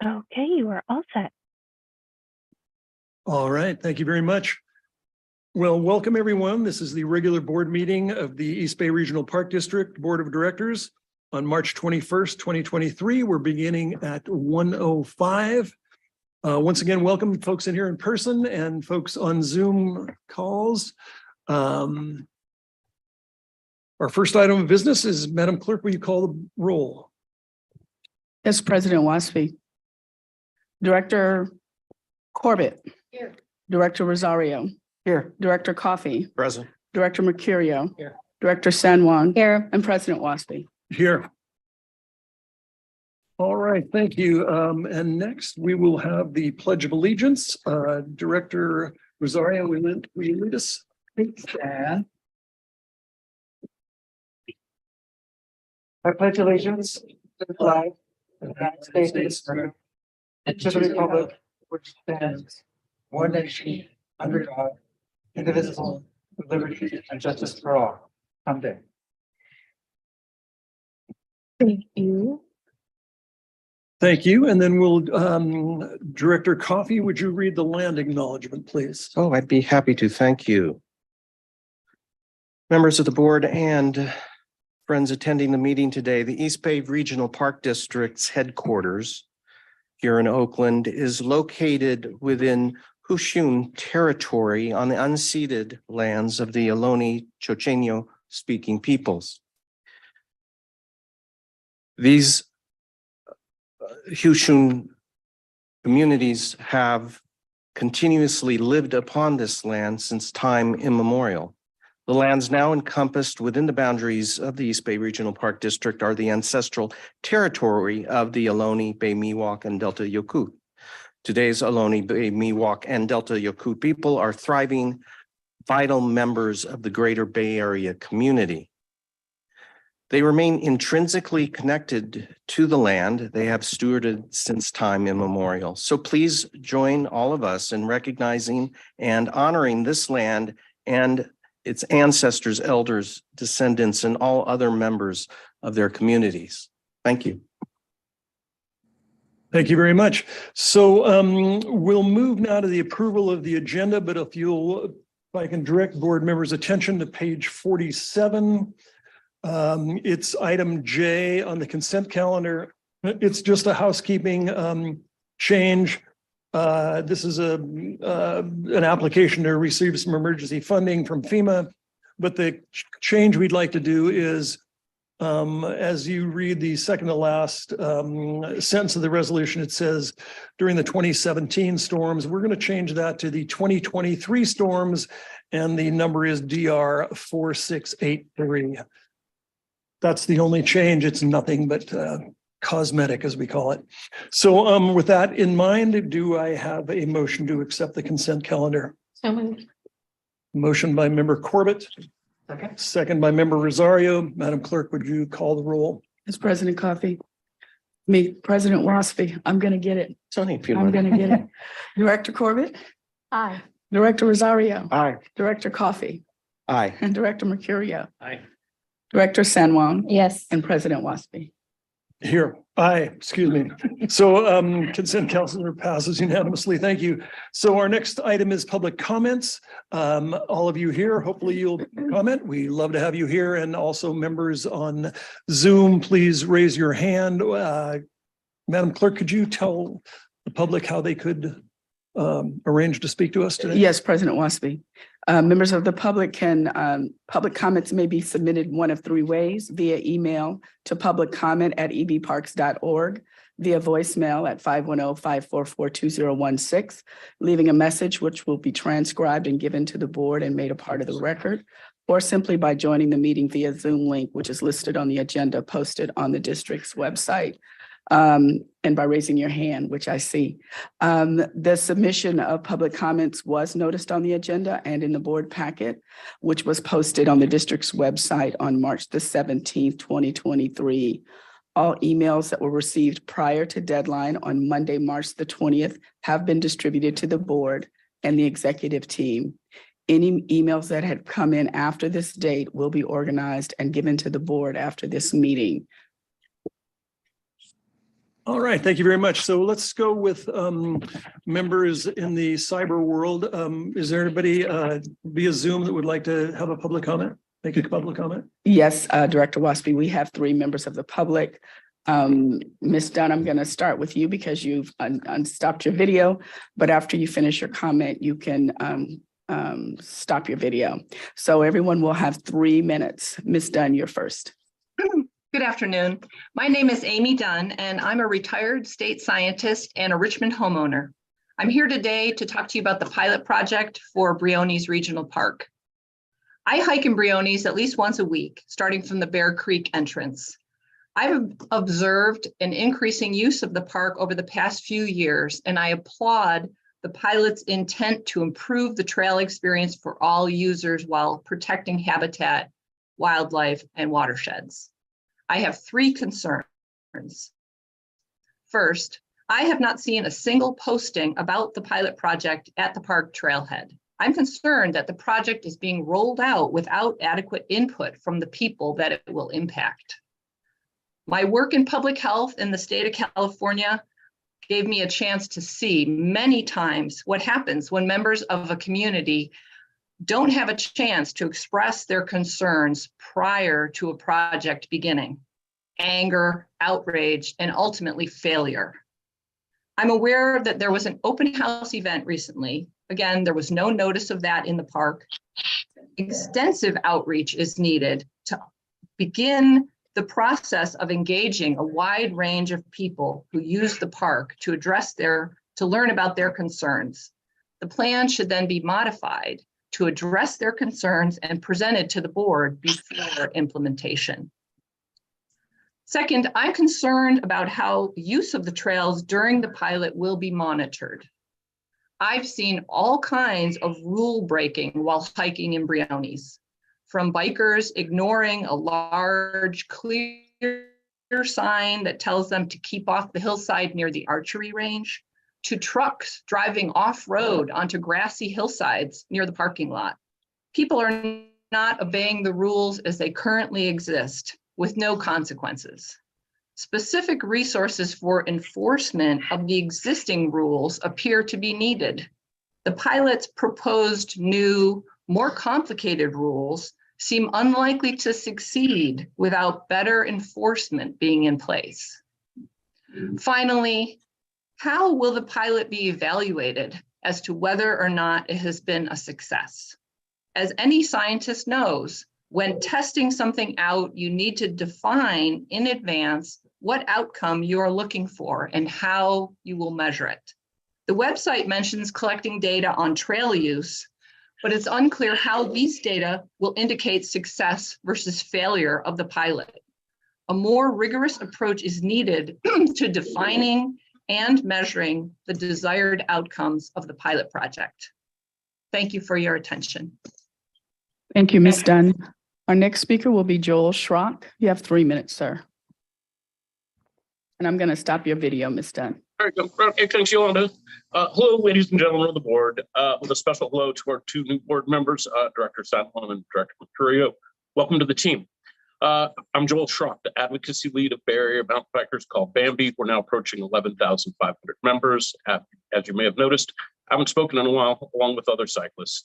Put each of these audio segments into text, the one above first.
Okay, you are all set. All right, thank you very much. Well, welcome everyone. This is the regular board meeting of the East Bay Regional Park District Board of Directors on March 21st, 2023. We're beginning at 1:05. Once again, welcome folks in here in person and folks on Zoom calls. Our first item of business is, Madam Clerk, will you call the roll? Yes, President Waspi. Director Corbett. Here. Director Rosario. Here. Director Coffey. Present. Director Mercurio. Here. Director San Juan. Here. And President Waspi. Here. All right, thank you. And next we will have the Pledge of Allegiance. Director Rosario, will you lead us? Stand. I pledge allegiance to the flag of the United States of America and to the republic which stands one nation under God, indivisible, with liberty and justice for all. Someday. Thank you. Thank you. And then we'll, Director Coffey, would you read the land acknowledgement, please? Oh, I'd be happy to. Thank you. Members of the board and friends attending the meeting today, the East Bay Regional Park District's headquarters here in Oakland is located within Hushun territory on the unceded lands of the Ohlone Chochenyo speaking peoples. These Hushun communities have continuously lived upon this land since time immemorial. The lands now encompassed within the boundaries of the East Bay Regional Park District are the ancestral territory of the Ohlone, Bay Miwok, and Delta Yokut. Today's Ohlone, Bay Miwok, and Delta Yokut people are thriving, vital members of the greater Bay Area community. They remain intrinsically connected to the land they have stewarded since time immemorial. So please join all of us in recognizing and honoring this land and its ancestors, elders, descendants, and all other members of their communities. Thank you. Thank you very much. So we'll move now to the approval of the agenda, but if I can direct board members' attention to page 47. It's item J on the consent calendar. It's just a housekeeping change. This is an application to receive some emergency funding from FEMA, but the change we'd like to do is, as you read the second to last sentence of the resolution, it says during the 2017 storms, we're going to change that to the 2023 storms, and the number is DR 4683. That's the only change. It's nothing but cosmetic, as we call it. So with that in mind, do I have a motion to accept the consent calendar? So moved. Motion by member Corbett, Second. second by member Rosario. Madam Clerk, would you call the roll? Yes, President Coffey. President Waspi. I'm going to get it. Tony, if you I'm want. going to get it. Director Corbett. Aye. Director Rosario. Aye. Director Coffey. Aye. And Director Mercurio. Aye. Director San Juan. Yes. And President Waspi. Here, aye, excuse me. So consent calendar passes unanimously. Thank you. So our next item is public comments. All of you here, hopefully you'll comment. We love to have you here, and also members on Zoom, please raise your hand. Madam Clerk, could you tell the public how they could arrange to speak to us today? Yes, President Waspi. Members of the public public comments may be submitted one of three ways: via email to publiccomment@ebparks.org, via voicemail at 510-544-2016, leaving a message which will be transcribed and given to the board and made a part of the record, or simply by joining the meeting via Zoom link, which is listed on the agenda posted on the district's website. And by raising your hand, which I see. The submission of public comments was noticed on the agenda and in the board packet, which was posted on the district's website on March the 17th, 2023. All emails that were received prior to deadline on Monday, March the 20th, have been distributed to the board and the executive team. Any emails that had come in after this date will be organized and given to the board after this meeting. All right, thank you very much. So let's go with members in the cyber world. Is there anybody via Zoom that would like to have a public comment? Make a public comment? Yes, Director Waspy, we have 3 members of the public. Ms. Dunn, I'm going to start with you because you've unstopped your video, but after you finish your comment, you can stop your video. So everyone will have 3 minutes. Ms. Dunn, you're first. Good afternoon. My name is Amy Dunn, and I'm a retired state scientist and a Richmond homeowner. I'm here today to talk to you about the pilot project for Briones Regional Park. I hike in Briones at least once a week, starting from the Bear Creek entrance. I've observed an increasing use of the park over the past few years, and I applaud the pilot's intent to improve the trail experience for all users while protecting habitat, wildlife, and watersheds. I have 3 concerns. First, I have not seen a single posting about the pilot project at the park trailhead. I'm concerned that the project is being rolled out without adequate input from the people that it will impact. My work in public health in the state of California gave me a chance to see many times what happens when members of a community don't have a chance to express their concerns prior to a project beginning. Anger, outrage, and ultimately failure. I'm aware that there was an open house event recently. Again, there was no notice of that in the park. Extensive outreach is needed to begin the process of engaging a wide range of people who use the park to learn about their concerns. The plan should then be modified to address their concerns and presented to the board before implementation. Second, I'm concerned about how use of the trails during the pilot will be monitored. I've seen all kinds of rule breaking while hiking in Briones, from bikers ignoring a large clear sign that tells them to keep off the hillside near the archery range, to trucks driving off-road onto grassy hillsides near the parking lot. People are not obeying the rules as they currently exist, with no consequences. Specific resources for enforcement of the existing rules appear to be needed. The pilot's proposed new, more complicated rules seem unlikely to succeed without better enforcement being in place. Finally, how will the pilot be evaluated as to whether or not it has been a success? As any scientist knows, when testing something out, you need to define in advance what outcome you are looking for and how you will measure it. The website mentions collecting data on trail use, but it's unclear how these data will indicate success versus failure of the pilot. A more rigorous approach is needed to defining and measuring the desired outcomes of the pilot project. Thank you for your attention. Thank you, Ms. Dunn. Our next speaker will be Joel Schrock. You have 3 minutes, sir. And I'm going to stop your video, Ms. Dunn. Very good. Okay, thanks, Yolanda. Hello, ladies and gentlemen of the board. With a special hello to our 2 new board members, Director Sandlin and Director Mercurio. Welcome to the team. I'm Joel Schrock, the advocacy lead of Bay Area mountain bikers called Bambi. We're now approaching 11,500 members. As you may have noticed, I haven't spoken in a while, along with other cyclists.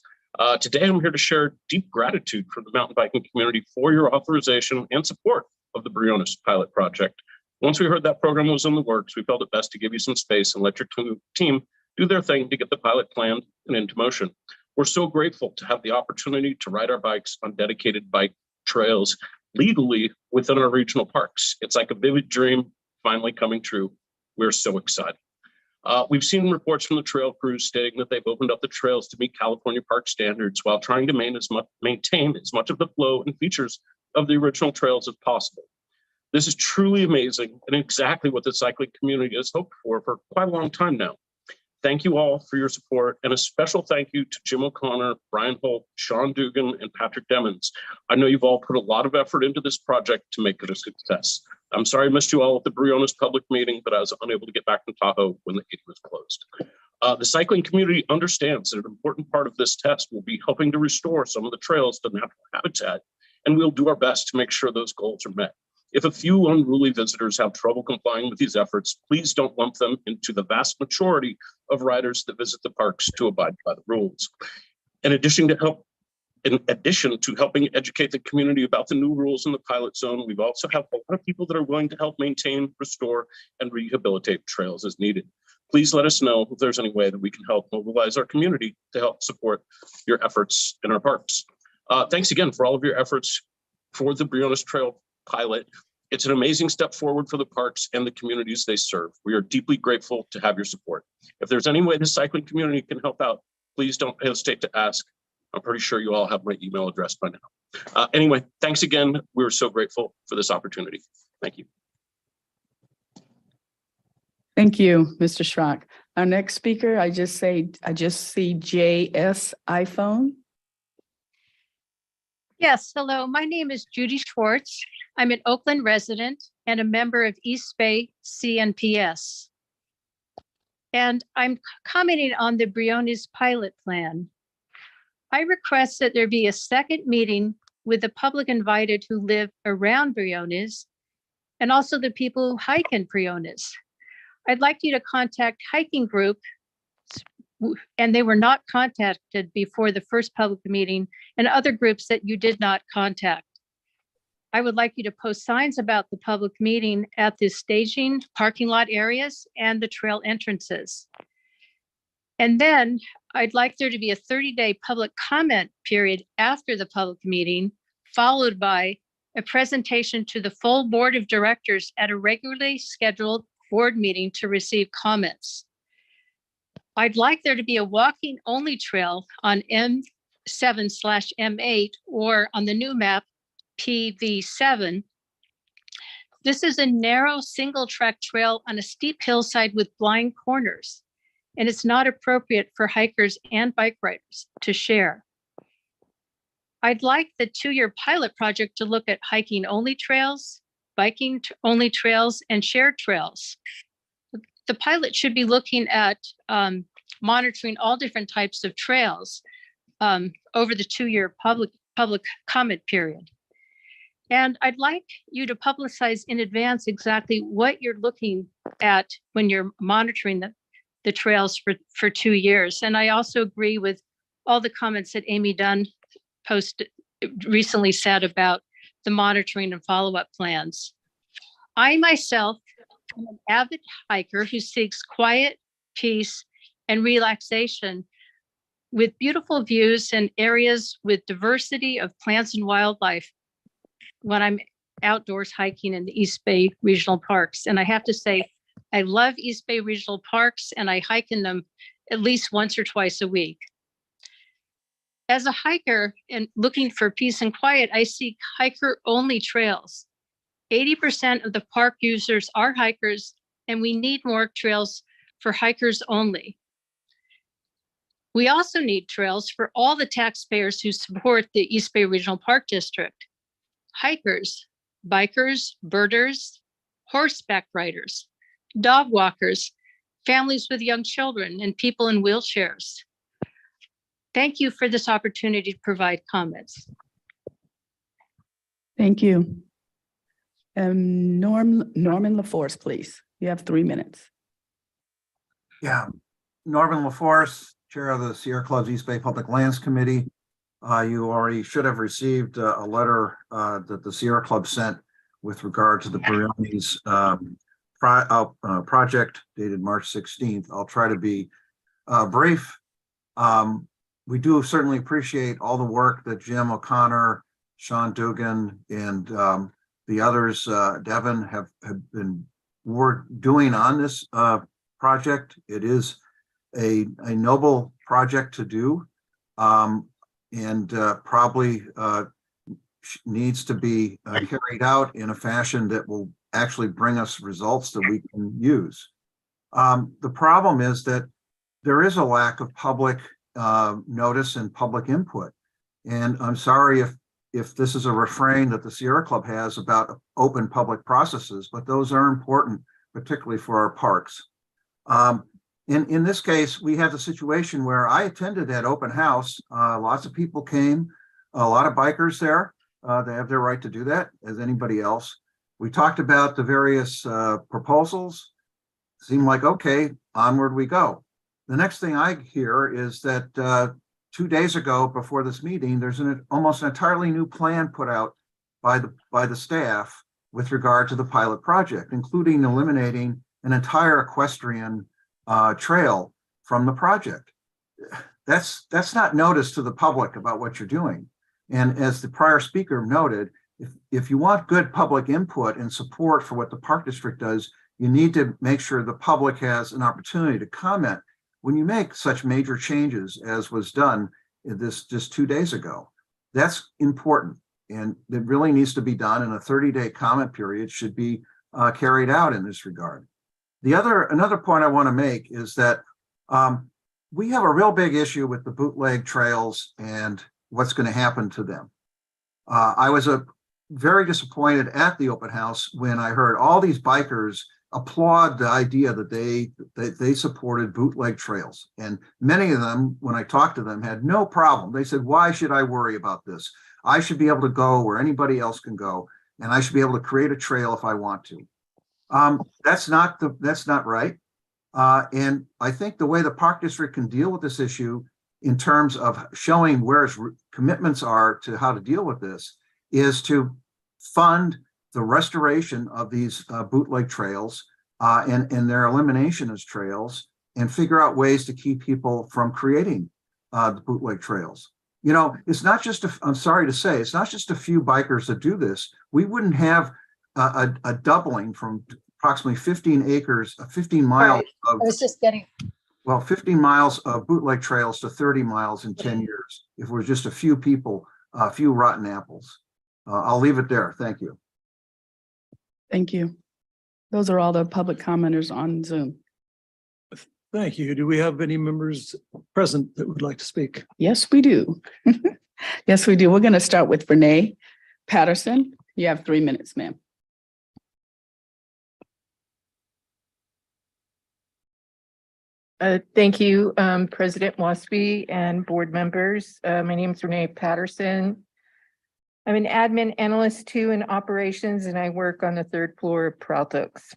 Today, I'm here to share deep gratitude from the mountain biking community for your authorization and support of the Briones pilot project. Once we heard that program was in the works, we felt it best to give you some space and let your team do their thing to get the pilot planned and into motion. We're so grateful to have the opportunity to ride our bikes on dedicated bike trails legally within our regional parks. It's like a vivid dream finally coming true. We're so excited. We've seen reports from the trail crews stating that they've opened up the trails to meet California park standards while trying to maintain as much of the flow and features of the original trails as possible. This is truly amazing and exactly what the cycling community has hoped for quite a long time now. Thank you all for your support, and a special thank you to Jim O'Connor, Brian Holt, Sean Dugan, and Patrick Demmons. I know you've all put a lot of effort into this project to make it a success. I'm sorry I missed you all at the Briones public meeting, but I was unable to get back to Tahoe when the meeting was closed. The cycling community understands that an important part of this test will be helping to restore some of the trails to natural habitat, and we'll do our best to make sure those goals are met. If a few unruly visitors have trouble complying with these efforts, please don't lump them into the vast majority of riders that visit the parks to abide by the rules. In addition to helping educate the community about the new rules in the pilot zone, we've also have a lot of people that are willing to help maintain, restore, and rehabilitate trails as needed. Please let us know if there's any way that we can help mobilize our community to help support your efforts in our parks. Thanks again for all of your efforts for the Briones Trail pilot. It's an amazing step forward for the parks and the communities they serve. We are deeply grateful to have your support. If there's any way the cycling community can help out, please don't hesitate to ask. I'm pretty sure you all have my email address by now. Anyway, thanks again. We're so grateful for this opportunity. Thank you. Thank you, Mr. Schrock. Our next speaker, I just see JS iPhone. Yes, hello. My name is Judy Schwartz. I'm an Oakland resident and a member of East Bay CNPS. And I'm commenting on the Briones pilot plan. I request that there be a second meeting with the public invited who live around Briones and also the people who hike in Briones. I'd like you to contact hiking group, and they were not contacted before the first public meeting, and other groups that you did not contact. I would like you to post signs about the public meeting at the staging, parking lot areas, and the trail entrances. And then I'd like there to be a 30-day public comment period after the public meeting, followed by a presentation to the full board of directors at a regularly scheduled board meeting to receive comments. I'd like there to be a walking only trail on M7/M8 or on the new map PV7. This is a narrow single track trail on a steep hillside with blind corners, and it's not appropriate for hikers and bike riders to share. I'd like the 2-year pilot project to look at hiking only trails, biking only trails, and shared trails. The pilot should be looking at monitoring all different types of trails over the 2-year public comment period. And I'd like you to publicize in advance exactly what you're looking at when you're monitoring the trails for 2 years. And I also agree with all the comments that Amy Dunn recently said about the monitoring and follow-up plans. I myself am an avid hiker who seeks quiet, peace, and relaxation with beautiful views and areas with diversity of plants and wildlife when I'm outdoors hiking in the East Bay Regional Parks. And I have to say, I love East Bay Regional Parks, and I hike in them at least once or twice a week. As a hiker and looking for peace and quiet, I seek hiker-only trails. 80% of the park users are hikers, and we need more trails for hikers only. We also need trails for all the taxpayers who support the East Bay Regional Park District. Hikers, bikers, birders, horseback riders, dog walkers, families with young children, and people in wheelchairs. Thank you for this opportunity to provide comments. Thank you. Norman LaForce, please. You have 3 minutes. Yeah, Norman LaForce, Chair of the Sierra Club's East Bay Public Lands Committee. You already should have received a letter that the Sierra Club sent with regard to the Briones project dated March 16th. I'll try to be brief. We do certainly appreciate all the work that Jim O'Connor, Sean Dugan, and the others, Devin, have been doing on this project. It is a noble project to do, and probably needs to be carried out in a fashion that will actually bring us results that we can use. The problem is that there is a lack of public notice and public input. And I'm sorry if this is a refrain that the Sierra Club has about open public processes, but those are important, particularly for our parks. In this case, we have the situation where I attended that open house. Lots of people came, a lot of bikers there. They have their right to do that as anybody else. We talked about the various proposals. Seemed like, okay, onward we go. The next thing I hear is that 2 days ago, before this meeting, there's almost an entirely new plan put out by the staff with regard to the pilot project, including eliminating an entire equestrian trail from the project. That's not notice to the public about what you're doing. And as the prior speaker noted, if you want good public input and support for what the Park District does, you need to make sure the public has an opportunity to comment when you make such major changes as was done in this just 2 days ago. That's important, and it really needs to be done, and a 30-day comment period should be carried out in this regard. Another point I want to make is that we have a real big issue with the bootleg trails and what's going to happen to them. I was very disappointed at the open house when I heard all these bikers applaud the idea that they supported bootleg trails. And many of them, when I talked to them, had no problem. They said, why should I worry about this? I should be able to go where anybody else can go, and I should be able to create a trail if I want to. That's not right. And I think the way the Park District can deal with this issue in terms of showing where its commitments are to how to deal with this is to fund the restoration of these bootleg trails and their elimination as trails, and figure out ways to keep people from creating the bootleg trails. You know, it's not just, I'm sorry to say, it's not just a few bikers that do this. We wouldn't have a doubling from approximately 15 acres, 15 miles of, 15 miles of bootleg trails to 30 miles in 10 years. If it was just a few people, a few rotten apples. I'll leave it there. Thank you. Thank you. Those are all the public commenters on Zoom. Thank you. Do we have any members present that would like to speak? Yes, we do. Yes, we do. We're going to start with Renee Patterson. You have 3 minutes, ma'am. Thank you, President Wasby and board members. My name is Renee Patterson. I'm an admin analyst too in operations, and I work on the 3rd floor of Peralta Oaks.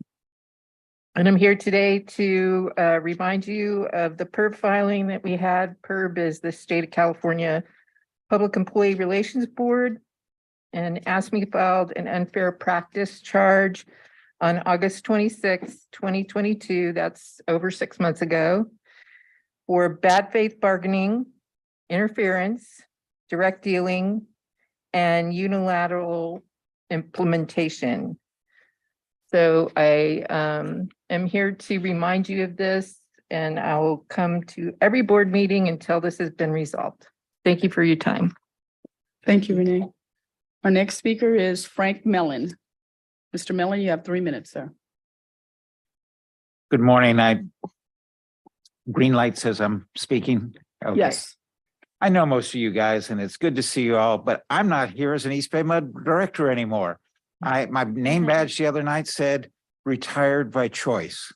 And I'm here today to remind you of the PERB filing that we had. PERB is the State of California Public Employee Relations Board, and ASME filed an unfair practice charge on August 26, 2022, that's over 6 months ago, for bad faith bargaining, interference, direct dealing, and unilateral implementation. So I am here to remind you of this, and I will come to every board meeting until this has been resolved. Thank you for your time. Thank you, Renee. Our next speaker is Frank Mellon. Mr. Mellon, you have 3 minutes, sir. Good morning. Green light says I'm speaking. Okay. Yes. I know most of you guys, and it's good to see you all, but I'm not here as an East Bay Mud director anymore. My name badge the other night said retired by choice.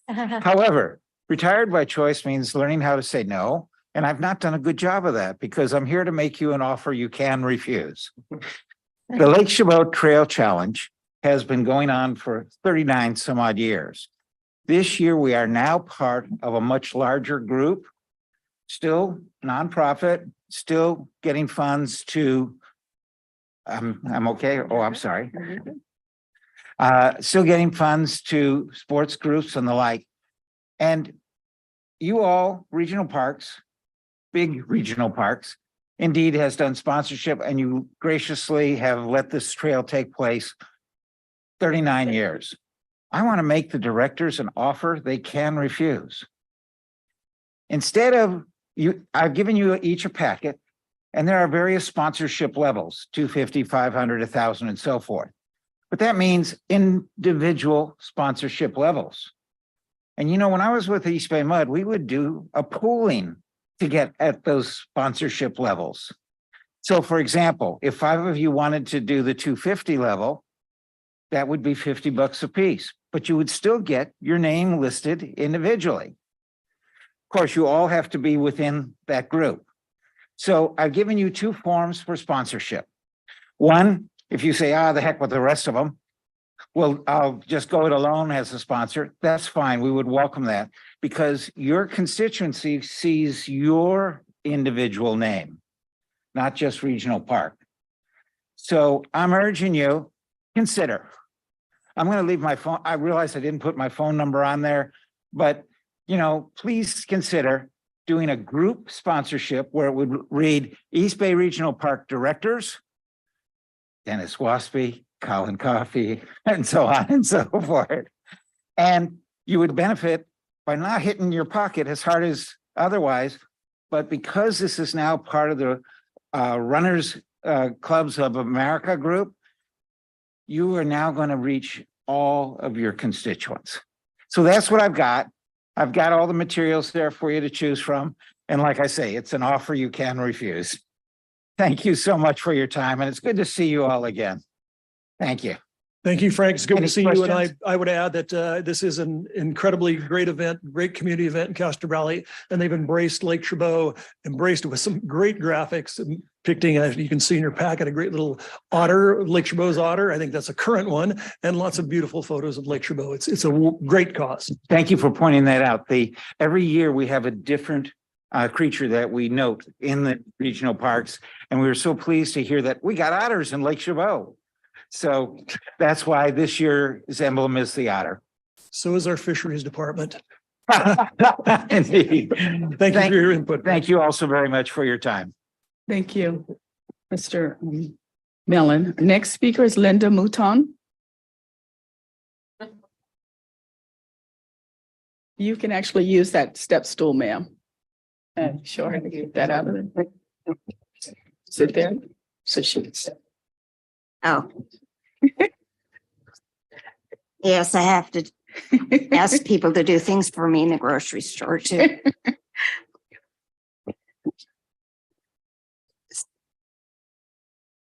However, retired by choice means learning how to say no. And I've not done a good job of that because I'm here to make you an offer you can refuse. The Lake Chabot Trail Challenge has been going on for 39 some odd years. This year, we are now part of a much larger group, still nonprofit, still getting funds to, I'm okay. Oh, I'm sorry. Still getting funds to sports groups and the like. And you all, regional parks, big regional parks, indeed has done sponsorship, and you graciously have let this trail take place 39 years. I want to make the directors an offer they can refuse. Instead of I've given you each a packet, and there are various sponsorship levels, 250, 500, 1,000, and so forth. But that means individual sponsorship levels. And you know, when I was with East Bay Mud, we would do a pooling to get at those sponsorship levels. So for example, if 5 of you wanted to do the 250 level, that would be $50 a piece, but you would still get your name listed individually. Of course, you all have to be within that group. So I've given you 2 forms for sponsorship. One, if you say, the heck with the rest of them, well, I'll just go it alone as a sponsor. That's fine. We would welcome that because your constituency sees your individual name, not just regional park. So I'm urging you, consider. I'm going to leave my phone. I realize I didn't put my phone number on there, but please consider doing a group sponsorship where it would read East Bay Regional Park Directors, Dennis Waspy, Colin Coffey, and so on and so forth. And you would benefit by not hitting your pocket as hard as otherwise, but because this is now part of the Runners Clubs of America group, you are now going to reach all of your constituents. So that's what I've got. I've got all the materials there for you to choose from. And like I say, it's an offer you can refuse. Thank you so much for your time, and it's good to see you all again. Thank you. Thank you, Frank. It's good Any to see you. And questions? I would add that this is an incredibly great event, great community event in Castro Valley. And they've embraced Lake Chabot, embraced it with some great graphics, depicting, as you can see in your packet, a great little otter, Lake Chabot's otter. I think that's a current one, and lots of beautiful photos of Lake Chabot. It's a great cause. Thank you for pointing that out. Every year we have a different creature that we note in the regional parks. And we were so pleased to hear that we got otters in Lake Chabot. So that's why this year's emblem is the otter. So is our fisheries department. Indeed. Thank you for your input. Thank you also very much for your time. Thank you, Mr. Mellon. Next speaker is Linda Mouton. You can actually use that step stool, ma'am. And show her to get that out of there. Sit there. So she's. Oh. Yes, I have to ask people to do things for me in the grocery store too.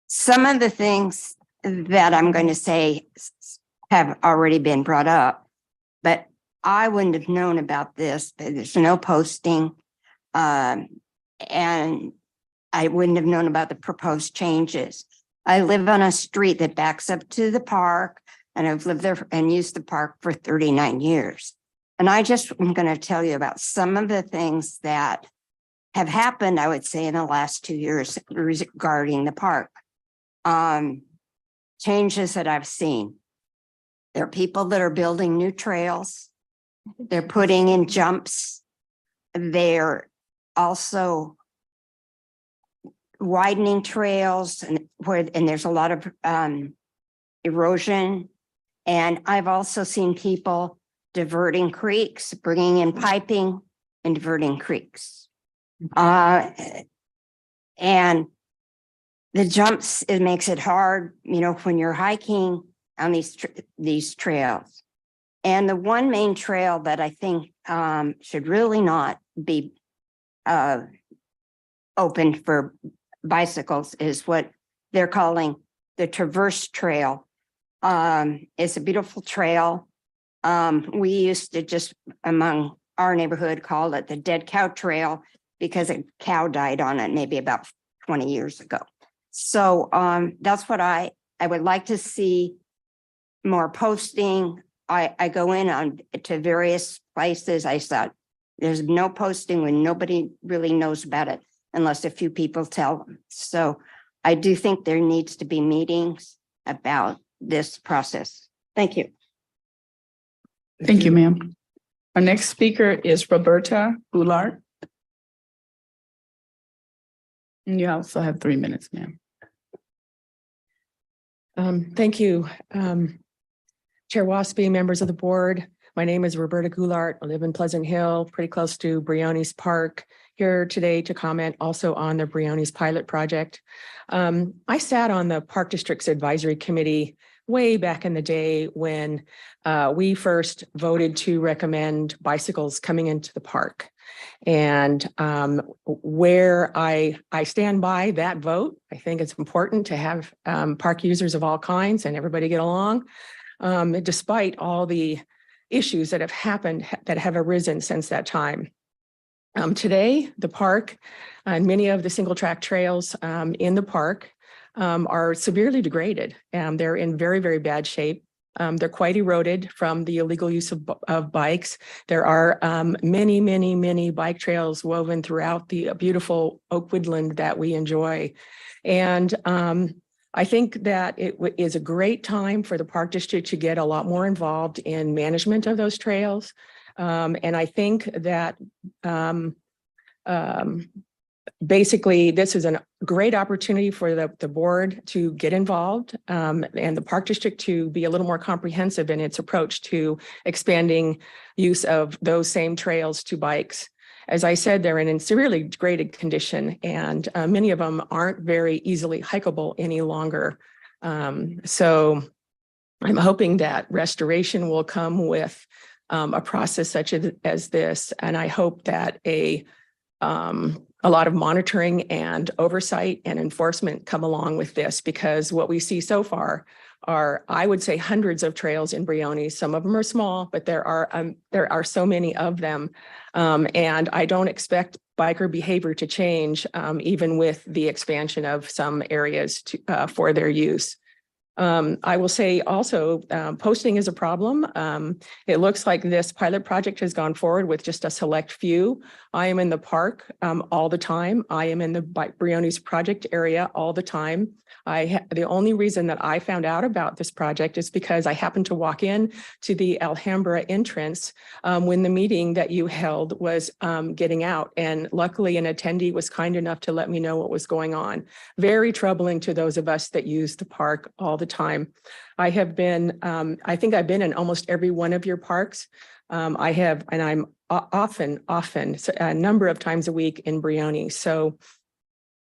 Some of the things that I'm going to say have already been brought up, but I wouldn't have known about this. There's no posting. And I wouldn't have known about the proposed changes. I live on a street that backs up to the park, and I've lived there and used the park for 39 years. And I just am going to tell you about some of the things that have happened, I would say, in the last 2 years regarding the park. Changes that I've seen. There are people that are building new trails. They're putting in jumps. They're also widening trails and there's a lot of erosion. And I've also seen people diverting creeks, bringing in piping and diverting creeks. And the jumps, it makes it hard, when you're hiking on these trails. And the one main trail that I think should really not be open for bicycles is what they're calling the Traverse Trail. It's a beautiful trail. We used to just among our neighborhood call it the Dead Cow Trail because a cow died on it maybe about 20 years ago. So that's what I would like to see more posting. I go in to various places. I thought there's no posting when nobody really knows about it unless a few people tell them. So I do think there needs to be meetings about this process. Thank you. Thank you, ma'am. Our next speaker is Roberta Goulart. And you also have 3 minutes, ma'am. Thank you, Chair Waspy, members of the board. My name is Roberta Goulart. I live in Pleasant Hill, pretty close to Briones Park. Here today to comment also on the Briones pilot project. I sat on the Park District's Advisory Committee way back in the day when we first voted to recommend bicycles coming into the park. And where I stand by that vote, I think it's important to have park users of all kinds and everybody get along, despite all the issues that have happened, that have arisen since that time. Today, the park and many of the single track trails in the park are severely degraded. They're in very, very bad shape. They're quite eroded from the illegal use of bikes. There are many, many, many bike trails woven throughout the beautiful oak woodland that we enjoy. And I think that it is a great time for the Park District to get a lot more involved in management of those trails. And I think that basically, this is a great opportunity for the board to get involved and the Park District to be a little more comprehensive in its approach to expanding use of those same trails to bikes. As I said, they're in severely degraded condition, and many of them aren't very easily hikeable any longer. So I'm hoping that restoration will come with a process such as this, and I hope that a lot of monitoring and oversight and enforcement come along with this, because what we see so far are, I would say, hundreds of trails in Brioni. Some of them are small, but there are so many of them. And I don't expect biker behavior to change, even with the expansion of some areas for their use. I will say also, posting is a problem. It looks like this pilot project has gone forward with just a select few. I am in the park all the time. I am in the Brioni's project area all the time. The only reason that I found out about this project is because I happened to walk in to the Alhambra entrance when the meeting that you held was getting out. And luckily, an attendee was kind enough to let me know what was going on. Very troubling to those of us that use the park all the time. I have been, I think I've been in almost every one of your parks. I have, and I'm often, a number of times a week in Brioni. So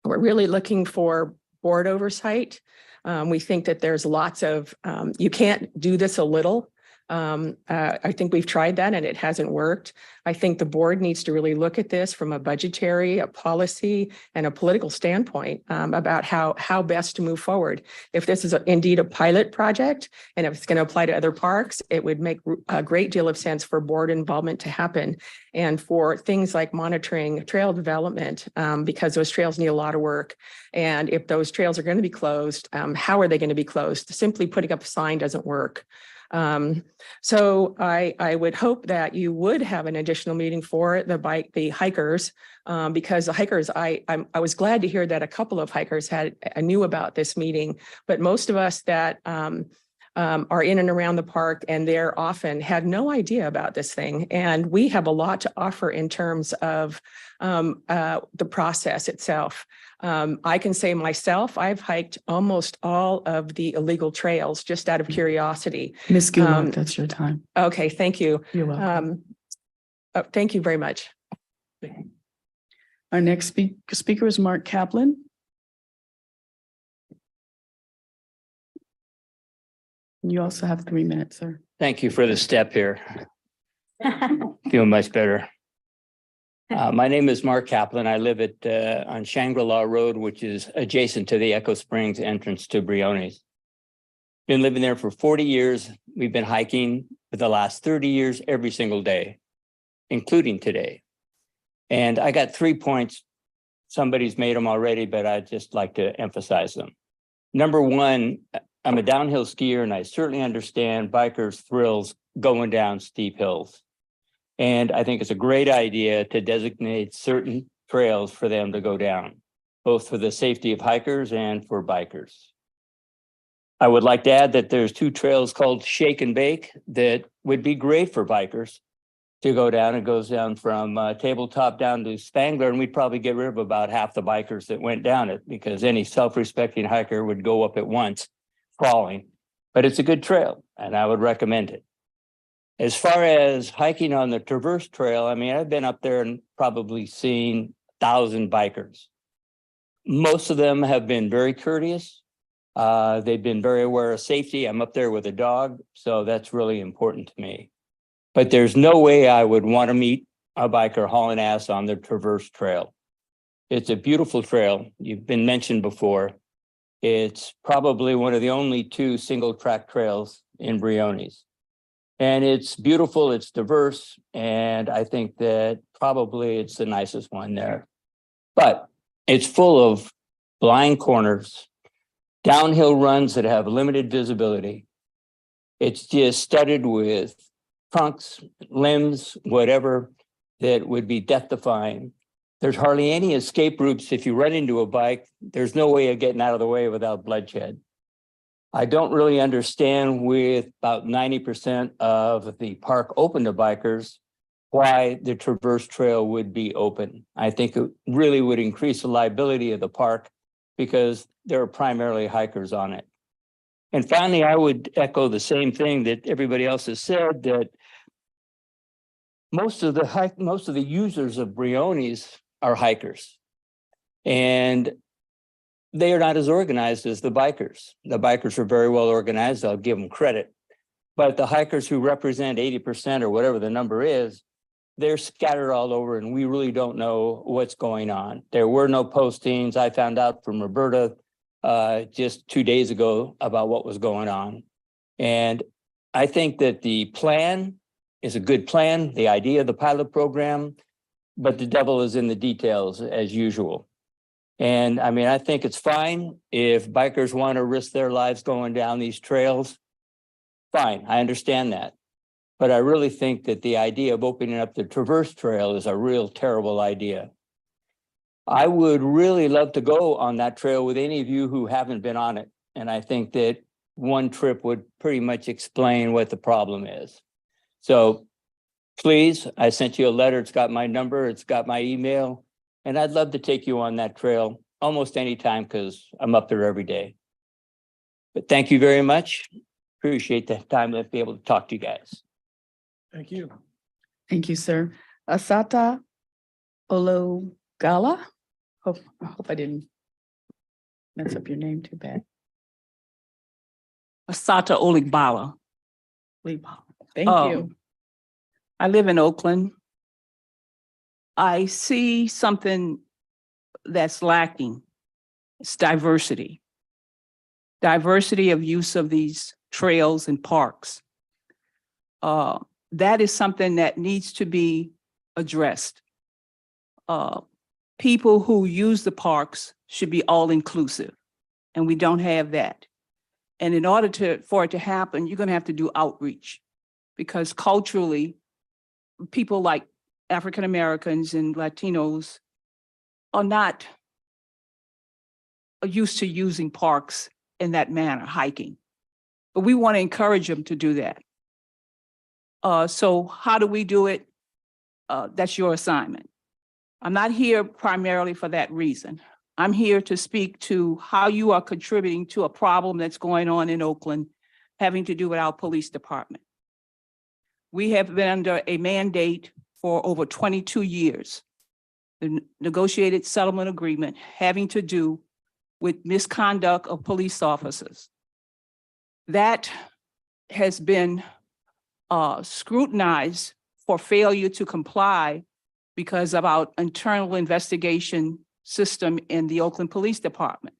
we're really looking for board oversight. We think that there's lots of, you can't do this a little. I think we've tried that and it hasn't worked. I think the board needs to really look at this from a budgetary, a policy, and a political standpoint about how best to move forward. If this is indeed a pilot project, and if it's going to apply to other parks, it would make a great deal of sense for board involvement to happen, and for things like monitoring trail development, because those trails need a lot of work. And if those trails are going to be closed, how are they going to be closed? Simply putting up a sign doesn't work. So I would hope that you would have an additional meeting for the hikers, because the hikers, I was glad to hear that a couple of hikers knew about this meeting, but most of us that are in and around the park and there often had no idea about this thing. And we have a lot to offer in terms of the process itself. I can say myself, I've hiked almost all of the illegal trails just out of curiosity. Ms. Gilmore, that's your time. Okay, thank you. You're welcome. Thank you very much. Our next speaker is Mark Kaplan. You also have 3 minutes, sir. Thank you for the step here. Feeling much better. My name is Mark Kaplan. I live on Shangri-La Road, which is adjacent to the Echo Springs entrance to Brioni's. Been living there for 40 years. We've been hiking for the last 30 years every single day, including today. And I got 3 points. Somebody's made them already, but I'd just like to emphasize them. Number one, I'm a downhill skier, and I certainly understand bikers' thrills going down steep hills. And I think it's a great idea to designate certain trails for them to go down, both for the safety of hikers and for bikers. I would like to add that there's 2 trails called Shake and Bake that would be great for bikers to go down. It goes down from Tabletop down to Spangler, and we'd probably get rid of about half the bikers that went down it, because any self-respecting hiker would go up at once crawling. But it's a good trail, and I would recommend it. As far as hiking on the Traverse Trail, I mean, I've been up there and probably seen 1,000 bikers. Most of them have been very courteous. They've been very aware of safety. I'm up there with a dog, so that's really important to me. But there's no way I would want to meet a biker hauling ass on the Traverse Trail. It's a beautiful trail. You've been mentioned before. It's probably one of the only 2 single track trails in Brioni's. And it's beautiful, it's diverse, and I think that probably it's the nicest one there. But it's full of blind corners, downhill runs that have limited visibility. It's just studded with trunks, limbs, whatever, that would be death-defying. There's hardly any escape routes. If you run into a bike, there's no way of getting out of the way without bloodshed. I don't really understand, with about 90% of the park open to bikers, why the Traverse Trail would be open. I think it really would increase the liability of the park because there are primarily hikers on it. And finally, I would echo the same thing that everybody else has said, that most of the users of Briones are hikers. And they are not as organized as the bikers. The bikers are very well organized. I'll give them credit. But the hikers who represent 80% or whatever the number is, they're scattered all over and we really don't know what's going on. There were no postings. I found out from Roberta just 2 days ago about what was going on. And I think that the plan is a good plan, the idea of the pilot program, but the devil is in the details as usual. And I mean, I think it's fine if bikers want to risk their lives going down these trails. Fine, I understand that. But I really think that the idea of opening up the Traverse Trail is a real terrible idea. I would really love to go on that trail with any of you who haven't been on it. And I think that one trip would pretty much explain what the problem is. So please, I sent you a letter. It's got my number. It's got my email. And I'd love to take you on that trail almost anytime because I'm up there every day. But thank you very much. Appreciate the time to be able to talk to you guys. Thank you. Thank you, sir. Asata Ologala. I hope I didn't mess up your name too bad. Asata Oligbala. Thank you. I live in Oakland. I see something that's lacking. It's diversity. Diversity of use of these trails and parks. That is something that needs to be addressed. People who use the parks should be all inclusive, and we don't have that. And in order for it to happen, you're going to have to do outreach, because culturally, people like African Americans and Latinos are not used to using parks in that manner, hiking. But we want to encourage them to do that. So how do we do it? That's your assignment. I'm not here primarily for that reason. I'm here to speak to how you are contributing to a problem that's going on in Oakland having to do with our police department. We have been under a mandate for over 22 years, the negotiated settlement agreement having to do with misconduct of police officers. That has been scrutinized for failure to comply because of our internal investigation system in the Oakland Police Department.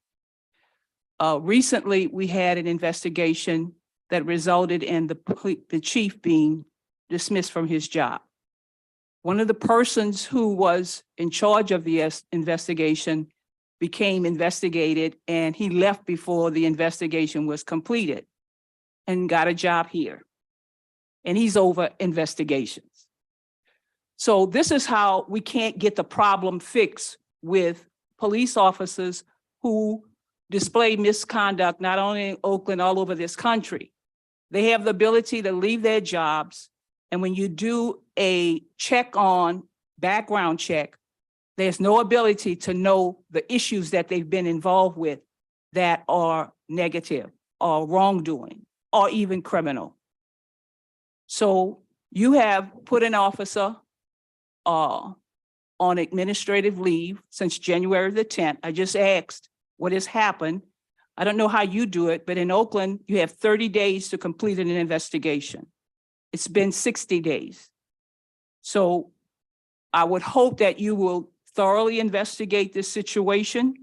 Recently, we had an investigation that resulted in the chief being dismissed from his job. One of the persons who was in charge of the investigation became investigated, and he left before the investigation was completed and got a job here. And he's over investigations. So this is how we can't get the problem fixed with police officers who display misconduct, not only in Oakland, all over this country. They have the ability to leave their jobs. And when you do a background check, there's no ability to know the issues that they've been involved with that are negative or wrongdoing or even criminal. So you have put an officer on administrative leave since January the 10th. I just asked what has happened. I don't know how you do it, but in Oakland, you have 30 days to complete an investigation. It's been 60 days. So I would hope that you will thoroughly investigate this situation.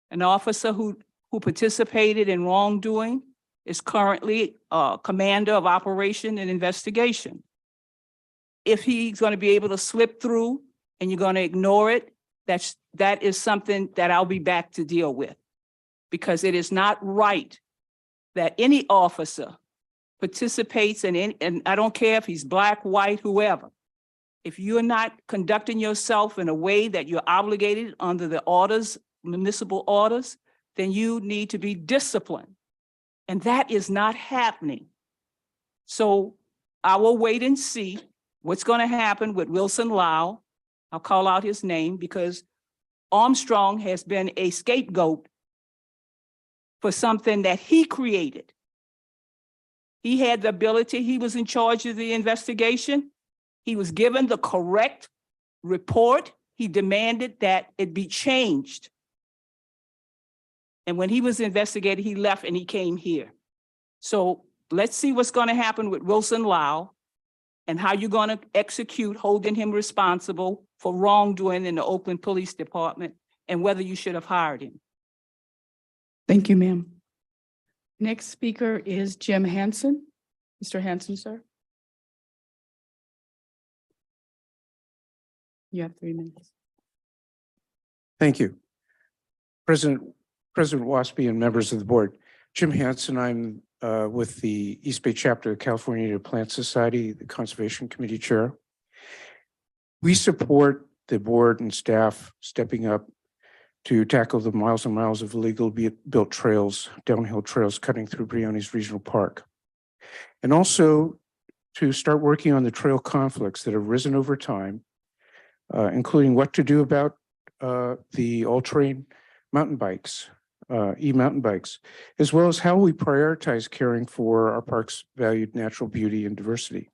An officer who participated in wrongdoing is currently commander of operation and investigation. If he's going to be able to slip through and you're going to ignore it, that is something that I'll be back to deal with, because it is not right that any officer participates and I don't care if he's black, white, whoever. If you're not conducting yourself in a way that you're obligated under the orders, municipal orders, then you need to be disciplined. And that is not happening. So I will wait and see what's going to happen with Wilson Lau. I'll call out his name because Armstrong has been a scapegoat for something that he created. He had the ability, he was in charge of the investigation. He was given the correct report. He demanded that it be changed. And when he was investigated, he left and he came here. So let's see what's going to happen with Wilson Lau and how you're going to execute holding him responsible for wrongdoing in the Oakland Police Department and whether you should have hired him. Thank you, ma'am. Next speaker is Jim Hansen. Mr. Hansen, sir. You have 3 minutes. Thank you. President Waspy and members of the board. Jim Hansen, I'm with the East Bay chapter of California Native Plant Society, the Conservation Committee Chair. We support the board and staff stepping up to tackle the miles and miles of illegally built trails, downhill trails cutting through Briones Regional Park. And also to start working on the trail conflicts that have risen over time, including what to do about the all-terrain mountain bikes, e-mountain bikes, as well as how we prioritize caring for our park's valued natural beauty and diversity.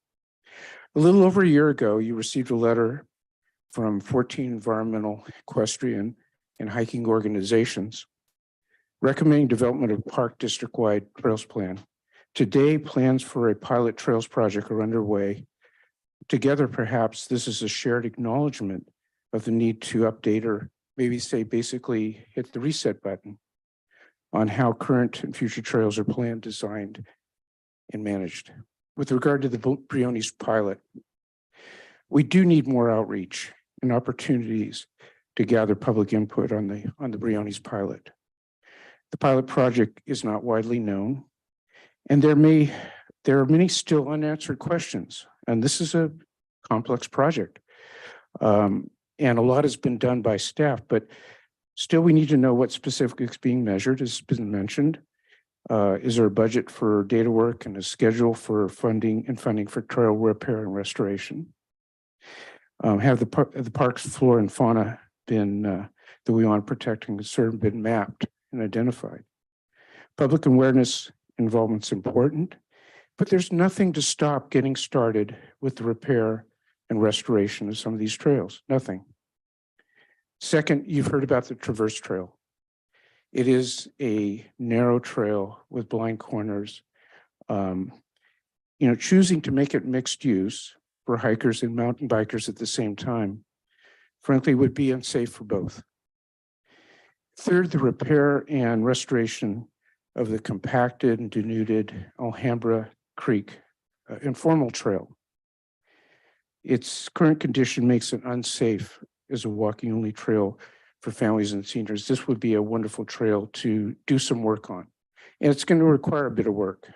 A little over a year ago, you received a letter from 14 environmental, equestrian, and hiking organizations recommending development of park district-wide trails plan. Today, plans for a pilot trails project are underway. Together, perhaps this is a shared acknowledgement of the need to update or maybe say basically hit the reset button on how current and future trails are planned, designed, and managed. With regard to the Briones pilot, we do need more outreach and opportunities to gather public input on the Briones pilot. The pilot project is not widely known, and there are many still unanswered questions, and this is a complex project. And a lot has been done by staff, but still we need to know what specifically is being measured, as has been mentioned. Is there a budget for data work and a schedule for funding for trail repair and restoration? Have the park's flora and fauna been that we want protecting and conserve been mapped and identified? Public awareness involvement is important, but there's nothing to stop getting started with the repair and restoration of some of these trails, nothing. Second, you've heard about the Traverse Trail. It is a narrow trail with blind corners. Choosing to make it mixed use for hikers and mountain bikers at the same time, frankly, would be unsafe for both. Third, the repair and restoration of the compacted and denuded Alhambra Creek informal trail. Its current condition makes it unsafe as a walking-only trail for families and seniors. This would be a wonderful trail to do some work on, and it's going to require a bit of work.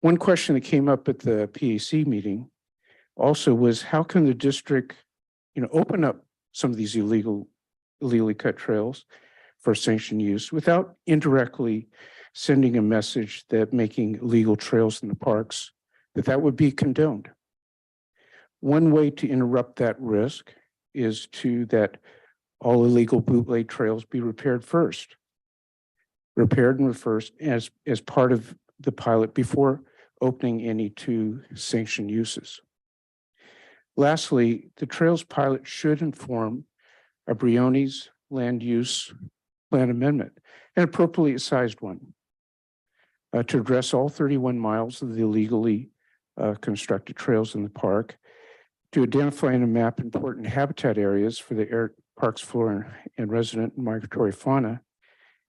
One question that came up at the PAC meeting also was, how can the district, open up some of these illegally cut trails for sanctioned use without indirectly sending a message that making illegal trails in the parks, that would be condoned. One way to interrupt that risk is that all illegal bootleg trails be repaired first. Repaired and reversed as part of the pilot before opening any to sanctioned uses. Lastly, the trails pilot should inform a Briones land use plan amendment, an appropriately sized one, to address all 31 miles of the illegally constructed trails in the park, to identify and map important habitat areas for the park's flora and resident and migratory fauna,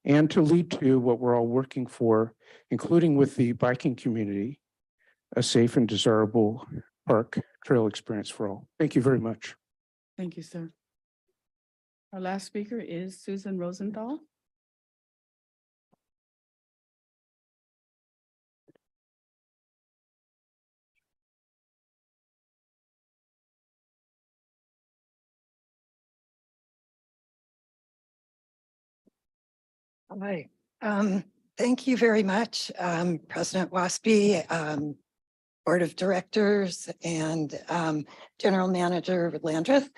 and to lead to what we're all working for, including with the biking community, a safe and desirable park trail experience for all. Thank you very much. Thank you, sir. Our last speaker is Susan Rosenthal. Hi, thank you very much, President Waspy, Board of Directors and General Manager Landreth.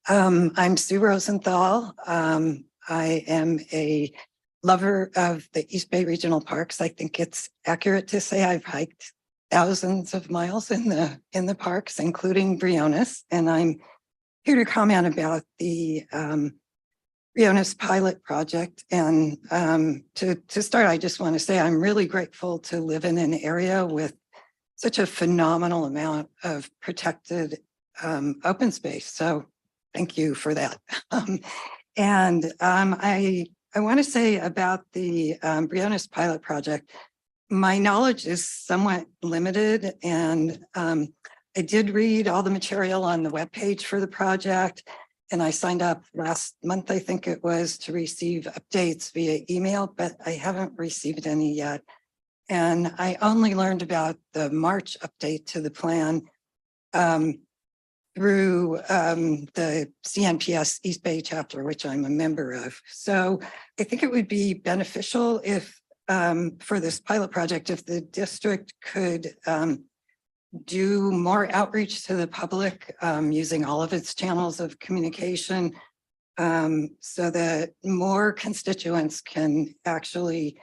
I'm Sue Rosenthal. I am a lover of the East Bay Regional Parks. I think it's accurate to say I've hiked thousands of miles in the parks, including Briones, and I'm here to comment about the Briones pilot project. And to start, I just want to say I'm really grateful to live in an area with such a phenomenal amount of protected open space. So thank you for that. I want to say about the Briones pilot project, my knowledge is somewhat limited, and I did read all the material on the webpage for the project. And I signed up last month, I think it was, to receive updates via email, but I haven't received any yet. And I only learned about the March update to the plan through the CNPS East Bay chapter, which I'm a member of. So I think it would be beneficial if for this pilot project, if the district could do more outreach to the public using all of its channels of communication so that more constituents can actually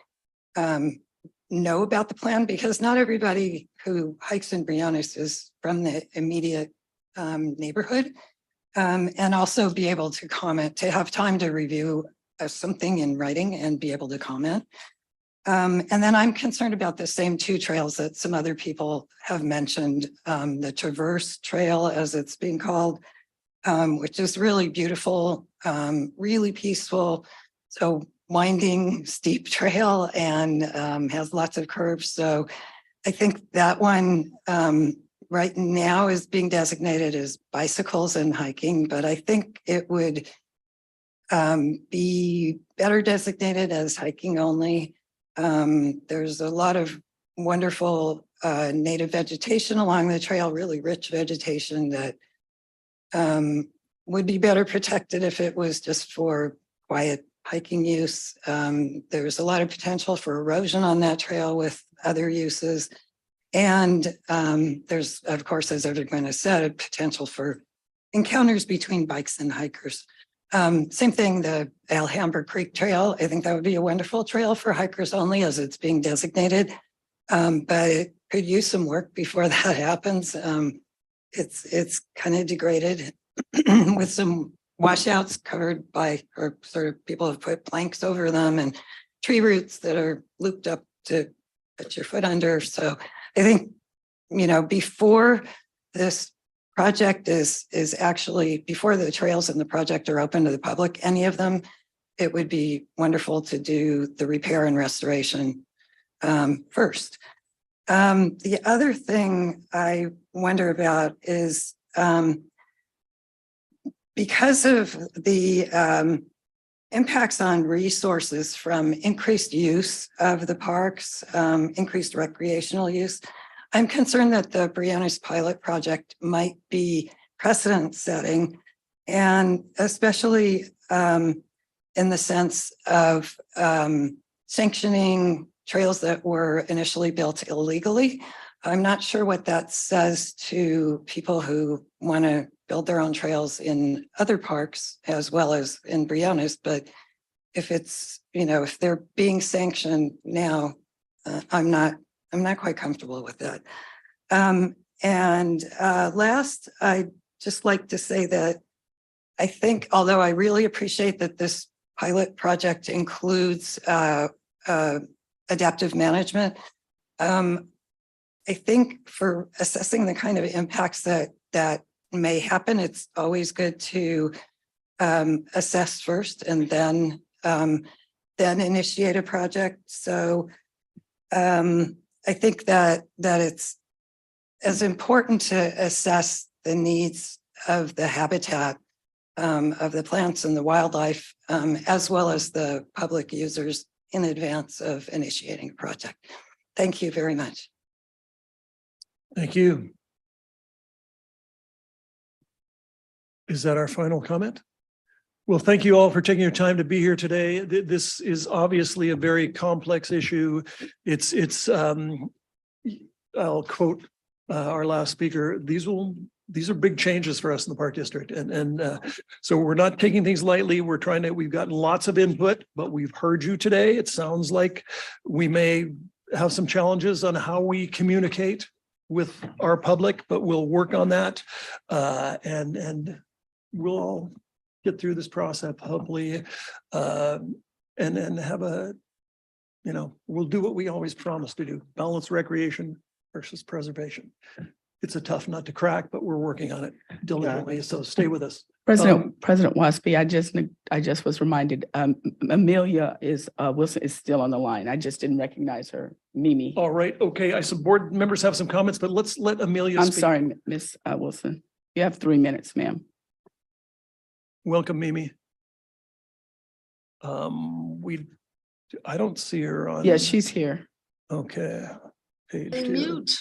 know about the plan, because not everybody who hikes in Briones is from the immediate neighborhood, and also be able to comment, to have time to review something in writing and be able to comment. And then I'm concerned about the same two trails that some other people have mentioned, the Traverse Trail, as it's being called, which is really beautiful, really peaceful. So winding, steep trail, and has lots of curves. So I think that one right now is being designated as bicycles and hiking, but I think it would be better designated as hiking only. There's a lot of wonderful native vegetation along the trail, really rich vegetation that would be better protected if it was just for quiet hiking use. There's a lot of potential for erosion on that trail with other uses. And there's, of course, as everyone has said, a potential for encounters between bikes and hikers. Same thing, the Alhambra Creek Trail. I think that would be a wonderful trail for hikers only, as it's being designated. But it could use some work before that happens. It's kind of degraded with some washouts covered by, or sort of people have put planks over them, and tree roots that are looped up to put your foot under. So I think, you know, before this project is actually, before the trails in the project are open to the public, any of them, it would be wonderful to do the repair and restoration first. The other thing I wonder about is because of the impacts on resources from increased use of the parks, increased recreational use, I'm concerned that the Briones pilot project might be precedent setting, and especially in the sense of sanctioning trails that were initially built illegally. I'm not sure what that says to people who want to build their own trails in other parks as well as in Briones, but if it's, you know, if they're being sanctioned now, I'm not quite comfortable with that. Last, I'd just like to say that I think, although I really appreciate that this pilot project includes adaptive management, I think for assessing the kind of impacts that may happen, it's always good to assess first and then initiate a project. So I think that it's as important to assess the needs of the habitat of the plants and the wildlife, as well as the public users in advance of initiating a project. Thank you very much. Thank you. Is that our final comment? Well, thank you all for taking your time to be here today. This is obviously a very complex issue. I'll quote our last speaker, these are big changes for us in the Park District. So we're not taking things lightly. We've gotten lots of input, but we've heard you today. It sounds like we may have some challenges on how we communicate with our public, but we'll work on that. And we'll all get through this process, hopefully, and have we'll do what we always promise to do, balance recreation versus preservation. It's a tough nut to crack, but we're working on it diligently. So stay with us. President Waspy, I just was reminded, Amelia Wilson is still on the line. I just didn't recognize her. Mimi. All right. Okay. Some board members have some comments, but let's let Amelia I'm speak. sorry, Miss Wilson. You have 3 minutes, ma'am. Welcome, Mimi. I don't see her on. Yeah, she's here. Okay. Page 2. Mute.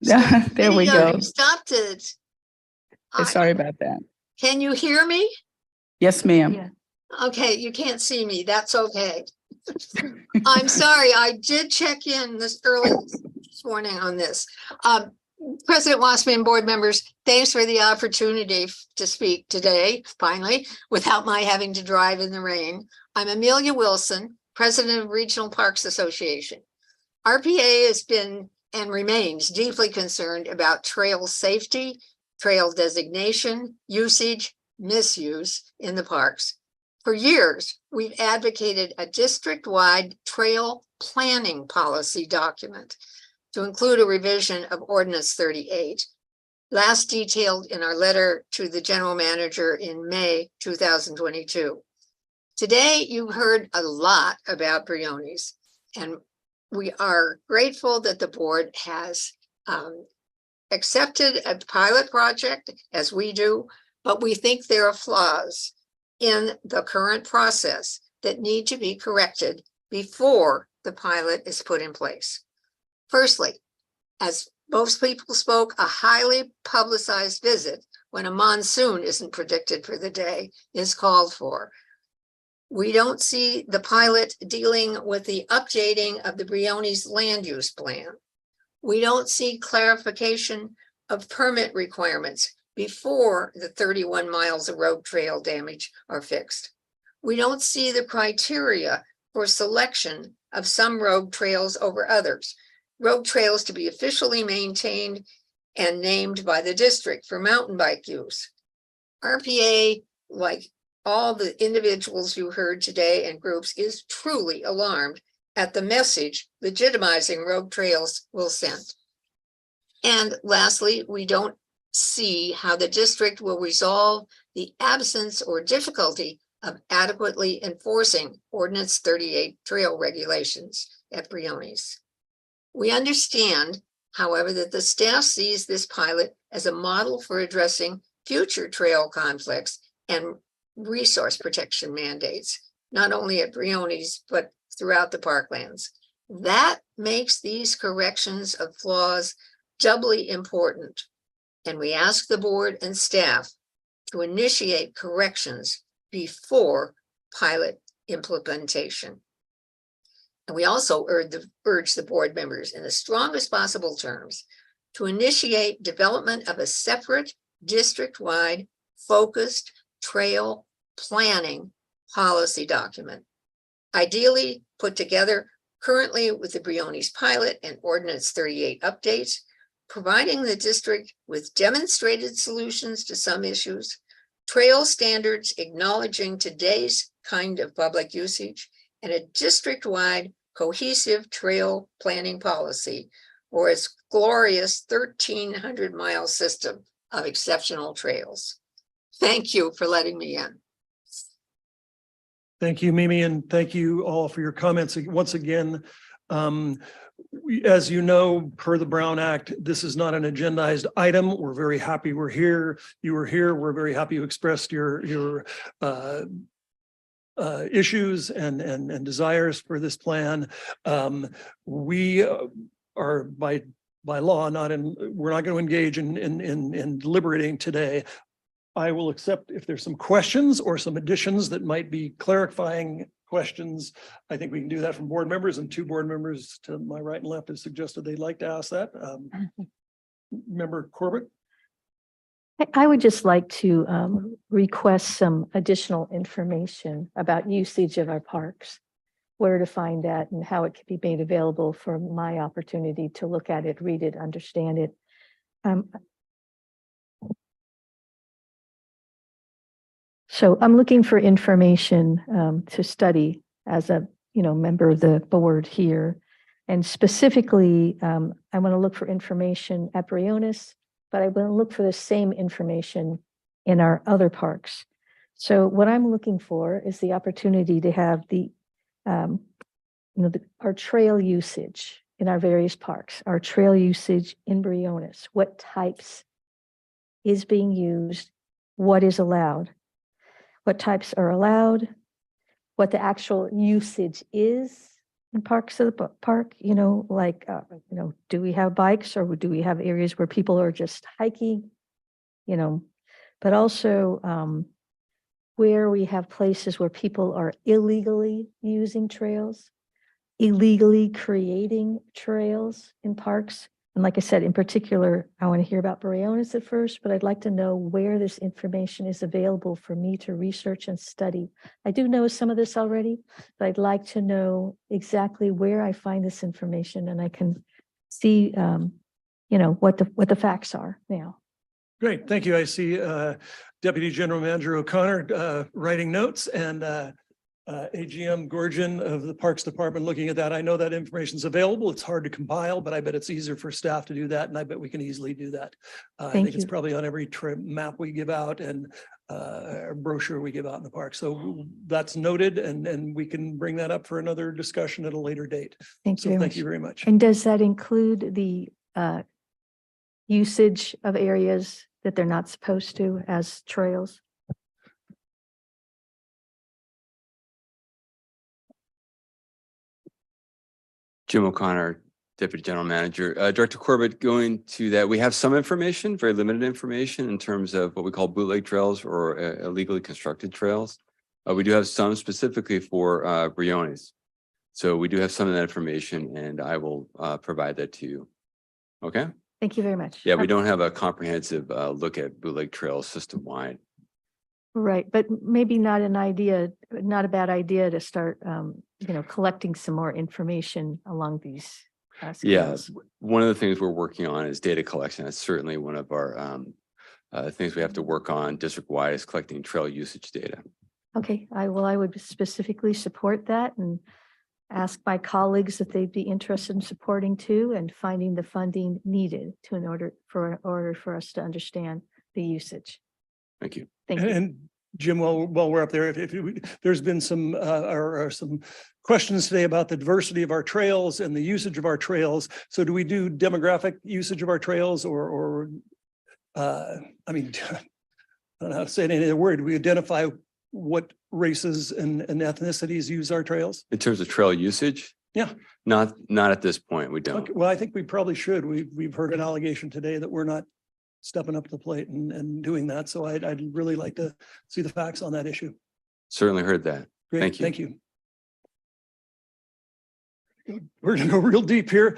There we Video, go. you stopped it. Sorry about that. Can you hear me? Yes, ma'am. Okay, you can't see me. That's okay. I'm sorry. I did check in this early this morning on this. President Waspy and board members, thanks for the opportunity to speak today, finally, without my having to drive in the rain. I'm Amelia Wilson, president of Regional Parks Association. RPA has been and remains deeply concerned about trail safety, trail designation, usage, misuse in the parks. For years, we've advocated a district-wide trail planning policy document to include a revision of Ordinance 38, last detailed in our letter to the general manager in May 2022. Today, you heard a lot about Briones, and we are grateful that the board has accepted a pilot project, as we do, but we think there are flaws in the current process that need to be corrected before the pilot is put in place. Firstly, as most people spoke, a highly publicized visit when a monsoon isn't predicted for the day is called for. We don't see the pilot dealing with the updating of the Briones land use plan. We don't see clarification of permit requirements before the 31 miles of road trail damage are fixed. We don't see the criteria for selection of some road trails over others. Road trails to be officially maintained and named by the district for mountain bike use. RPA, like all the individuals you heard today and groups, is truly alarmed at the message legitimizing road trails will send. And lastly, we don't see how the district will resolve the absence or difficulty of adequately enforcing Ordinance 38 trail regulations at Briones. We understand, however, that the staff sees this pilot as a model for addressing future trail conflicts and resource protection mandates, not only at Briones, but throughout the parklands. That makes these corrections of flaws doubly important. And we ask the board and staff to initiate corrections before pilot implementation. And we also urge the board members in the strongest possible terms to initiate development of a separate district-wide focused trail planning policy document, ideally put together currently with the Briones pilot and Ordinance 38 updates, providing the district with demonstrated solutions to some issues, trail standards acknowledging today's kind of public usage, and a district-wide cohesive trail planning policy for its glorious 1,300-mile system of exceptional trails. Thank you for letting me in. Thank you, Mimi, and thank you all for your comments. Once again, as you know, per the Brown Act, this is not an agendized item. We're very happy we're here. You were here. We're very happy you expressed your issues and desires for this plan. We are by law we're not going to engage in deliberating today. I will accept if there's some questions or some additions that might be clarifying questions. I think we can do that from board members, and two board members to my right and left have suggested they'd like to ask that. Member Corbett? I would just like to request some additional information about usage of our parks, where to find that and how it can be made available for my opportunity to look at it, read it, understand it. So I'm looking for information to study as a member of the board here. And specifically, I want to look for information at Briones, but I want to look for the same information in our other parks. So what I'm looking for is the opportunity to have our trail usage in our various parks, our trail usage in Briones, what types is being used, what is allowed, what types are allowed, what the actual usage is in parks of the park, do we have bikes or do we have areas where people are just hiking, but also where we have places where people are illegally using trails, illegally creating trails in parks. And like I said, in particular, I want to hear about Briones at first, but I'd like to know where this information is available for me to research and study. I do know some of this already, but I'd like to know exactly where I find this information and I can see, what the facts are now. Great, thank you. I see Deputy General Manager O'Connor writing notes and AGM Gorgon of the Parks Department looking at that. I know that information is available. It's hard to compile, but I bet it's easier for staff to do that. And I bet we can easily do that. I think it's probably on every trip map we give out and brochure we give out in the park. So that's noted and we can bring that up for another discussion at a later date. Thank you. Thank you very much. And does that include the usage of areas that they're not supposed to as trails? Jim O'Connor, Deputy General Manager. Director Corbett, going to that, we have some information, very limited information in terms of what we call bootleg trails or illegally constructed trails. We do have some specifically for Briones. So we do have some of that information and I will provide that to you. Okay? Thank you very much. Yeah, we don't have a comprehensive look at bootleg trails system-wide. Right, but maybe not a bad idea to start, collecting some more information along these. Yeah, scales. one of the things we're working on is data collection. That's certainly one of our things we have to work on district-wide is collecting trail usage data. Okay, I would specifically support that and ask my colleagues if they'd be interested in supporting too and finding the funding needed in order for us to understand the usage. Thank you. Thank you. And Jim, while we're up there, there's been some questions today about the diversity of our trails and the usage of our trails. So do we do demographic usage of our trails or I don't know how to say it in a word. Do we identify what races and ethnicities use our trails? In terms of trail usage? Yeah. Not at this point, we don't. Okay, well, I think we probably should. We've heard an allegation today that we're not stepping up to the plate and doing that. So I'd really like to see the facts on that issue. Certainly heard that. Great, Thank you. Thank you. We're gonna go real deep here.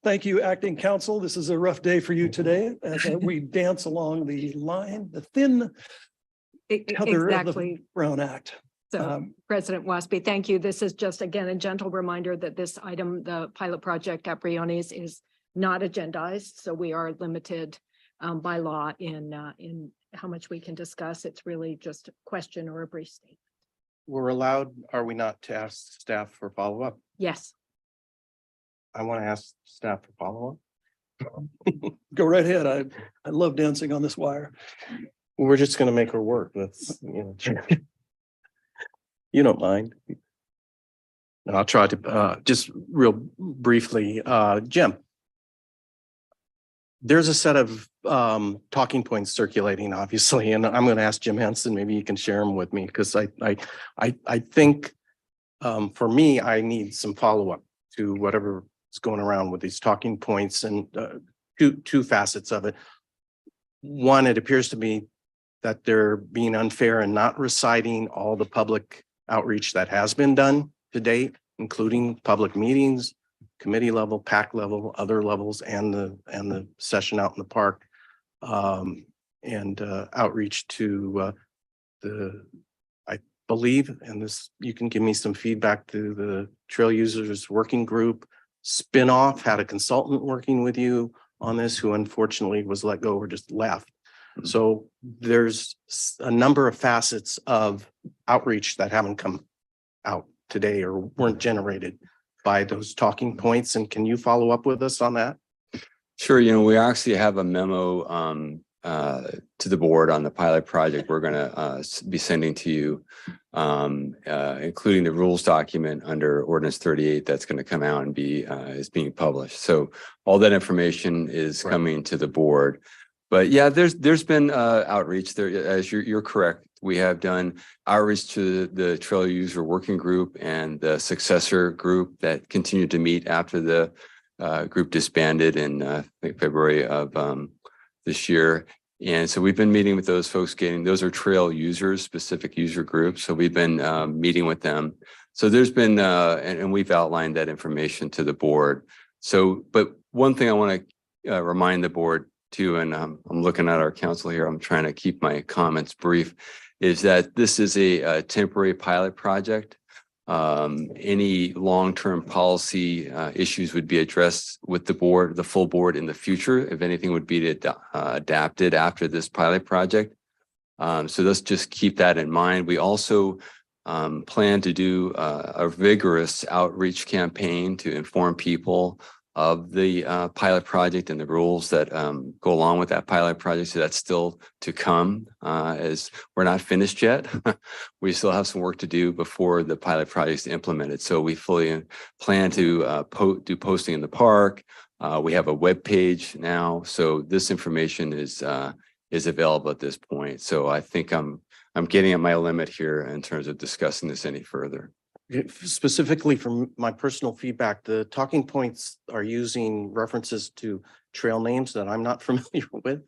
Thank you, Acting Counsel. This is a rough day for you today as we dance along the line, the thin tether of the Exactly. Brown Act. So President Wasby, thank you. This is just, again, a gentle reminder that this item, the pilot project at Briones, is not agendized. So we are limited by law in how much we can discuss. It's really just a question or a brief statement. We're allowed, are we not, to ask staff for follow-up? Yes. I want to ask staff for follow-up. Go right ahead. I love dancing on this wire. We're just going to make her work. That's, you don't mind. I'll try to just real briefly, Jim. There's a set of talking points circulating, obviously, and I'm going to ask Jim Henson. Maybe you can share them with me because I think for me, I need some follow-up to whatever is going around with these talking points and two facets of it. One, it appears to me that they're being unfair and not reciting all the public outreach that has been done to date, including public meetings, committee level, PAC level, other levels, and the session out in the park. And outreach to I believe, and this, you can give me some feedback, to the Trail Users Working Group. Spinoff had a consultant working with you on this who unfortunately was let go or just left. So there's a number of facets of outreach that haven't come out today or weren't generated by those talking points. And can you follow up with us on that? Sure. We actually have a memo to the board on the pilot project we're going to be sending to you, including the rules document under Ordinance 38 that's going to come out and is being published. So all that information is coming to the board. But yeah, there's been outreach there, as you're correct. We have done outreach to the Trail User Working Group and the successor group that continued to meet after the group disbanded in I think February of this year. And so we've been meeting with those folks, those are trail users, specific user groups. So we've been meeting with them. So there's been, and we've outlined that information to the board. So, but one thing I want to remind the board too, and I'm looking at our council here, I'm trying to keep my comments brief, is that this is a temporary pilot project. Any long-term policy issues would be addressed with the board, the full board in the future, if anything would be adapted after this pilot project. So let's just keep that in mind. We also plan to do a vigorous outreach campaign to inform people of the pilot project and the rules that go along with that pilot project. So that's still to come, as we're not finished yet. We still have some work to do before the pilot project is implemented. So we fully plan to do posting in the park. We have a web page now. So this information is available at this point. So I think I'm getting at my limit here in terms of discussing this any further. Specifically from my personal feedback, the talking points are using references to trail names that I'm not familiar with.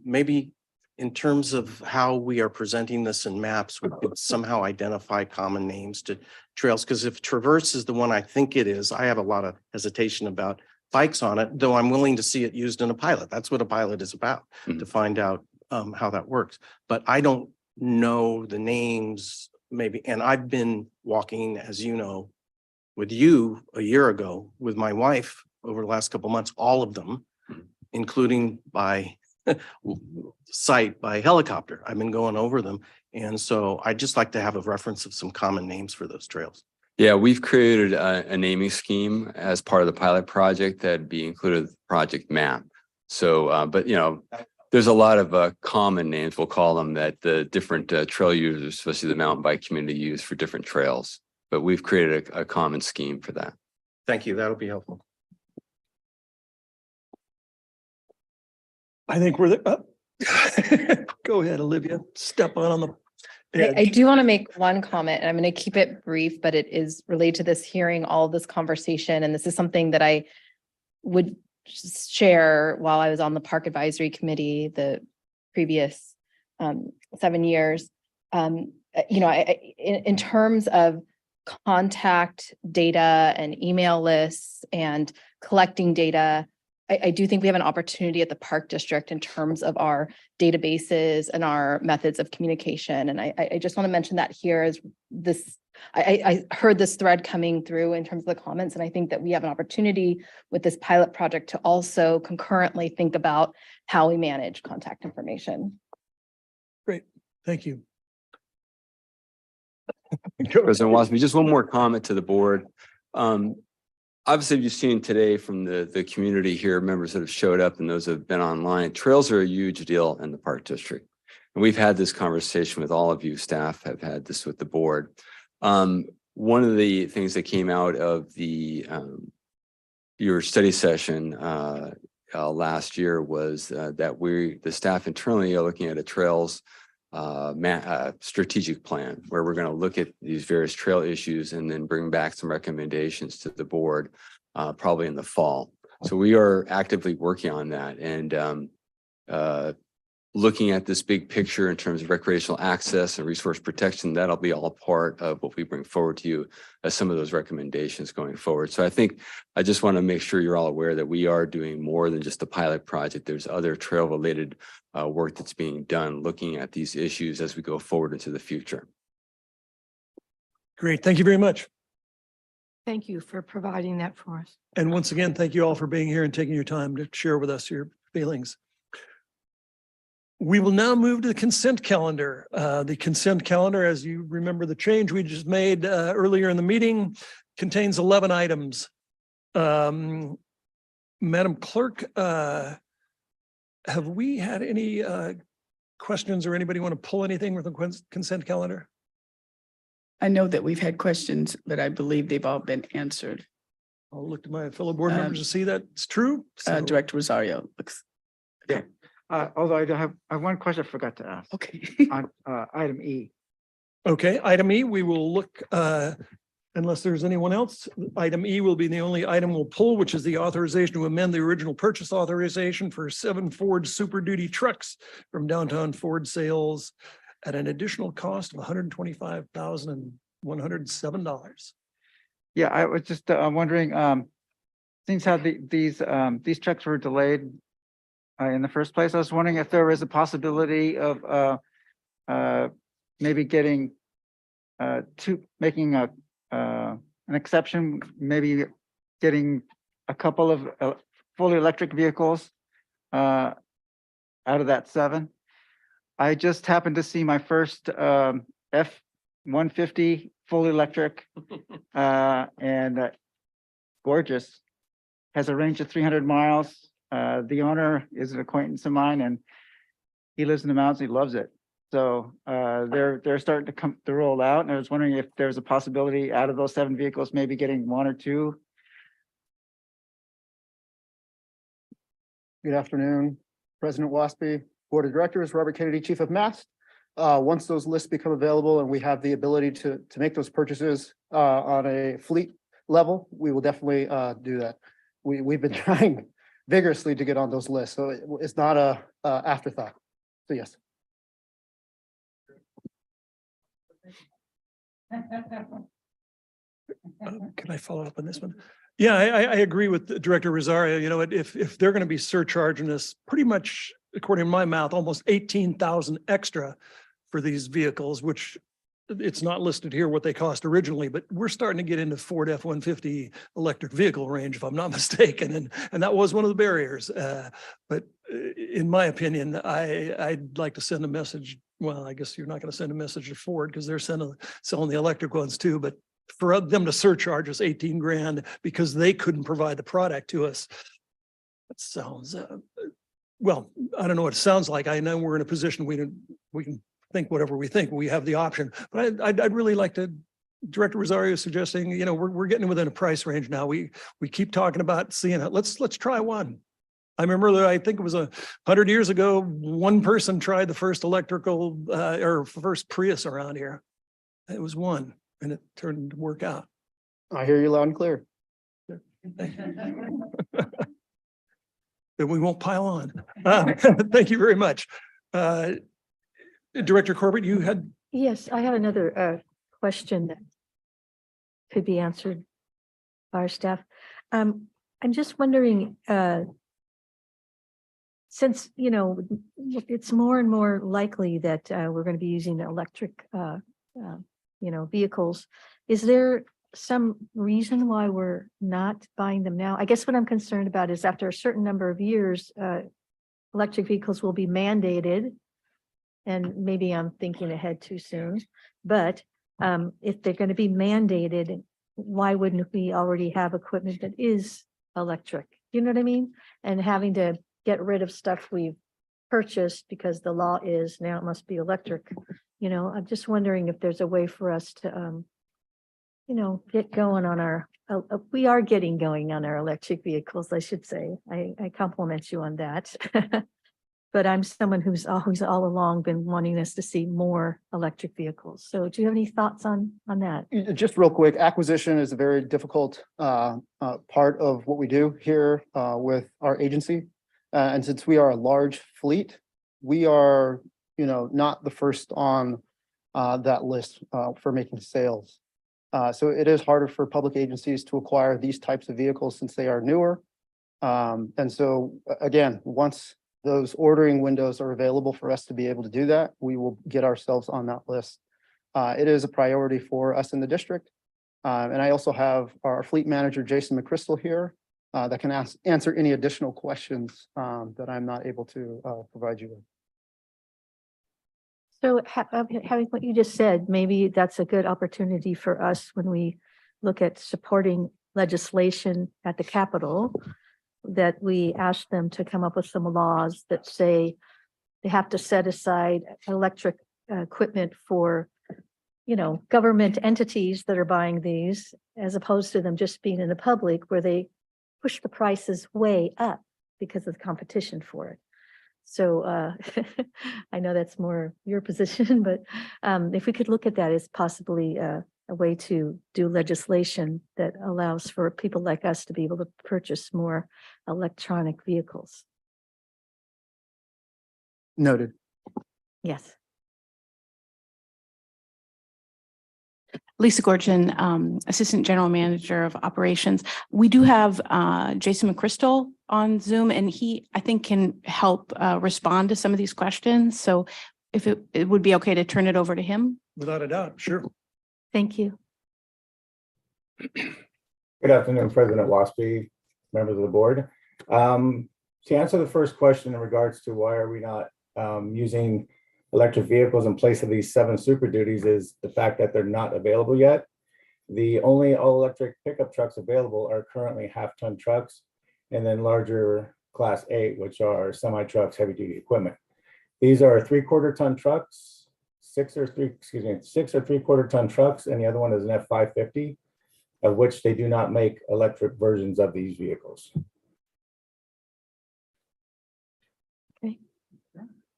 Maybe in terms of how we are presenting this in maps, we could somehow identify common names to trails. Because if Traverse is the one I think it is, I have a lot of hesitation about bikes on it, though I'm willing to see it used in a pilot. That's what a pilot is about, to find out how that works. But I don't know the names. Maybe, and I've been walking, as you know, with you a year ago, with my wife over the last couple of months, all of them, including by sight, by helicopter. I've been going over them. And so I'd just like to have a reference of some common names for those trails. Yeah, we've created a naming scheme as part of the pilot project that'd be included in the project map. So, but there's a lot of common names, we'll call them, that the different trail users, especially the mountain bike community, use for different trails. But we've created a common scheme for that. Thank you. That'll be helpful. I think we're there. Go ahead, Olivia. Step on the edge. I do want to make one comment, and I'm going to keep it brief, but it is related to this hearing, all of this conversation. And this is something that I would share while I was on the Park Advisory Committee the previous 7 years. In terms of contact data and email lists and collecting data, I do think we have an opportunity at the Park District in terms of our databases and our methods of communication. And I just want to mention that here as this, I heard this thread coming through in terms of the comments, and I think that we have an opportunity with this pilot project to also concurrently think about how we manage contact information. Great, thank you. President Wasby, just one more comment to the board. Obviously, you've seen today from the community here, members that have showed up and those that have been online, trails are a huge deal in the Park District. And we've had this conversation with all of you, staff have had this with the board. One of the things that came out of your study session last year was that the staff internally are looking at a trails strategic plan where we're going to look at these various trail issues and then bring back some recommendations to the board probably in the fall. So we are actively working on that. And looking at this big picture in terms of recreational access and resource protection, that'll be all part of what we bring forward to you as some of those recommendations going forward. So I think I just want to make sure you're all aware that we are doing more than just a pilot project. There's other trail related work that's being done, looking at these issues as we go forward into the future. Great. Thank you very much. Thank you for providing that for us. And once again, thank you all for being here and taking your time to share with us your feelings. We will now move to the consent calendar. The consent calendar, as you remember the change we just made earlier in the meeting, contains 11 items. Madam Clerk, have we had any questions or anybody want to pull anything with the consent calendar? I know that we've had questions, but I believe they've all been answered. I'll look to my fellow board members to see that's true. So- Director Rosario looks. Yeah. Although I have one question I forgot to ask. Okay. On item E. Okay, item E, we will look, unless there's anyone else, item E will be the only item we'll pull, which is the authorization to amend the original purchase authorization for 7 Ford Super Duty trucks from Downtown Ford Sales at an additional cost of $125,107. Yeah, I was just wondering, things how these trucks were delayed in the first place. I was wondering if there was a possibility of maybe getting making an exception, maybe getting a couple of fully electric vehicles out of that 7. I just happened to see my first F-150 fully electric and gorgeous. Has a range of 300 miles. The owner is an acquaintance of mine and he lives in the mountains. He loves it. So they're starting to roll out. And I was wondering if there's a possibility out of those 7 vehicles, maybe getting 1 or 2. Good afternoon, President Waspy, Board of Directors, Robert Kennedy, Chief of Mast. Once those lists become available and we have the ability to make those purchases on a fleet level, we will definitely do that. We've been trying vigorously to get on those lists, so it's not a afterthought. So yes. Can I follow up on this one? Yeah, I agree with Director Rosario. You know, if they're going to be surcharging us pretty much, according to my math, almost 18,000 extra for these vehicles, which it's not listed here what they cost originally, but we're starting to get into Ford F-150 electric vehicle range, if I'm not mistaken. And that was one of the barriers. But in my opinion, I'd like to send a message. Well, I guess you're not going to send a message to Ford because they're selling the electric ones too, but for them to surcharge us 18 grand because they couldn't provide the product to us. That sounds, well, I don't know what it sounds like. I know we're in a position we can think whatever we think. We have the option, but I'd really like to, Director Rosario is suggesting, you know, we're getting within a price range now. We keep talking about seeing it. Let's try one. I remember that I think it was 100 years ago, one person tried the first electrical or first Prius around here. It was one, and it turned to work out. I hear you loud and clear. Then we won't pile on. Thank you very much. Director Corbett, you had. Yes, I have another question that could be answered by our staff. I'm just wondering, since, you know, it's more and more likely that we're going to be using electric, you know, vehicles, is there some reason why we're not buying them now? I guess what I'm concerned about is after a certain number of years, electric vehicles will be mandated. And maybe I'm thinking ahead too soon, but if they're going to be mandated, why wouldn't we already have equipment that is electric? You know what I mean? And having to get rid of stuff we've purchased because the law is now it must be electric. You know, I'm just wondering if there's a way for us to, you know, get going on our, we are getting going on our electric vehicles, I should say. I compliment you on that. But I'm someone who's always all along been wanting us to see more electric vehicles. So do you have any thoughts on that? Just real quick, acquisition is a very difficult part of what we do here with our agency. And since we are a large fleet, we are, not the first on that list for making sales. So it is harder for public agencies to acquire these types of vehicles since they are newer. And so again, once those ordering windows are available for us to be able to do that, we will get ourselves on that list. It is a priority for us in the district. And I also have our fleet manager, Jason McChrystal here, that can answer any additional questions that I'm not able to provide you with. So having what you just said, maybe that's a good opportunity for us when we look at supporting legislation at the Capitol, that we ask them to come up with some laws that say they have to set aside electric equipment for, government entities that are buying these, as opposed to them just being in the public where they push the prices way up because of the competition for it. So I know that's more your position, but if we could look at that as possibly a way to do legislation that allows for people like us to be able to purchase more electronic vehicles. Noted. Yes. Lisa Gorgon, Assistant General Manager of Operations. We do have Jason McChrystal on Zoom, and he, I think, can help respond to some of these questions. So if it would be okay to turn it over to him. Without a doubt, sure. Thank you. Good afternoon, President Waspy, members of the board. To answer the first question in regards to why are we not using electric vehicles in place of these 7 Super Duties is the fact that they're not available yet. The only all-electric pickup trucks available are currently half-ton trucks and then larger Class 8, which are semi-trucks, heavy-duty equipment. These are 3/4 ton trucks, 6 or 3/4 ton trucks, and the other one is an F550, of which they do not make electric versions of these vehicles.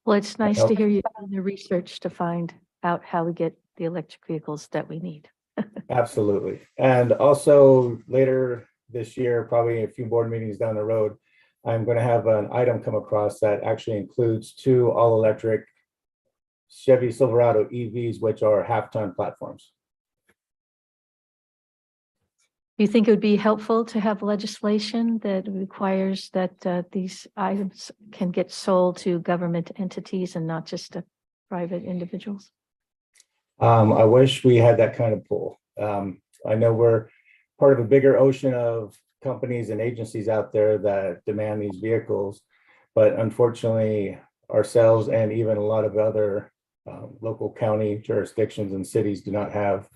Well, it's nice to hear you doing the research to find out how we get the electric vehicles that we need. Absolutely. And also later this year, probably a few board meetings down the road, I'm going to have an item come across that actually includes 2 all-electric Chevy Silverado EVs, which are half-ton platforms. Do you think it would be helpful to have legislation that requires that these items can get sold to government entities and not just to private individuals? I wish we had that kind of pull. I know we're part of a bigger ocean of companies and agencies out there that demand these vehicles, but unfortunately ourselves and even a lot of other local county jurisdictions and cities do not have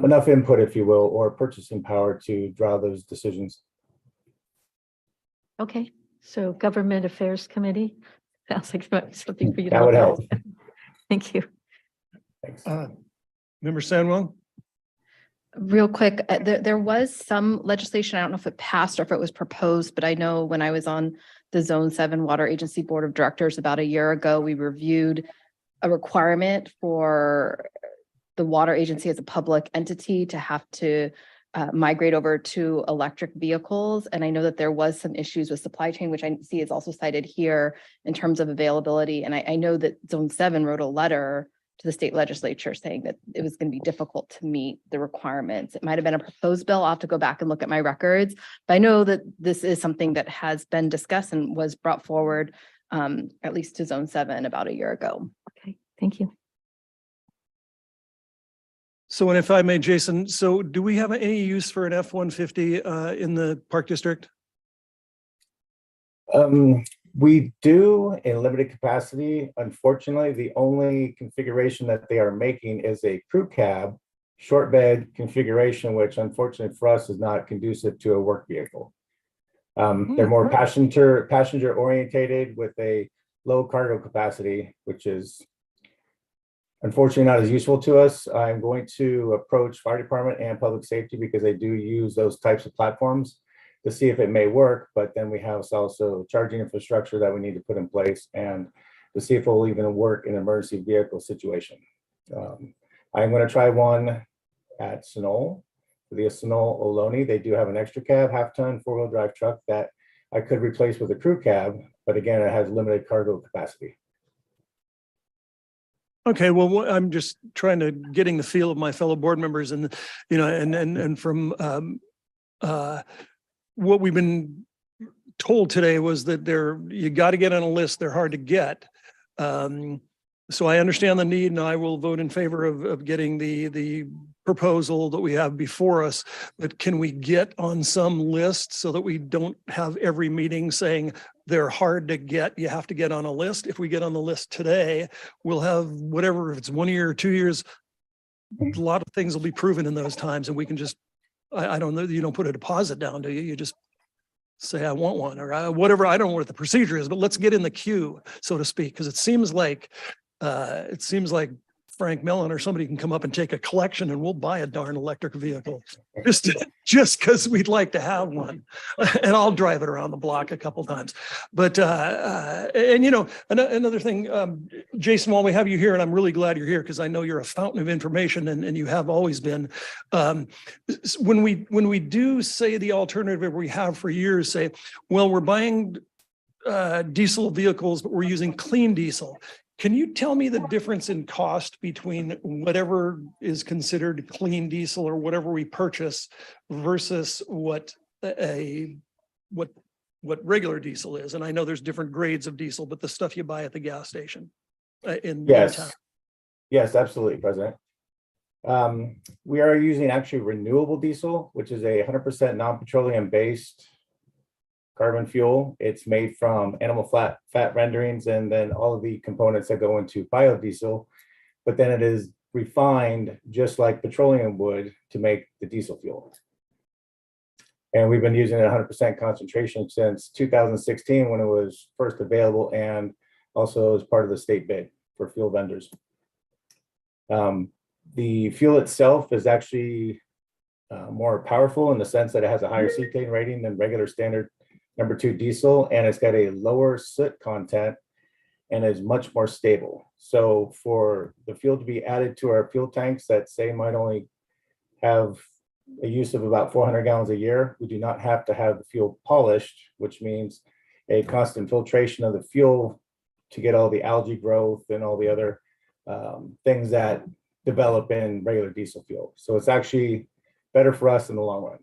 enough input, if you will, or purchasing power to draw those decisions. Okay, so Government Affairs Committee, sounds like something for you to That would look help. at. Thank you. Thanks. Member Sandwell? Real quick, there was some legislation, I don't know if it passed or if it was proposed, but I know when I was on the Zone 7 Water Agency Board of Directors about a year ago, we reviewed a requirement for the water agency as a public entity to have to migrate over to electric vehicles. And I know that there was some issues with supply chain, which I see is also cited here in terms of availability. And I know that Zone 7 wrote a letter to the state legislature saying that it was going to be difficult to meet the requirements. It might have been a proposed bill. I'll have to go back and look at my records, but I know that this is something that has been discussed and was brought forward at least to Zone 7 about a year ago. Okay, thank you. So, and if I may, Jason, so do we have any use for an F-150 in the Park District? We do in limited capacity. Unfortunately, the only configuration that they are making is a crew cab, short bed configuration, which unfortunately for us is not conducive to a work vehicle. They're more passenger orientated with a low cargo capacity, which is unfortunately not as useful to us. I'm going to approach fire department and public safety because they do use those types of platforms to see if it may work, but then we have also charging infrastructure that we need to put in place and to see if it will even work in an emergency vehicle situation. I'm going to try one at Sunol, the Sunol Ohlone. They do have an extra cab, half-ton, 4-wheel drive truck that I could replace with a crew cab, but again, it has limited cargo capacity. Okay, well, I'm just trying to getting the feel of my fellow board members and, you know, and from what we've been told today was that you got to get on a list. They're hard to get. So I understand the need and I will vote in favor of getting the proposal that we have before us. But can we get on some list so that we don't have every meeting saying they're hard to get, you have to get on a list? If we get on the list today, we'll have whatever, if it's 1 year or 2 years, a lot of things will be proven in those times and we can just, I don't know, you don't put a deposit down, do you? You just say, I want one or whatever. I don't know what the procedure is, but let's get in the queue, so to speak, because it seems like Frank Mellon or somebody can come up and take a collection and we'll buy a darn electric vehicle just because we'd like to have one. And I'll drive it around the block a couple times. But, and you know, another thing, Jason, while we have you here, and I'm really glad you're here because I know you're a fountain of information and you have always been. When we do say the alternative we have for years, say, well, we're buying diesel vehicles, but we're using clean diesel. Can you tell me the difference in cost between whatever is considered clean diesel or whatever we purchase versus what regular diesel is? And I know there's different grades of diesel, but the stuff you buy at the gas station in town. Yes, absolutely, President. We are using actually renewable diesel, which is a 100% non-petroleum based carbon fuel. It's made from animal fat renderings and then all of the components that go into biodiesel, but then it is refined just like petroleum would to make the diesel fuel. And we've been using it 100% concentration since 2016 when it was first available and also as part of the state bid for fuel vendors. The fuel itself is actually more powerful in the sense that it has a higher cetane rating than regular standard number 2 diesel, and it's got a lower soot content and is much more stable. So for the fuel to be added to our fuel tanks that say might only have a use of about 400 gallons a year, we do not have to have the fuel polished, which means a constant filtration of the fuel to get all the algae growth and all the other things that develop in regular diesel fuel. So it's actually better for us in the long run.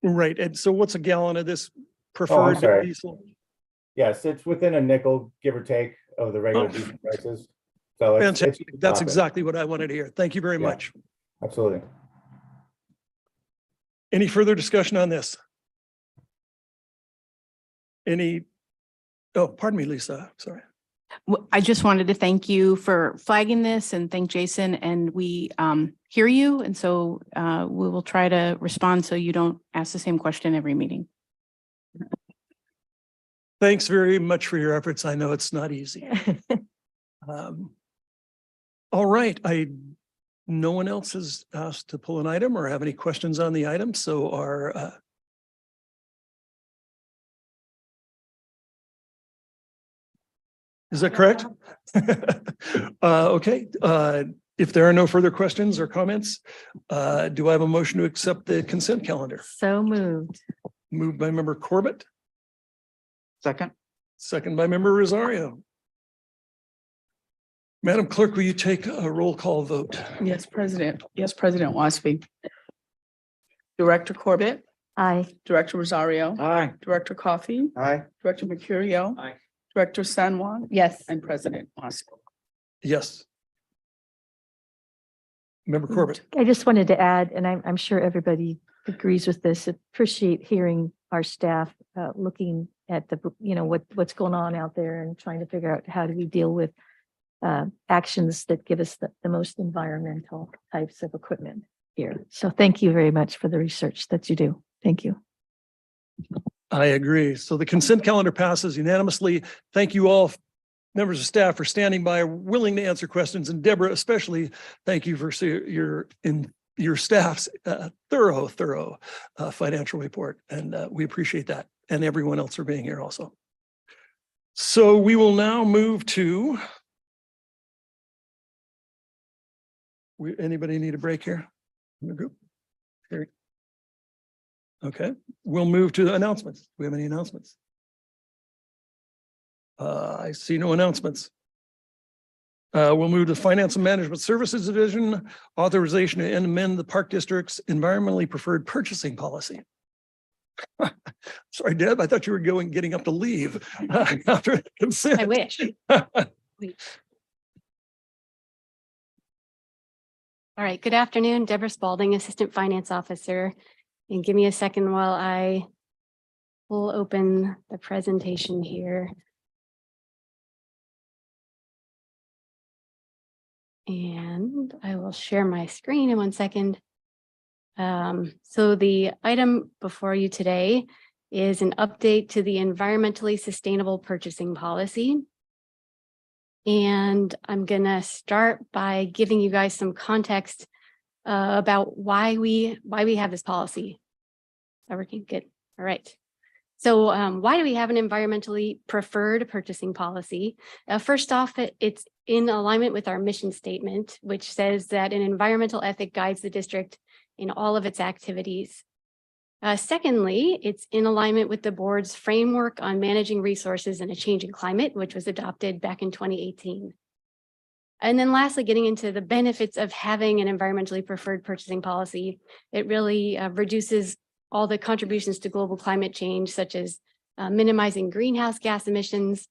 Right. And so what's a gallon of this Oh, I'm preferred sorry. diesel? Yes, it's within a nickel, give or take, of the regular diesel prices. So it's Fantastic. That's profit. exactly what I wanted to hear. Thank you very much. Absolutely. Any further discussion on this? Oh, pardon me, Lisa, sorry. I just wanted to thank you for flagging this and thank Jason, and we hear you. And so we will try to respond so you don't ask the same question every meeting. Thanks very much for your efforts. I know it's not easy. All right, no one else has asked to pull an item or have any questions on the item, so our is that correct? Okay, if there are no further questions or comments, do I have a motion to accept the consent calendar? So moved. Moved by member Corbett, Second. second by member Rosario. Madam Clerk, will you take a roll call vote? Yes, President. Yes, President Wasby. Director Corbett, Aye. Director Rosario, Aye. Director Coffey, Aye. Director Mercurio. Aye. Director San Juan Yes. and President Wasby. Yes. Member Corbett. I just wanted to add, and I'm sure everybody agrees with this, appreciate hearing our staff looking at what's going on out there and trying to figure out how do we deal with actions that give us the most environmental types of equipment here. So thank you very much for the research that you do. Thank you. I agree. So the consent calendar passes unanimously. Thank you all, members of staff, for standing by, willing to answer questions. And Deborah, especially, thank you for your staff's thorough financial report. And we appreciate that. And everyone else for being here also. So we will now move to. Anybody need a break here in the group? Here. Okay, we'll move to announcements. Do we have any announcements? I see no announcements. We'll move to Finance and Management Services Division, authorization to amend the Park District's environmentally preferred purchasing policy. Sorry, Deb, I thought you were getting up to leave after consent. I wish. All right, good afternoon, Deborah Spalding, Assistant Finance Officer. And give me a second while I will open the presentation here. And I will share my screen in 1 second. So the item before you today is an update to the environmentally sustainable purchasing policy. And I'm gonna start by giving you guys some context about why we have this policy. Is that working? Good. All right. So why do we have an environmentally preferred purchasing policy? First off, it's in alignment with our mission statement, which says that an environmental ethic guides the district in all of its activities. Secondly, it's in alignment with the board's framework on managing resources in a changing climate, which was adopted back in 2018. And then lastly, getting into the benefits of having an environmentally preferred purchasing policy, it really reduces all the contributions to global climate change, such as minimizing greenhouse gas emissions,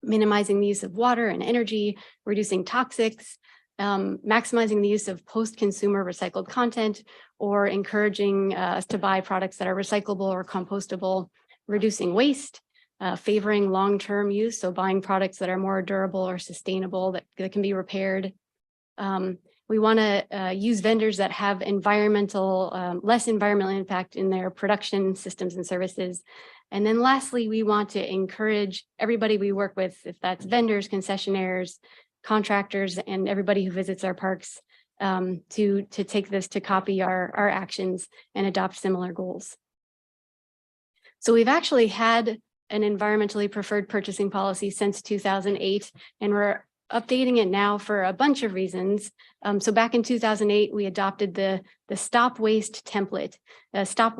minimizing the use of water and energy, reducing toxics, maximizing the use of post-consumer recycled content, or encouraging us to buy products that are recyclable or compostable, reducing waste, favoring long-term use, so buying products that are more durable or sustainable that can be repaired. We want to use vendors that have less environmental impact in their production systems and services. And then lastly, we want to encourage everybody we work with, if that's vendors, concessionaires, contractors, and everybody who visits our parks, to take this to copy our actions and adopt similar goals. So we've actually had an environmentally preferred purchasing policy since 2008, and we're updating it now for a bunch of reasons. So back in 2008, we adopted the Stop Waste template. Stop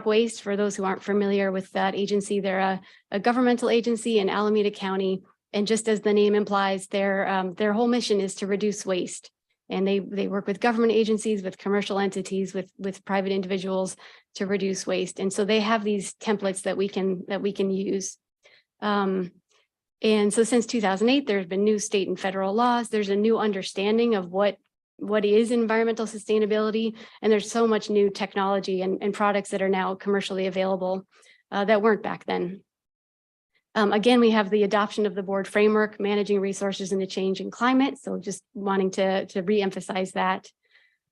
Waste, for those who aren't familiar with that agency, they're a governmental agency in Alameda County. And just as the name implies, their whole mission is to reduce waste. And they work with government agencies, with commercial entities, with private individuals to reduce waste. And so they have these templates that we can use. And so since 2008, there's been new state and federal laws. There's a new understanding of what is environmental sustainability. And there's so much new technology and products that are now commercially available that weren't back then. Again, we have the adoption of the board framework, managing resources in a changing climate. So just wanting to reemphasize that.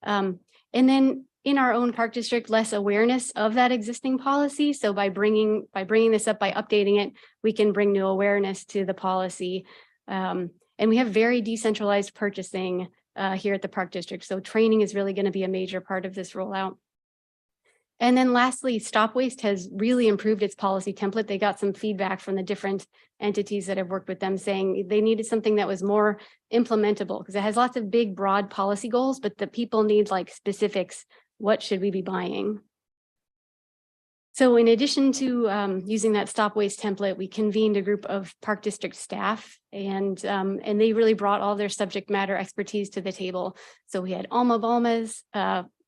And then in our own park district, less awareness of that existing policy. So by bringing this up, by updating it, we can bring new awareness to the policy. And we have very decentralized purchasing here at the park district. So training is really going to be a major part of this rollout. And then lastly, Stop Waste has really improved its policy template. They got some feedback from the different entities that have worked with them saying they needed something that was more implementable because it has lots of big, broad policy goals, but the people need like specifics. What should we be buying? So in addition to using that Stop Waste template, we convened a group of park district staff and they really brought all their subject matter expertise to the table. So we had Alma Balmas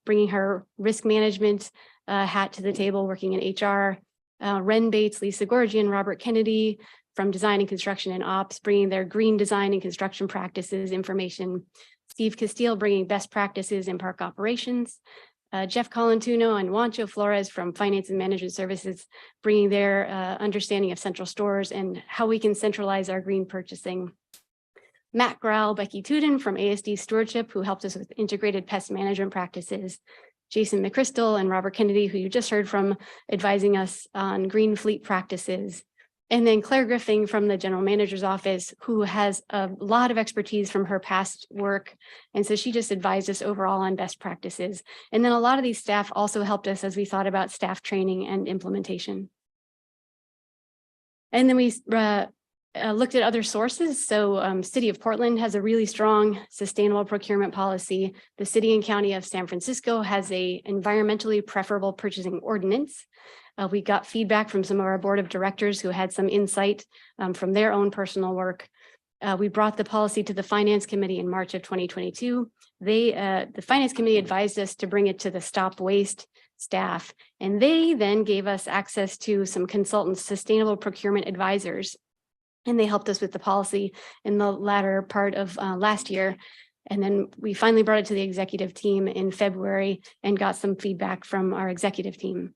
bringing her risk management hat to the table, working in HR, Ren Bates, Lisa Gorgian, Robert Kennedy from design and construction and ops, bringing their green design and construction practices information, Steve Castile bringing best practices in park operations, Jeff Colantuno and Juancho Flores from Finance and Management Services, bringing their understanding of central stores and how we can centralize our green purchasing. Matt Grau, Becky Tuden from ASD Stewardship, who helped us with integrated pest management practices, Jason McChrystal and Robert Kennedy, who you just heard from, advising us on green fleet practices. And then Claire Griffing from the General Manager's Office, who has a lot of expertise from her past work. And so she just advised us overall on best practices. And then a lot of these staff also helped us as we thought about staff training and implementation. And then we looked at other sources. So City of Portland has a really strong sustainable procurement policy. The City and County of San Francisco has a environmentally preferable purchasing ordinance. We got feedback from some of our board of directors who had some insight from their own personal work. We brought the policy to the Finance Committee in March of 2022. The Finance Committee advised us to bring it to the Stop Waste staff, and they then gave us access to some consultants, sustainable procurement advisors, and they helped us with the policy in the latter part of last year. And then we finally brought it to the executive team in February and got some feedback from our executive team.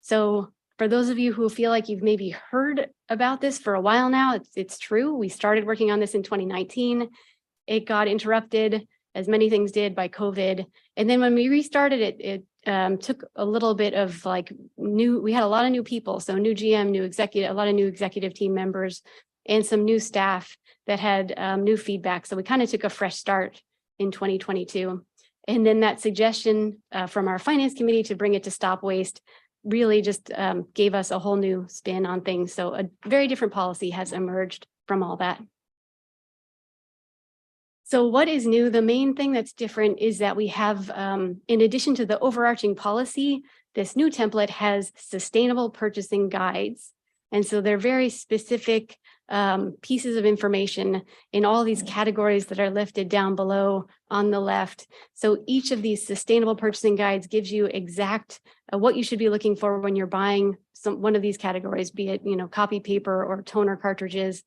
So for those of you who feel like you've maybe heard about this for a while now, it's true. We started working on this in 2019. It got interrupted, as many things did, by COVID. And then when we restarted it, it took a little bit of like we had a lot of new people. So new GM, new executive, a lot of new executive team members and some new staff that had new feedback. So we kind of took a fresh start in 2022. And then that suggestion from our finance committee to bring it to Stop Waste really just gave us a whole new spin on things. So a very different policy has emerged from all that. So what is new? The main thing that's different is that we have, in addition to the overarching policy, this new template has sustainable purchasing guides. And so they're very specific pieces of information in all these categories that are listed down below on the left. So each of these sustainable purchasing guides gives you exact what you should be looking for when you're buying one of these categories, be it, copy paper or toner cartridges.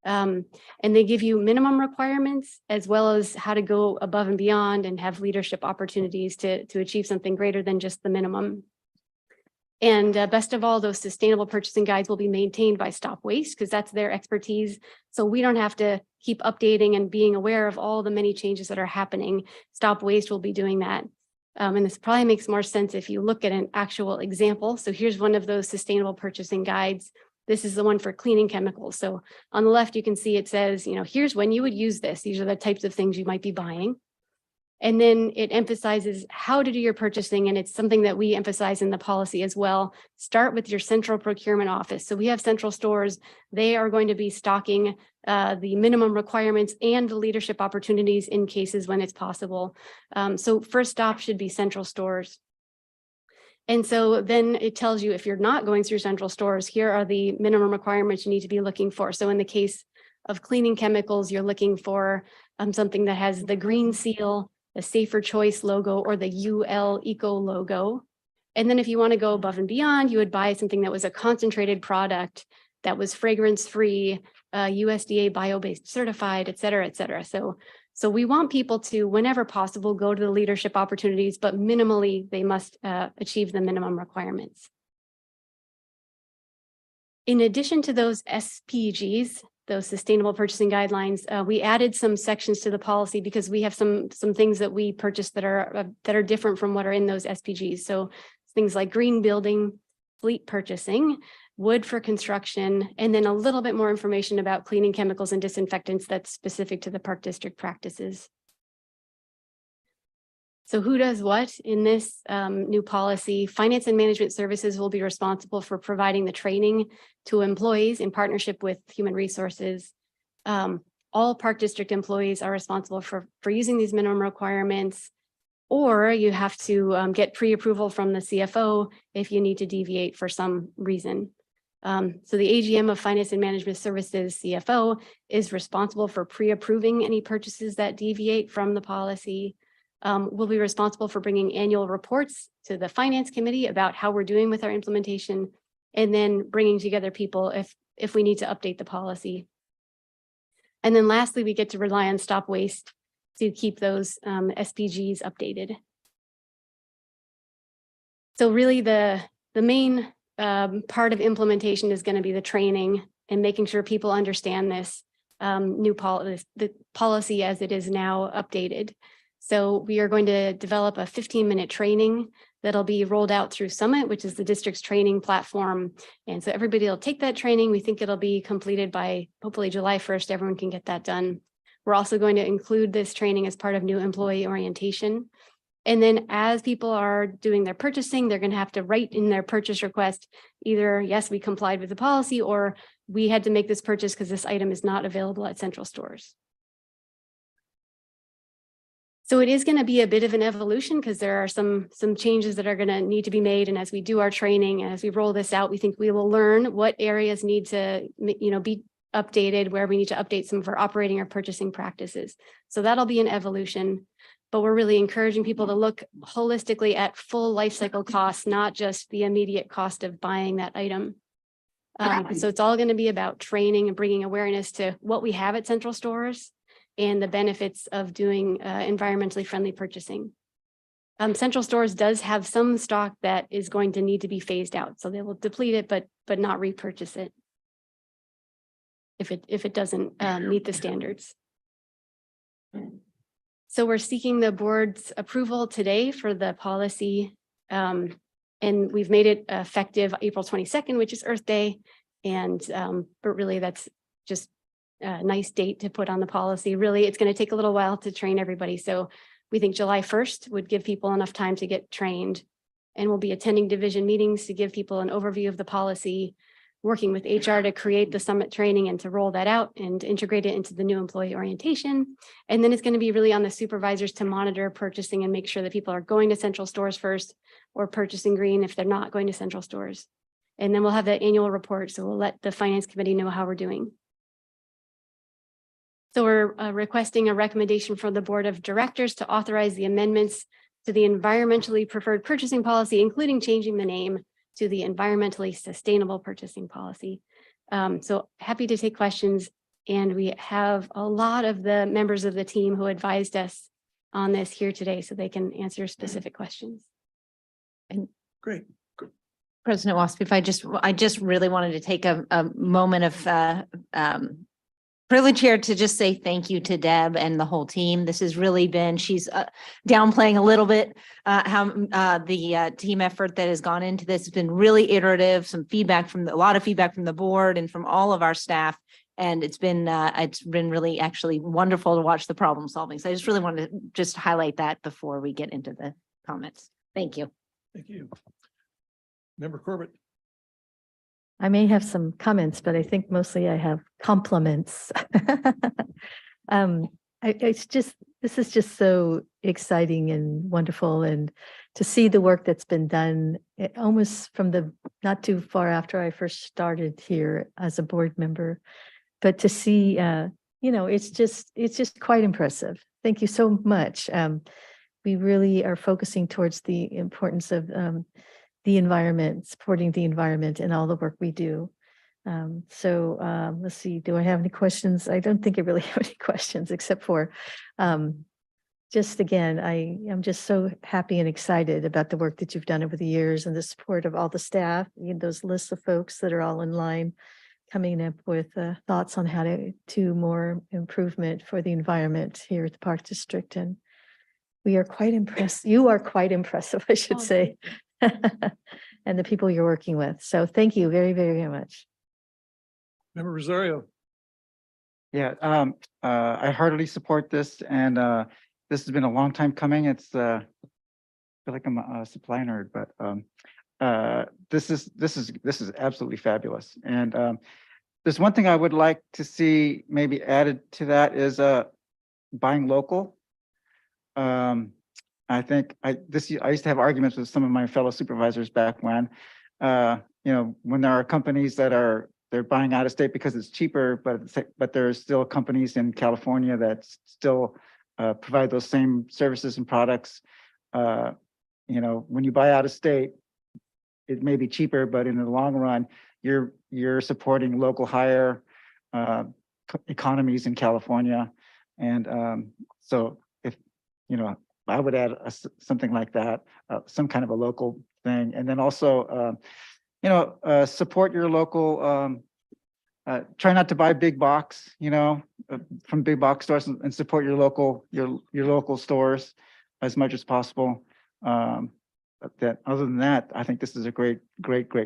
And they give you minimum requirements as well as how to go above and beyond and have leadership opportunities to achieve something greater than just the minimum. And best of all, those sustainable purchasing guides will be maintained by Stop Waste because that's their expertise. So we don't have to keep updating and being aware of all the many changes that are happening. Stop Waste will be doing that. And this probably makes more sense if you look at an actual example. So here's one of those sustainable purchasing guides. This is the one for cleaning chemicals. So on the left, you can see it says, here's when you would use this. These are the types of things you might be buying. And then it emphasizes how to do your purchasing. And it's something that we emphasize in the policy as well. Start with your central procurement office. So we have central stores. They are going to be stocking the minimum requirements and the leadership opportunities in cases when it's possible. So first stop should be central stores. And so then it tells you if you're not going through central stores, here are the minimum requirements you need to be looking for. So in the case of cleaning chemicals, you're looking for something that has the green seal, the Safer Choice logo, or the UL Eco logo. And then if you want to go above and beyond, you would buy something that was a concentrated product that was fragrance-free, USDA bio-based certified, et cetera, et cetera. So we want people to, whenever possible, go to the leadership opportunities, but minimally, they must achieve the minimum requirements. In addition to those SPGs, those sustainable purchasing guidelines, we added some sections to the policy because we have some things that we purchased that are different from what are in those SPGs. So things like green building, fleet purchasing, wood for construction, and then a little bit more information about cleaning chemicals and disinfectants that's specific to the park district practices. So who does what in this new policy? Finance and management services will be responsible for providing the training to employees in partnership with human resources. All park district employees are responsible for using these minimum requirements, or you have to get pre-approval from the CFO if you need to deviate for some reason. So the AGM of Finance and Management Services, CFO, is responsible for pre-approving any purchases that deviate from the policy. We'll be responsible for bringing annual reports to the Finance Committee about how we're doing with our implementation, and then bringing together people if we need to update the policy. And then lastly, we get to rely on Stop Waste to keep those SPGs updated. So really the main part of implementation is going to be the training and making sure people understand this new policy, the policy as it is now updated. So we are going to develop a 15-minute training that'll be rolled out through Summit, which is the district's training platform. And so everybody will take that training. We think it'll be completed by hopefully July 1st. Everyone can get that done. We're also going to include this training as part of new employee orientation. And then as people are doing their purchasing, they're going to have to write in their purchase request, either, yes, we complied with the policy, or we had to make this purchase because this item is not available at central stores. So it is going to be a bit of an evolution because there are some changes that are going to need to be made. And as we do our training and as we roll this out, we think we will learn what areas need to, be updated, where we need to update some of our operating or purchasing practices. So that'll be an evolution, but we're really encouraging people to look holistically at full life cycle costs, not just the immediate cost of buying that item. So it's all going to be about training and bringing awareness to what we have at central stores and the benefits of doing environmentally friendly purchasing. Central stores does have some stock that is going to need to be phased out. So they will deplete it, but not repurchase it if it doesn't meet the standards. So we're seeking the board's approval today for the policy. And we've made it effective April 22nd, which is Earth Day. And but really that's just a nice date to put on the policy. Really, it's going to take a little while to train everybody. So we think July 1st would give people enough time to get trained. And we'll be attending division meetings to give people an overview of the policy, working with HR to create the summit training and to roll that out and integrate it into the new employee orientation. And then it's going to be really on the supervisors to monitor purchasing and make sure that people are going to central stores first or purchasing green if they're not going to central stores. And then we'll have the annual report. So we'll let the finance committee know how we're doing. So we're requesting a recommendation from the board of directors to authorize the amendments to the environmentally preferred purchasing policy, including changing the name to the environmentally sustainable purchasing policy. So happy to take questions. And we have a lot of the members of the team who advised us on this here today, so they can answer specific questions. And great. President Wasp, if I just really wanted to take a moment of privilege here to just say thank you to Deb and the whole team. This has really been, she's downplaying a little bit how the team effort that has gone into this has been really iterative, some feedback from a lot of feedback from the board and from all of our staff. And it's been really actually wonderful to watch the problem solving. So I just really wanted to just highlight that before we get into the comments. Thank you. Thank you. Member Corbett. I may have some comments, but I think mostly I have compliments. This is just so exciting and wonderful, and to see the work that's been done almost from the not too far after I first started here as a board member, but to see, it's just quite impressive. Thank you so much. We really are focusing towards the importance of the environment, supporting the environment and all the work we do. Let's see, do I have any questions? I don't think I really have any questions except for just again, I am just so happy and excited about the work that you've done over the years and the support of all the staff, those lists of folks that are all in line, coming up with thoughts on how to more improvement for the environment here at the Park District. And we are quite impressed. You are quite impressive, I should say. And the people you're working with. So thank you very, very, very much. Member Rosario. Yeah, I heartily support this, and this has been a long time coming. It's I feel like I'm a supply nerd, but this is absolutely fabulous. And there's one thing I would like to see maybe added to that is buying local. I think I used to have arguments with some of my fellow supervisors back when, when there are companies that they're buying out of state because it's cheaper, but there are still companies in California that still provide those same services and products. When you buy out of state, it may be cheaper, but in the long run, you're supporting local higher economies in California, and so if I would add something like that, some kind of a local thing. And then also, support your local, try not to buy big box, from big box stores, and support your local stores as much as possible. But other than that, I think this is a great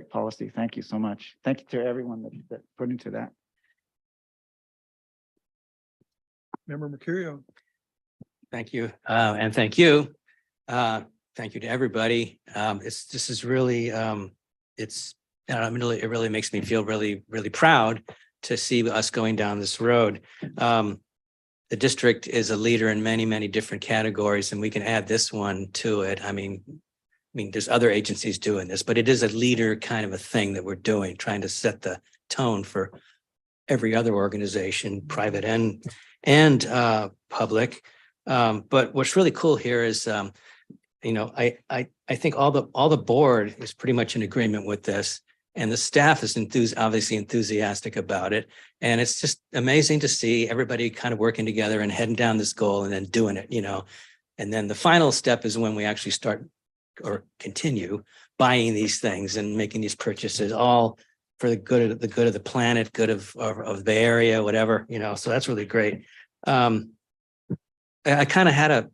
policy. Thank you so much. Thank you to everyone that put into that. Member Mercurio. Thank you, and thank you. Thank you to everybody. This is really, it really makes me feel really proud to see us going down this road. The district is a leader in many different categories, and we can add this one to it. I mean, there's other agencies doing this, but it is a leader kind of a thing that we're doing, trying to set the tone for every other organization, private and public. But what's really cool here is, I think all the board is pretty much in agreement with this, and the staff is obviously enthusiastic about it. And it's just amazing to see everybody kind of working together and heading down this goal and then doing it, And then the final step is when we actually start or continue buying these things and making these purchases, all for the good of the planet, good of the area, whatever, so that's really great. I kind of had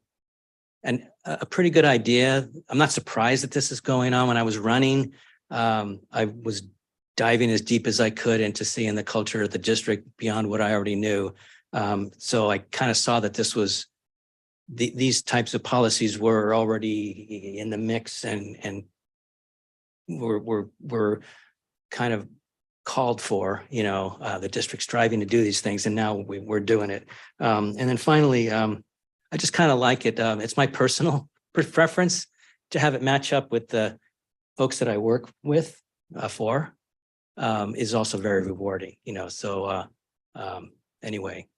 a pretty good idea. I'm not surprised that this is going on. When I was running, I was diving as deep as I could into seeing the culture of the district beyond what I already knew. So I kind of saw that this was these types of policies were already in the mix and were kind of called for, the district striving to do these things, and now we're doing it. And then finally, I just kind of like it. It's my personal preference to have it match up with the folks that I work with is also very rewarding, So anyway,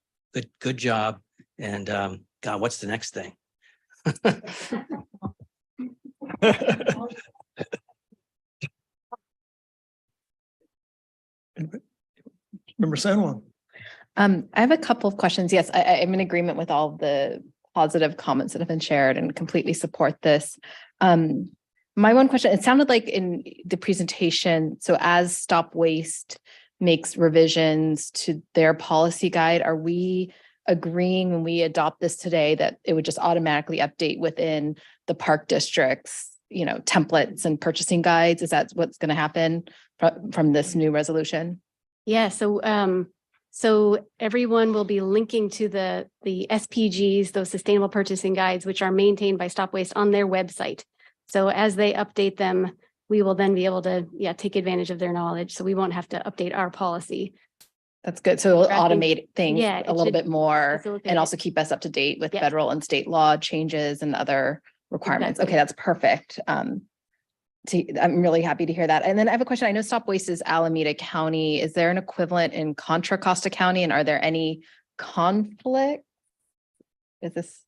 good job. And God, what's the next thing? Member Sanwan. I have a couple of questions. Yes, I'm in agreement with all the positive comments that have been shared and completely support this. My one question, it sounded like in the presentation, so as Stop Waste makes revisions to their policy guide, are we agreeing when we adopt this today that it would just automatically update within the park district's, templates and purchasing guides? Is that what's going to happen from this new resolution? Yeah, so everyone will be linking to the SPGs, those sustainable purchasing guides, which are maintained by Stop Waste on their website. So as they update them, we will then be able to, take advantage of their knowledge. So we won't have to update our policy. That's good. So it'll automate things Yeah, a little bit more and also keep us up to date with federal and state law changes and other requirements. Exactly. Okay, that's perfect. I'm really happy to hear that. And then I have a question. I know Stop Waste is Alameda County. Is there an equivalent in Contra Costa County? And are there any conflict? Is this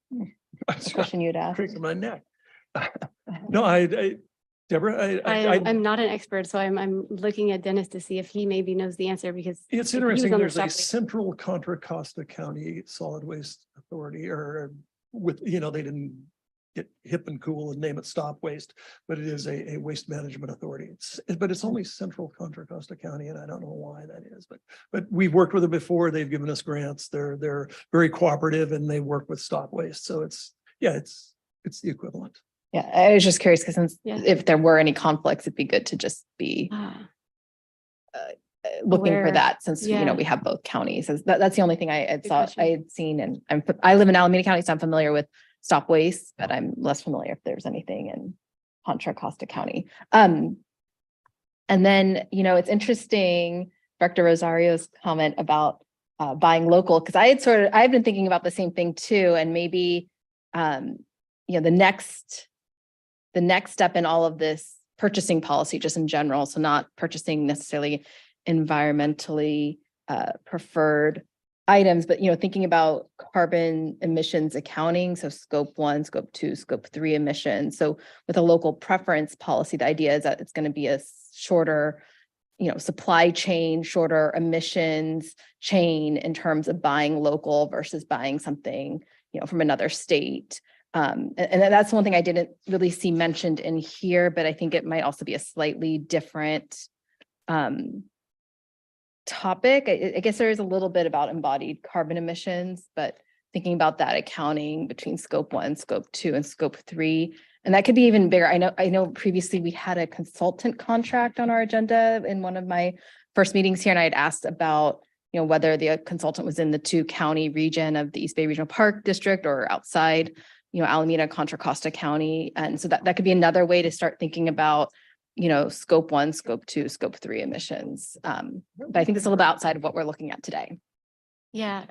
a question you'd ask? Creaking my neck. No, Deborah, I'm not an expert, so I'm looking at Dennis to see if he maybe knows the answer, because it's if he was interesting. on the There's a Stop Waste- central Contra Costa County Solid Waste Authority, or with, they didn't get hip and cool and name it Stop Waste, but it is a waste management authority. But it's only central Contra Costa County, and I don't know why that is, but we've worked with them before. They've given us grants. They're very cooperative, and they work with Stop Waste. So it's the equivalent. Yeah, I was just curious because if there were any conflicts, it'd be good to just be looking for that, since we have both counties. That's the only thing I had seen, and I live in Alameda County, so I'm familiar with Stop Waste, but I'm less familiar if there's anything in Contra Costa County. And then it's interesting, Director Rosario's comment about buying local, because I've been thinking about the same thing too, and maybe the next step in all of this purchasing policy, just in general, so not purchasing necessarily environmentally preferred items, but thinking about carbon emissions accounting, so scope 1, scope 2, scope 3 emissions. So with a local preference policy, the idea is that it's going to be a shorter supply chain, shorter emissions chain in terms of buying local versus buying something from another state. And that's one thing I didn't really see mentioned in here, but I think it might also be a slightly different topic. I guess there is a little bit about embodied carbon emissions, but thinking about that accounting between scope 1, scope 2, and scope 3, and that could be even bigger. I know previously we had a consultant contract on our agenda in one of my first meetings here, and I had asked about whether the consultant was in the 2-county region of the East Bay Regional Park District or outside. Alameda, Contra Costa County. And so that could be another way to start thinking about, scope 1, scope 2, scope 3 emissions. But I think it's a little bit outside of what we're looking at today. Yeah.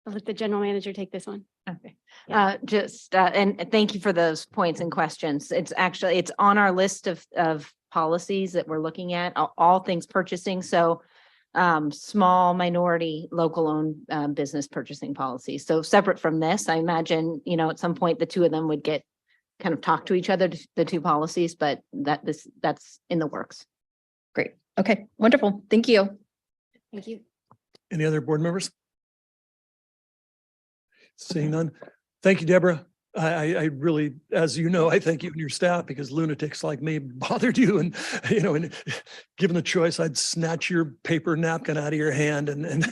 I'll let the general manager take this one. Okay. And thank you for those points and questions. It's on our list of policies that we're looking at, all things purchasing. So small minority, local owned business purchasing policies. So separate from this, I imagine, at some point, the two of them would get kind of talk to each other, the two policies, but that's in the works. Great. Okay, wonderful. Thank you. Thank you. Any other board members? Seeing none. Thank you, Deborah. I really, as you know, I thank you and your staff because lunatics like me bothered you and, and given the choice, I'd snatch your paper napkin out of your hand and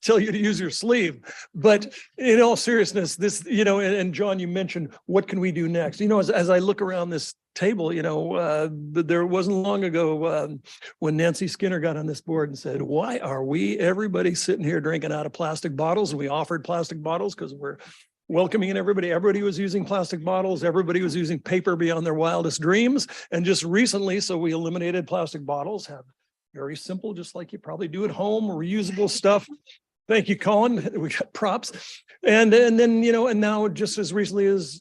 tell you to use your sleeve. But in all seriousness, this, and John, you mentioned, what can we do next? As I look around this table, there wasn't long ago when Nancy Skinner got on this board and said, why are everybody sitting here drinking out of plastic bottles? And we offered plastic bottles because we're welcoming in everybody. Everybody was using plastic bottles. Everybody was using paper beyond their wildest dreams. And just recently, so we eliminated plastic bottles, have very simple, just like you probably do at home, reusable stuff. Thank you, Colin. We got props. And then, and now just as recently as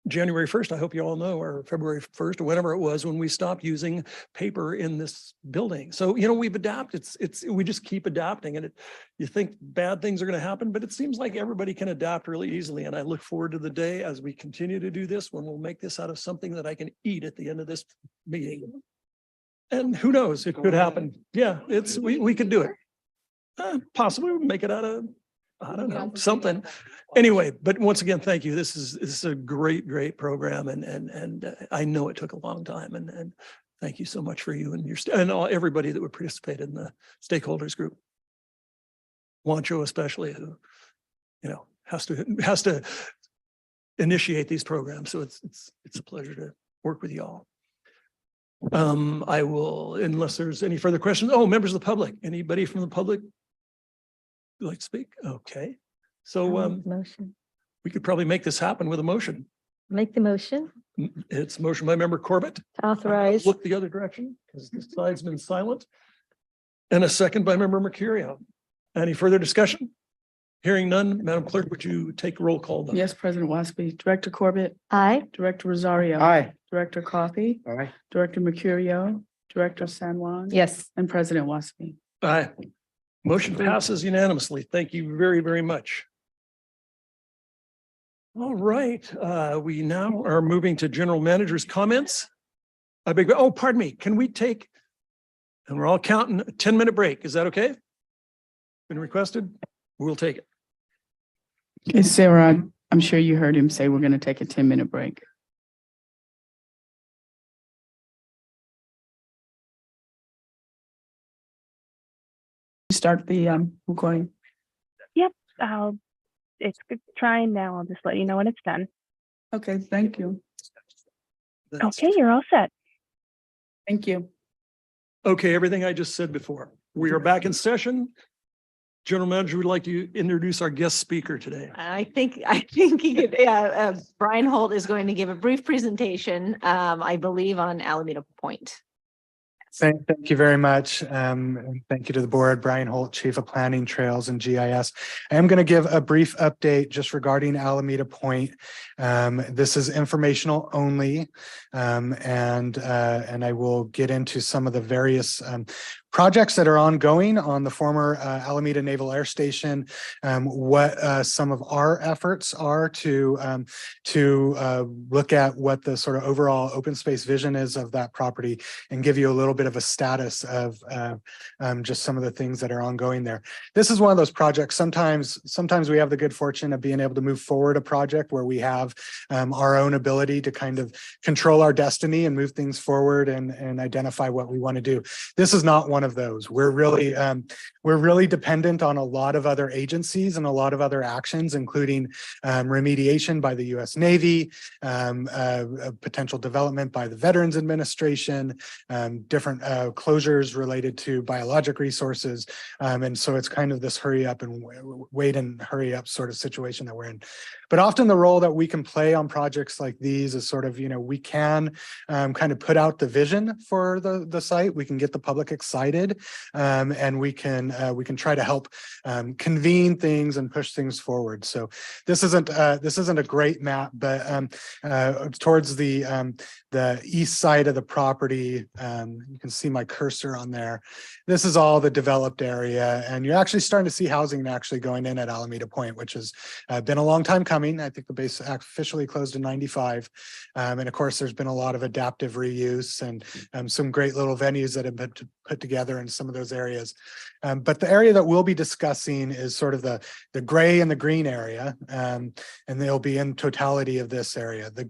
January 1st, I hope you all know, or February 1st, or whatever it was, when we stopped using paper in this building. So, we've adapted. We just keep adapting, and you think bad things are going to happen, but it seems like everybody can adapt really easily. And I look forward to the day as we continue to do this, when we'll make this out of something that I can eat at the end of this meeting. And who knows, it could happen. Yeah, we could do it. Possibly make it out of, I don't know, something. Anyway, but once again, thank you. This is a great program, and I know it took a long time, and thank you so much for you and everybody that would participate in the stakeholders group. Wancho especially, who has to initiate these programs. So it's a pleasure to work with you all. I will, unless there's any further questions. Oh, members of the public. Anybody from the public would like to speak? Okay. So Motion. we could probably make this happen with a motion. Make the motion It's a motion by member Corbett. to authorize. Look the other direction because this side's been silent. And a second by member Mercurio. Any further discussion? Hearing none, Madam Clerk, would you take roll call vote? Yes, President Wasby. Director Corbett, Aye. Director Rosario. Aye. Director Coffey, Aye. Director Mercurio, Director San Juan. Yes. And President Wasby. Aye. Motion passes unanimously. Thank you very, very much. All right, we now are moving to general manager's comments. Pardon me, can we take, and we're all counting, a 10-minute break. Is that okay? Been requested? We'll take it. Okay, Sarah, I'm sure you heard him say we're going to take a 10-minute break. Start the recording. Yep, it's trying now. I'll just let you know when it's done. Okay, thank you. Okay, you're all set. Thank you. Okay, everything I just said before. We are back in session. General Manager would like to introduce our guest speaker today. I think Brian Holt is going to give a brief presentation, I believe, on Alameda Point. Thank you very much. And thank you to the board. Brian Holt, Chief of Planning, Trails and GIS. I am going to give a brief update just regarding Alameda Point. This is informational only, and I will get into some of the various projects that are ongoing on the former Alameda Naval Air Station, what some of our efforts are to look at what the sort of overall open space vision is of that property, and give you a little bit of a status of just some of the things that are ongoing there. This is one of those projects. Sometimes we have the good fortune of being able to move forward a project where we have our own ability to kind of control our destiny and move things forward and identify what we want to do. This is not one one of those. We're really dependent on a lot of other agencies and a lot of other actions, including remediation by the US Navy, potential development by the Veterans Administration, different closures related to biologic resources. And so it's kind of this hurry up and wait and hurry up sort of situation that we're in. But often the role that we can play on projects like these is sort of, we can kind of put out the vision for the site. We can get the public excited, and we can try to help convene things and push things forward. So this isn't a great map, but towards the east side of the property, you can see my cursor on there. This is all the developed area, and you're actually starting to see housing actually going in at Alameda Point, which has been a long time coming. I think the base officially closed in '95. And of course, there's been a lot of adaptive reuse and some great little venues that have been put together in some of those areas. But the area that we'll be discussing is sort of the gray and the green area, and they'll be in totality of this area. The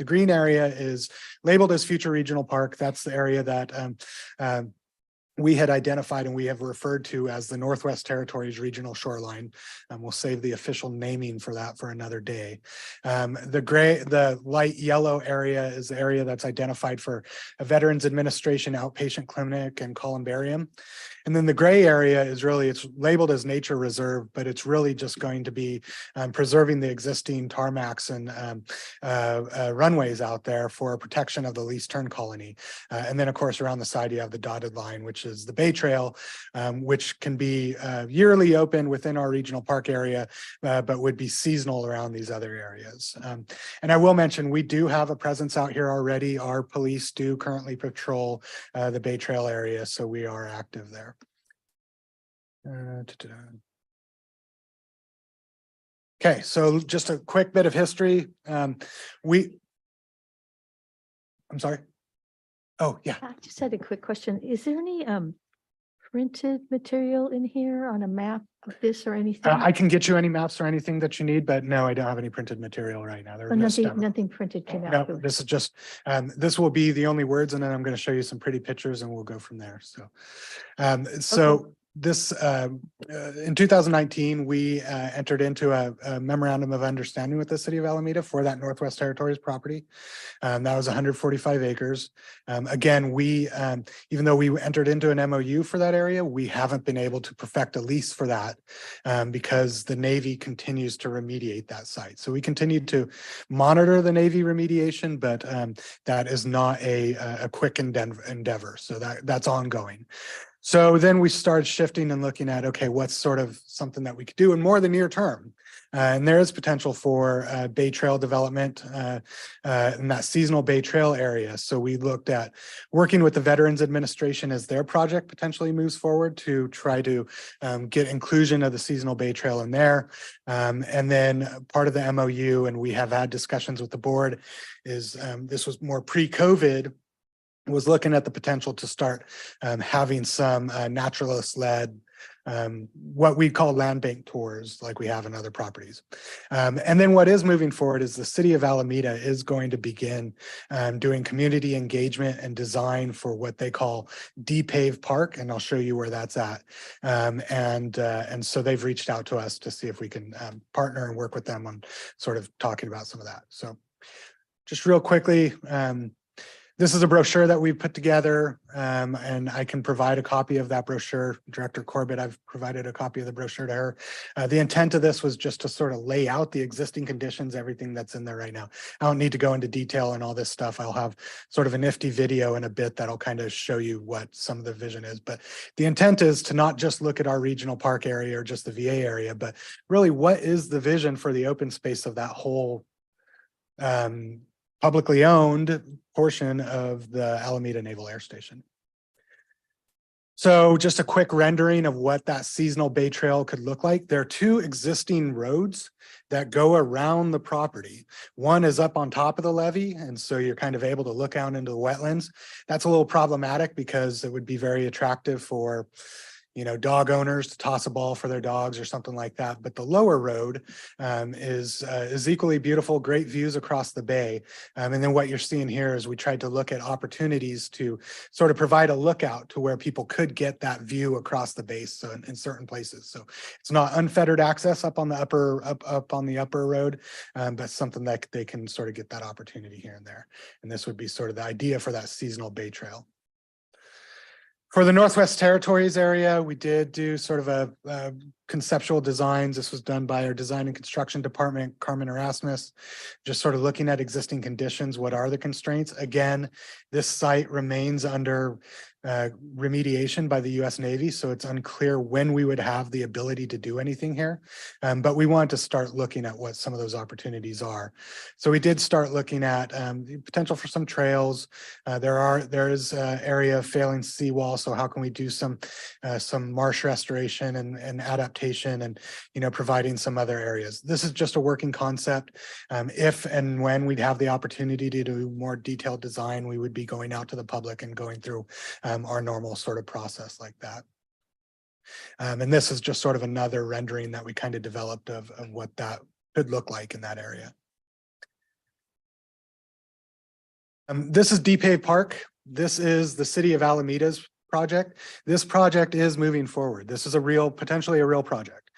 green area is labeled as Future Regional Park. That's the area that we had identified and we have referred to as the Northwest Territories Regional Shoreline. We'll save the official naming for that for another day. The light yellow area is the area that's identified for a Veterans Administration outpatient clinic and columbarium. And then the gray area is really, it's labeled as nature reserve, but it's really just going to be preserving the existing tarmacs and runways out there for protection of the least turn colony. And then of course, around the side, you have the dotted line, which is the Bay Trail, which can be yearly open within our regional park area, but would be seasonal around these other areas. And I will mention, we do have a presence out here already. Our police do currently patrol the Bay Trail area, so we are active there. Okay, so just a quick bit of history. I'm sorry. Oh, yeah. I just had a quick question. Is there any printed material in here on a map of this or anything? I can get you any maps or anything that you need, but no, I don't have any printed material right now. Oh, nothing printed came out. No, this is just, this will be the only words, and then I'm going to show you some pretty pictures and we'll go from there. So, Okay. This in 2019, we entered into a memorandum of understanding with the city of Alameda for that Northwest Territories property. That was 145 acres. Again, even though we entered into an MOU for that area, we haven't been able to perfect a lease for that because the Navy continues to remediate that site. So we continued to monitor the Navy remediation, but that is not a quick endeavor. So that's ongoing. So then we started shifting and looking at, okay, what's sort of something that we could do in more the near term. And there is potential for Bay Trail development in that seasonal Bay Trail area. So we looked at working with the Veterans Administration as their project potentially moves forward to try to get inclusion of the seasonal Bay Trail in there. And then part of the MOU, and we have had discussions with the board, is this was more pre-COVID, was looking at the potential to start having some naturalist-led, what we call land bank tours like we have in other properties. And then what is moving forward is the city of Alameda is going to begin doing community engagement and design for what they call D-Pave Park, and I'll show you where that's at. And so they've reached out to us to see if we can partner and work with them on sort of talking about some of that. So just real quickly, this is a brochure that we put together, and I can provide a copy of that brochure. Director Corbett, I've provided a copy of the brochure to her. The intent of this was just to sort of lay out the existing conditions, everything that's in there right now. I don't need to go into detail on all this stuff. I'll have sort of a nifty video in a bit that'll kind of show you what some of the vision is. But the intent is to not just look at our regional park area or just the VA area, but really what is the vision for the open space of that whole publicly owned portion of the Alameda Naval Air Station. So just a quick rendering of what that seasonal Bay Trail could look like. There are two existing roads that go around the property. One is up on top of the levee, and so you're kind of able to look out into the wetlands. That's a little problematic because it would be very attractive for dog owners to toss a ball for their dogs or something like that. But the lower road is equally beautiful, great views across the bay. And then what you're seeing here is we tried to look at opportunities to sort of provide a lookout to where people could get that view across the base, so in certain places. So it's not unfettered access up on the upper road, but something that they can sort of get that opportunity here and there. And this would be sort of the idea for that seasonal bay trail. For the Northwest Territories area, we did do sort of a conceptual designs. This was done by our design and construction department, Carmen Erasmus, just sort of looking at existing conditions. What are the constraints? Again, this site remains under remediation by the US Navy, so it's unclear when we would have the ability to do anything here. But we want to start looking at what some of those opportunities are. So we did start looking at the potential for some trails. There is an area of failing seawall, so how can we do some marsh restoration and adaptation, and providing some other areas. This is just a working concept. If and when we'd have the opportunity to do more detailed design, we would be going out to the public and going through our normal sort of process like that. And this is just sort of another rendering that we kind of developed of what that could look like in that area. This is DePay Park. This is the city of Alameda's project. This project is moving forward. This is potentially a real project.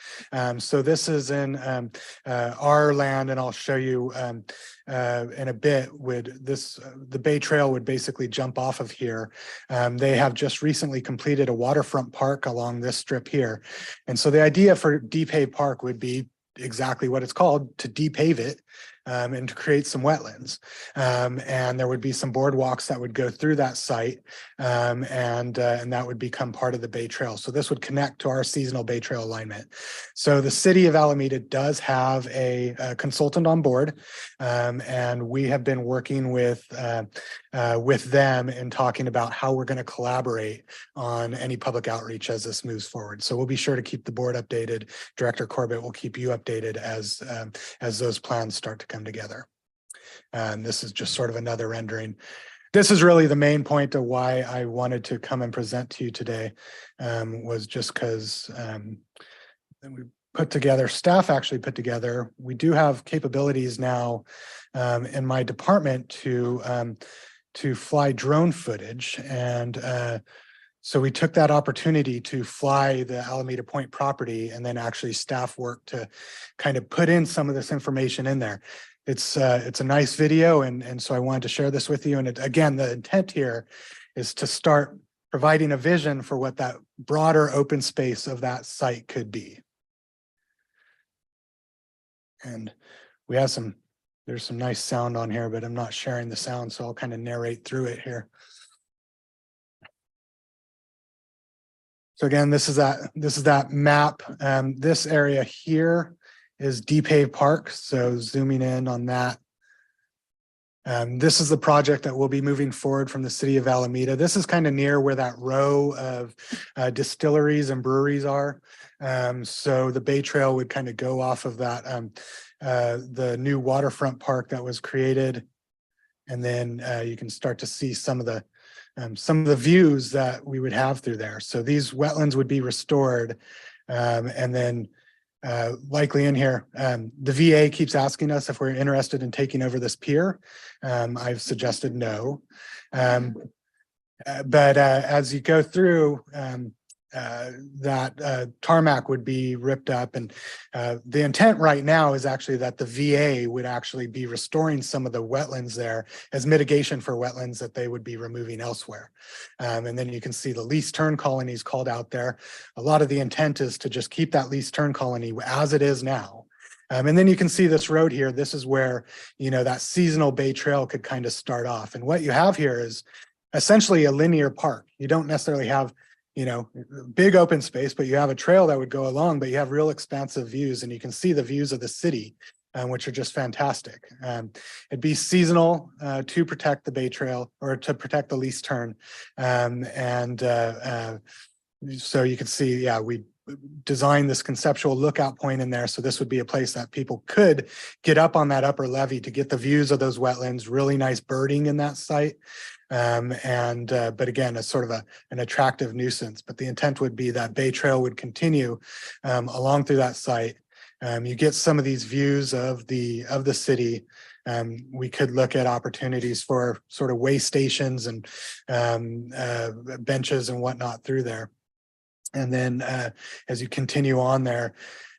So this is in our land, and I'll show you in a bit. The Bay Trail would basically jump off of here. They have just recently completed a waterfront park along this strip here. And so the idea for DePay Park would be exactly what it's called, to depave it and to create some wetlands. And there would be some boardwalks that would go through that site, and that would become part of the Bay Trail. So this would connect to our seasonal Bay Trail alignment. So the city of Alameda does have a consultant on board, and we have been working with them and talking about how we're going to collaborate on any public outreach as this moves forward. So we'll be sure to keep the board updated. Director Corbett will keep you updated as those plans start to come together. And this is just sort of another rendering. This is really the main point of why I wanted to come and present to you today, was just because we staff actually put together, we do have capabilities now in my department to fly drone footage. And so we took that opportunity to fly the Alameda Point property, and then actually staff work to kind of put in some of this information in there. It's a nice video, and so I wanted to share this with you. And again, the intent here is to start providing a vision for what that broader open space of that site could be. And we have there's some nice sound on here, but I'm not sharing the sound, so I'll kind of narrate through it here. So again, this is that map. This area here is DePay Park. So zooming in on that. This is the project that will be moving forward from the city of Alameda. This is kind of near where that row of distilleries and breweries are. So the Bay Trail would kind of go off of that, the new waterfront park that was created. And then you can start to see some of the views that we would have through there. So these wetlands would be restored. And then likely in here, the VA keeps asking us if we're interested in taking over this pier. I've suggested no. But as you go through, that tarmac would be ripped up, and the intent right now is actually that the VA would actually be restoring some of the wetlands there as mitigation for wetlands that they would be removing elsewhere. And then you can see the least turn colonies called out there. A lot of the intent is to just keep that least turn colony as it is now. And then you can see this road here. This is where, that seasonal Bay Trail could kind of start off. And what you have here is essentially a linear park. You don't necessarily have big open space, but you have a trail that would go along, but you have real expansive views, and you can see the views of the city, which are just fantastic. It'd be seasonal to protect the Bay Trail, or to protect the least turn. So you can see, design this conceptual lookout point in there. So this would be a place that people could get up on that upper levee to get the views of those wetlands, really nice birding in that site. But again, it's sort of an attractive nuisance, but the intent would be that Bay Trail would continue along through that site. You get some of these views of the city. We could look at opportunities for sort of way stations and benches and whatnot through there. And then as you continue on there,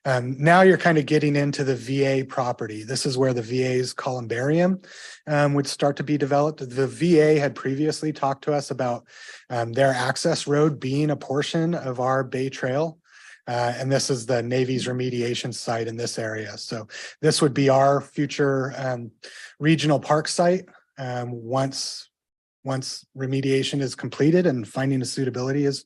now you're kind of getting into the VA property. This is where the VA's columbarium would start to be developed. The VA had previously talked to us about their access road being a portion of our Bay Trail. And this is the Navy's remediation site in this area. So this would be our future regional park site once remediation is completed and finding a suitability is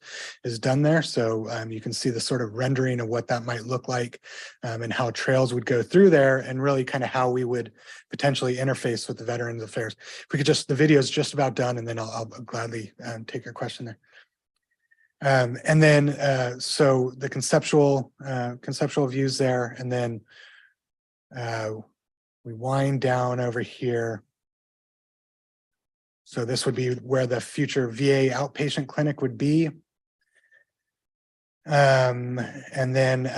done there. So you can see the sort of rendering of what that might look like and how trails would go through there and really kind of how we would potentially interface with the Veterans Affairs. If we could the video is just about done, and then I'll gladly take your question there. And then so the conceptual views there, and then we wind down over here. So this would be where the future VA outpatient clinic would be. And then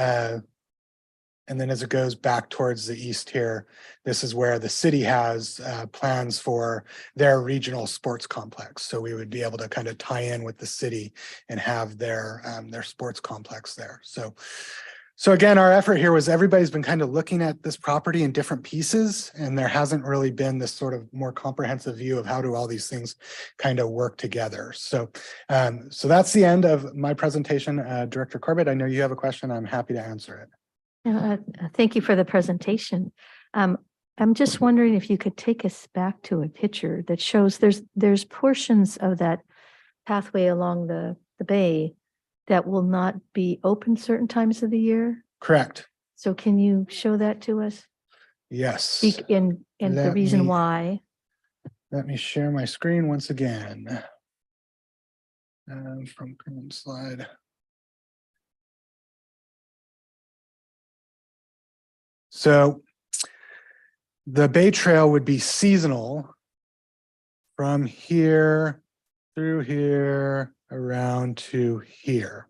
as it goes back towards the east here, this is where the city has plans for their regional sports complex. So we would be able to kind of tie in with the city and have their sports complex there. So again, our effort here was everybody's been kind of looking at this property in different pieces, and there hasn't really been this sort of more comprehensive view of how do all these things kind of work together. So that's the end of my presentation. Director Corbett, I know you have a question. I'm happy to answer it. Thank you for the presentation. I'm just wondering if you could take us back to a picture that shows there's portions of that pathway along the bay that will not be open certain times of the year. Correct. So can you show that to us? Yes. And the reason why? Let me share my screen once again. From current slide. So the Bay Trail would be seasonal from here through here around to here.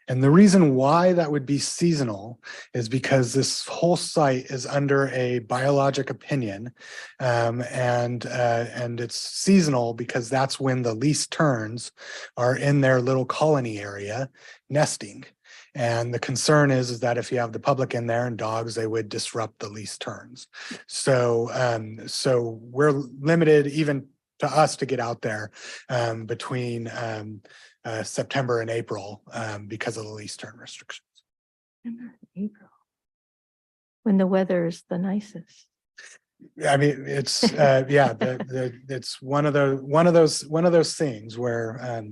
And the reason why that would be seasonal is because this whole site is under a biologic opinion, and it's seasonal because that's when the least terns are in their little colony area nesting. And the concern is that if you have the public in there and dogs, they would disrupt the least terns. So we're limited even to us to get out there between September and April because of the least term restrictions. April, when the weather is the nicest. I mean, it's it's one of those things where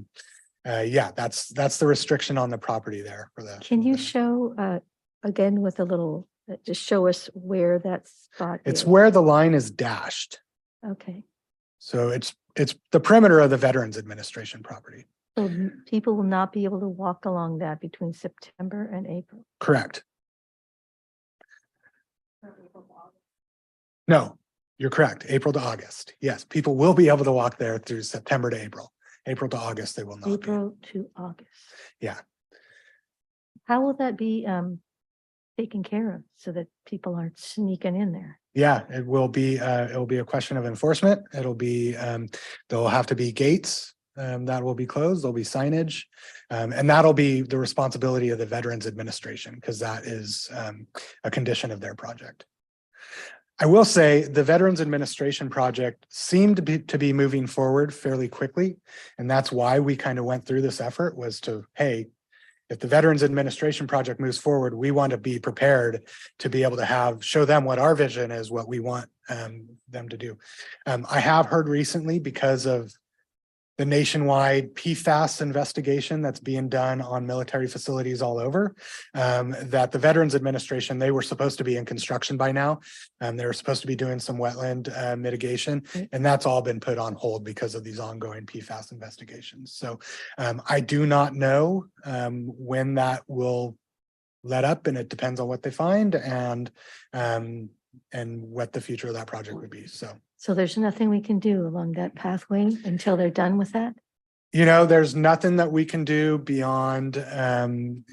that's the restriction on the property there for the. Can you show again with a little, just show us where that spot is? It's where the line is dashed. Okay. So it's the perimeter of the Veterans Administration property. So people will not be able to walk along that between September and April. Correct. No, you're correct. April to August. Yes, people will be able to walk there through September to April. April to August, they will not. April to August. Yeah. How will that be taken care of so that people aren't sneaking in there? Yeah, it will be a question of enforcement. It'll be there'll have to be gates that will be closed. There'll be signage, and that'll be the responsibility of the Veterans Administration because that is a condition of their project. I will say the Veterans Administration project seemed to be moving forward fairly quickly, and that's why we kind of went through this effort was to, hey, if the Veterans Administration project moves forward, we want to be prepared to be able to show them what our vision is, what we want them to do. I have heard recently because of the nationwide PFAS investigation that's being done on military facilities all over. That the Veterans Administration, they were supposed to be in construction by now. They were supposed to be doing some wetland mitigation, and that's all been put on hold because of these ongoing PFAS investigations. So I do not know when that will let up, and it depends on what they find and what the future of that project would be. So there's nothing we can do along that pathway until they're done with that? You know, there's nothing that we can do beyond, having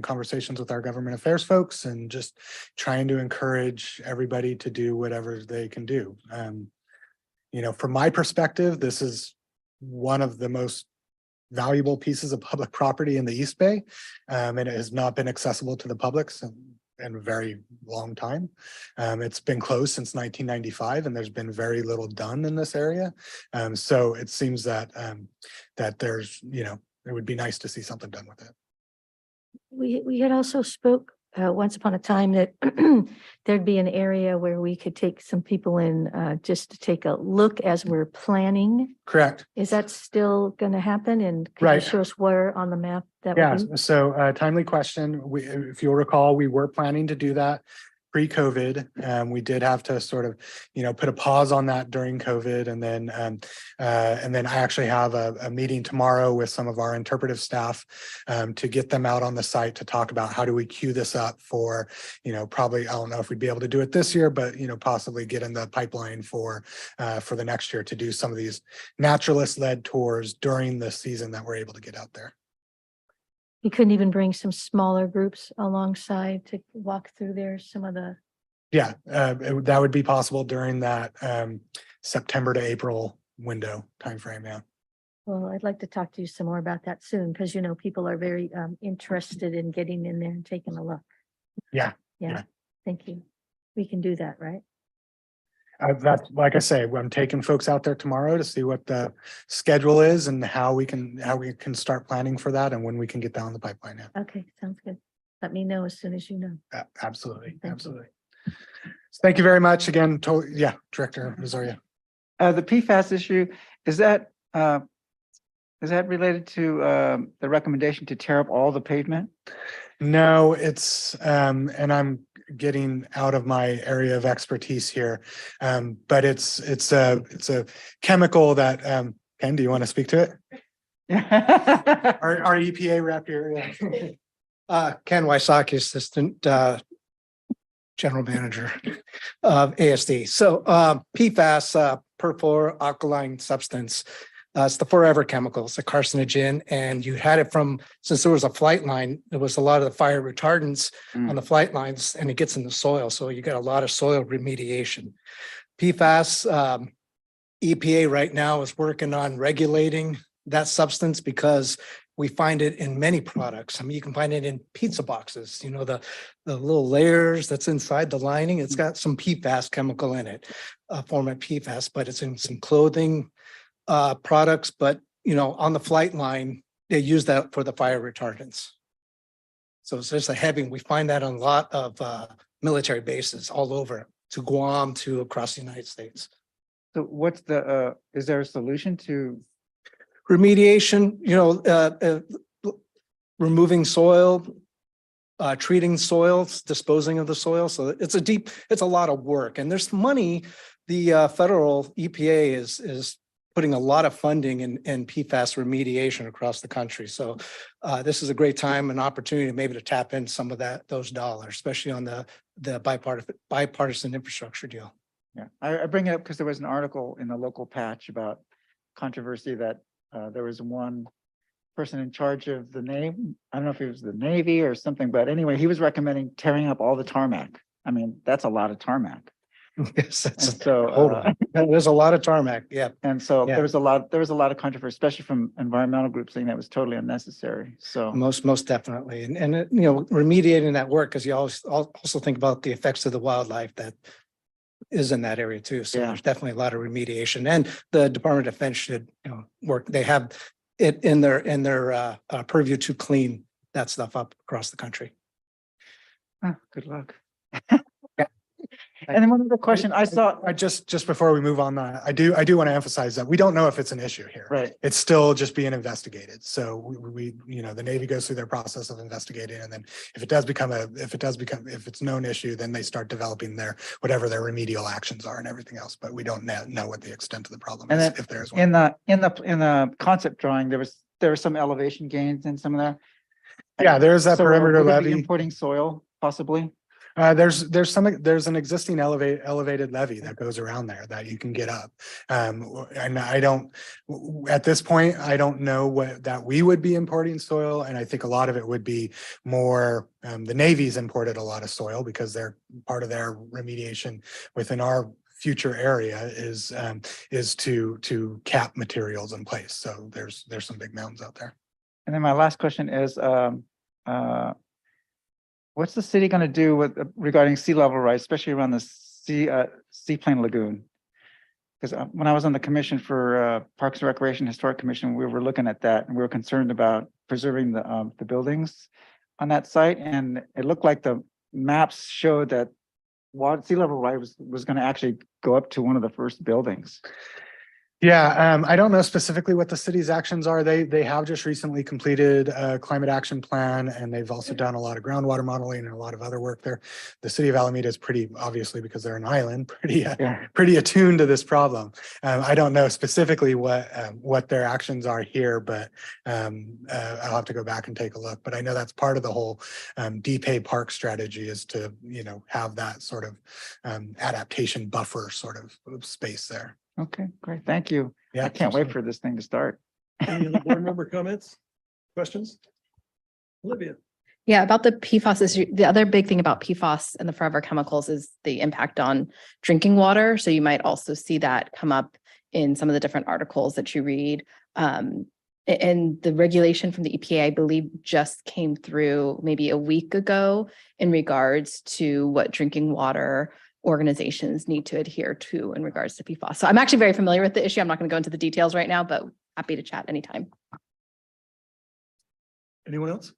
conversations with our government affairs folks and just trying to encourage everybody to do whatever they can do. From my perspective, this is one of the most valuable pieces of public property in the East Bay. And it has not been accessible to the public in a very long time. It's been closed since 1995, and there's been very little done in this area. So it seems that there's, it would be nice to see something done with it. We had also spoke once upon a time that there'd be an area where we could take some people in just to take a look as we're planning. Correct. Is that still going to happen? And could you Right. show us where on the map that Yeah, would be? so timely question. If you'll recall, we were planning to do that pre-COVID. We did have to sort of, put a pause on that during COVID. And then I actually have a meeting tomorrow with some of our interpretive staff to get them out on the site to talk about how do we queue this up for, probably, I don't know if we'd be able to do it this year, but, possibly get in the pipeline for the next year to do some of these naturalist-led tours during the season that we're able to get out there. You couldn't even bring some smaller groups alongside to walk through there, some of the, Yeah, that would be possible during that September to April window timeframe. Yeah. well, I'd like to talk to you some more about that soon, because people are very interested in getting in there and taking a look. Yeah. Yeah, thank you. We can do that, right? That's like I say, I'm taking folks out there tomorrow to see what the schedule is and how we can start planning for that and when we can get down the pipeline. Yeah. Okay, sounds good. Let me know as soon as you know. Absolutely, Thank you. absolutely. Thank you very much again. Director Rosario. The PFAS issue, is that related to the recommendation to tear up all the pavement? No, it's and I'm getting out of my area of expertise here. But it's a chemical that Ken, do you want to speak to it? Our EPA rep here. Yeah. Ken Wysocki, Assistant General Manager of ASD. So PFAS, perfluoroalkyl substance. It's the forever chemical. It's a carcinogen, and you had it since there was a flight line, there was a lot of the fire retardants on the flight lines, and it gets in the soil. So you got a lot of soil remediation. PFAS, EPA right now is working on regulating that substance because we find it in many products. I mean, you can find it in pizza boxes, the little layers that's inside the lining. It's got some PFAS chemical in it, a form of PFAS, but it's in some clothing products. But, on the flight line, they use that for the fire retardants. So it's just a heavy, we find that on a lot of military bases all over, to Guam, to across the United States. So what's is there a solution to? Remediation, removing soil, treating soils, disposing of the soil. So it's a lot of work, and there's money. The federal EPA is putting a lot of funding in PFAS remediation across the country. So this is a great time and opportunity maybe to tap in some of those dollars, especially on the bipartisan infrastructure deal. Yeah, I bring it up because there was an article in the local patch about controversy that there was one person in charge of the name. I don't know if it was the Navy or something, but anyway, he was recommending tearing up all the tarmac. I mean, that's a lot of tarmac. Yes, hold on. There's a lot of tarmac. Yeah. And so there was a lot of controversy, especially from environmental groups saying that was totally unnecessary. So most definitely. And remediating that work, because you also think about the effects of the wildlife that is in that area too. So there's definitely a lot of remediation, and the Department of Defense should work. They have it in their purview to clean that stuff up across the country. Good luck. And then one other question, I saw, I just before we move on, I do want to emphasize that we don't know if it's an issue here. right, It's still just being investigated. So we, the Navy goes through their process of investigating, and then if it's known issue, then they start developing whatever their remedial actions are and everything else. But we don't know what the extent of the problem and is, then if there is one. in the concept drawing, there were some elevation gains in some of that. Yeah, there's that So perimeter will they be levee. Inputting soil possibly. There's an existing elevated levee that goes around there that you can get up. And at this point, I don't know that we would be importing soil. And I think a lot of it would be more, the Navy's imported a lot of soil because they're part of their remediation within our future area is to cap materials in place. So there's some big mountains out there. And then my last question is, what's the city going to do regarding sea level rise, especially around the Seaplane Lagoon? Because when I was on the commission for Parks and Recreation Historic Commission, we were looking at that and we were concerned about preserving the buildings on that site. And it looked like the maps showed that sea level rise was going to actually go up to one of the first buildings. Yeah, I don't know specifically what the city's actions are. They have just recently completed a climate action plan, and they've also done a lot of groundwater modeling and a lot of other work there. The city of Alameda is pretty, obviously, because they're an island, pretty attuned to this problem. I don't know specifically what their actions are here, but I'll have to go back and take a look. But I know that's part of the whole DPay park strategy is to, have that sort of adaptation buffer sort of space there. Okay, great. Thank you. Yeah, I can't wait for this thing to start. Any other board member comments, questions? Olivia? Yeah, about the PFAS issue, the other big thing about PFAS and the forever chemicals is the impact on drinking water. So you might also see that come up in some of the different articles that you read. And the regulation from the EPA, I believe, just came through maybe a week ago in regards to what drinking water organizations need to adhere to in regards to PFAS. So I'm actually very familiar with the issue. I'm not going to go into the details right now, but happy to chat anytime. Anyone else?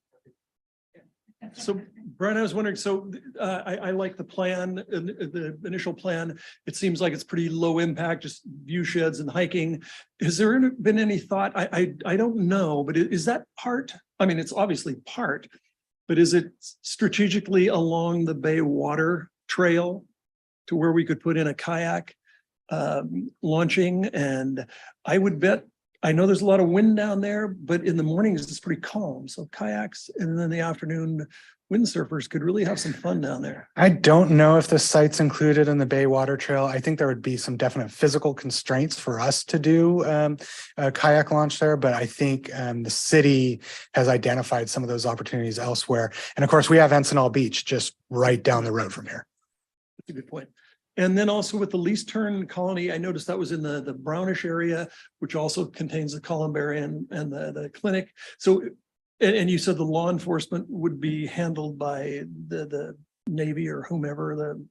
So Brian, I was wondering, so I like the plan, the initial plan. It seems like it's pretty low impact, just view sheds and hiking. Has there been any thought? I don't know, but is that part? I mean, it's obviously part, but is it strategically along the Bay Water Trail to where we could put in a kayak launching? And I would bet, I know there's a lot of wind down there, but in the mornings it's pretty calm. So kayaks, and then in the afternoon, windsurfers could really have some fun down there. I don't know if the site's included in the Bay Water Trail. I think there would be some definite physical constraints for us to do a kayak launch there, but I think the city has identified some of those opportunities elsewhere. And of course, we have Encinal Beach just right down the road from here. That's a good point. And then also with the Lease Turn Colony, I noticed that was in the Brownish area, which also contains the columbarium and the clinic. So, and you said the law enforcement would be handled by the Navy or whomever, the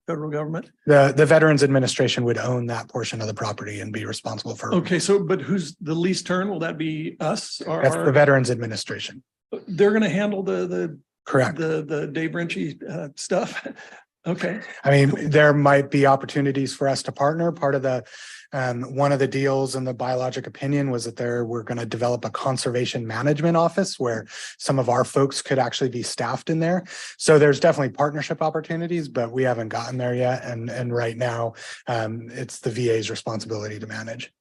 federal government? The Veterans Administration would own that portion of the property and be responsible for. Okay, so, but who's the lease turn? Will that be us? Or That's the Veterans Administration. They're gonna handle the Correct. the Dave Ritchie stuff? Okay. I mean, there might be opportunities for us to partner. Part of the, one of the deals in the biologic opinion was that we're going to develop a conservation management office where some of our folks could actually be staffed in there. So there's definitely partnership opportunities, but we haven't gotten there yet. And right now, it's the VA's responsibility to manage.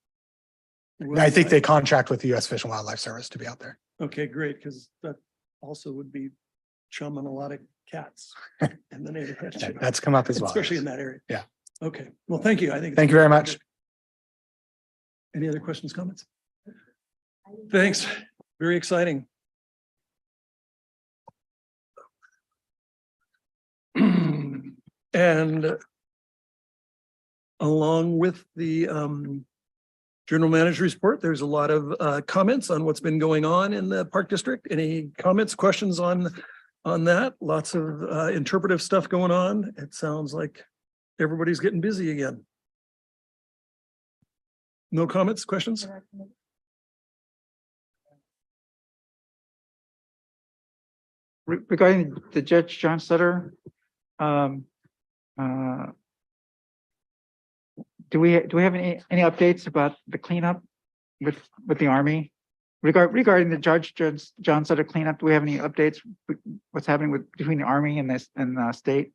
Well, I think they contract with the U.S. Fish and Wildlife Service to be out there. Okay, great, because that also would be chumming a lot of cats in the neighborhood. That's come up as well. Especially in that area. Yeah. Okay, well, thank you. I think. Thank you very much. Any other questions, comments? Thanks. Very exciting. And along with the General Manager's report, there's a lot of comments on what's been going on in the Park District. Any comments, questions on that? Lots of interpretive stuff going on. It sounds like everybody's getting busy again. No comments, questions? Regarding the Judge John Sutter Do we have any updates about the cleanup with the Army? Regarding the John Sutter cleanup, do we have any updates? What's happening between the Army and this and the state?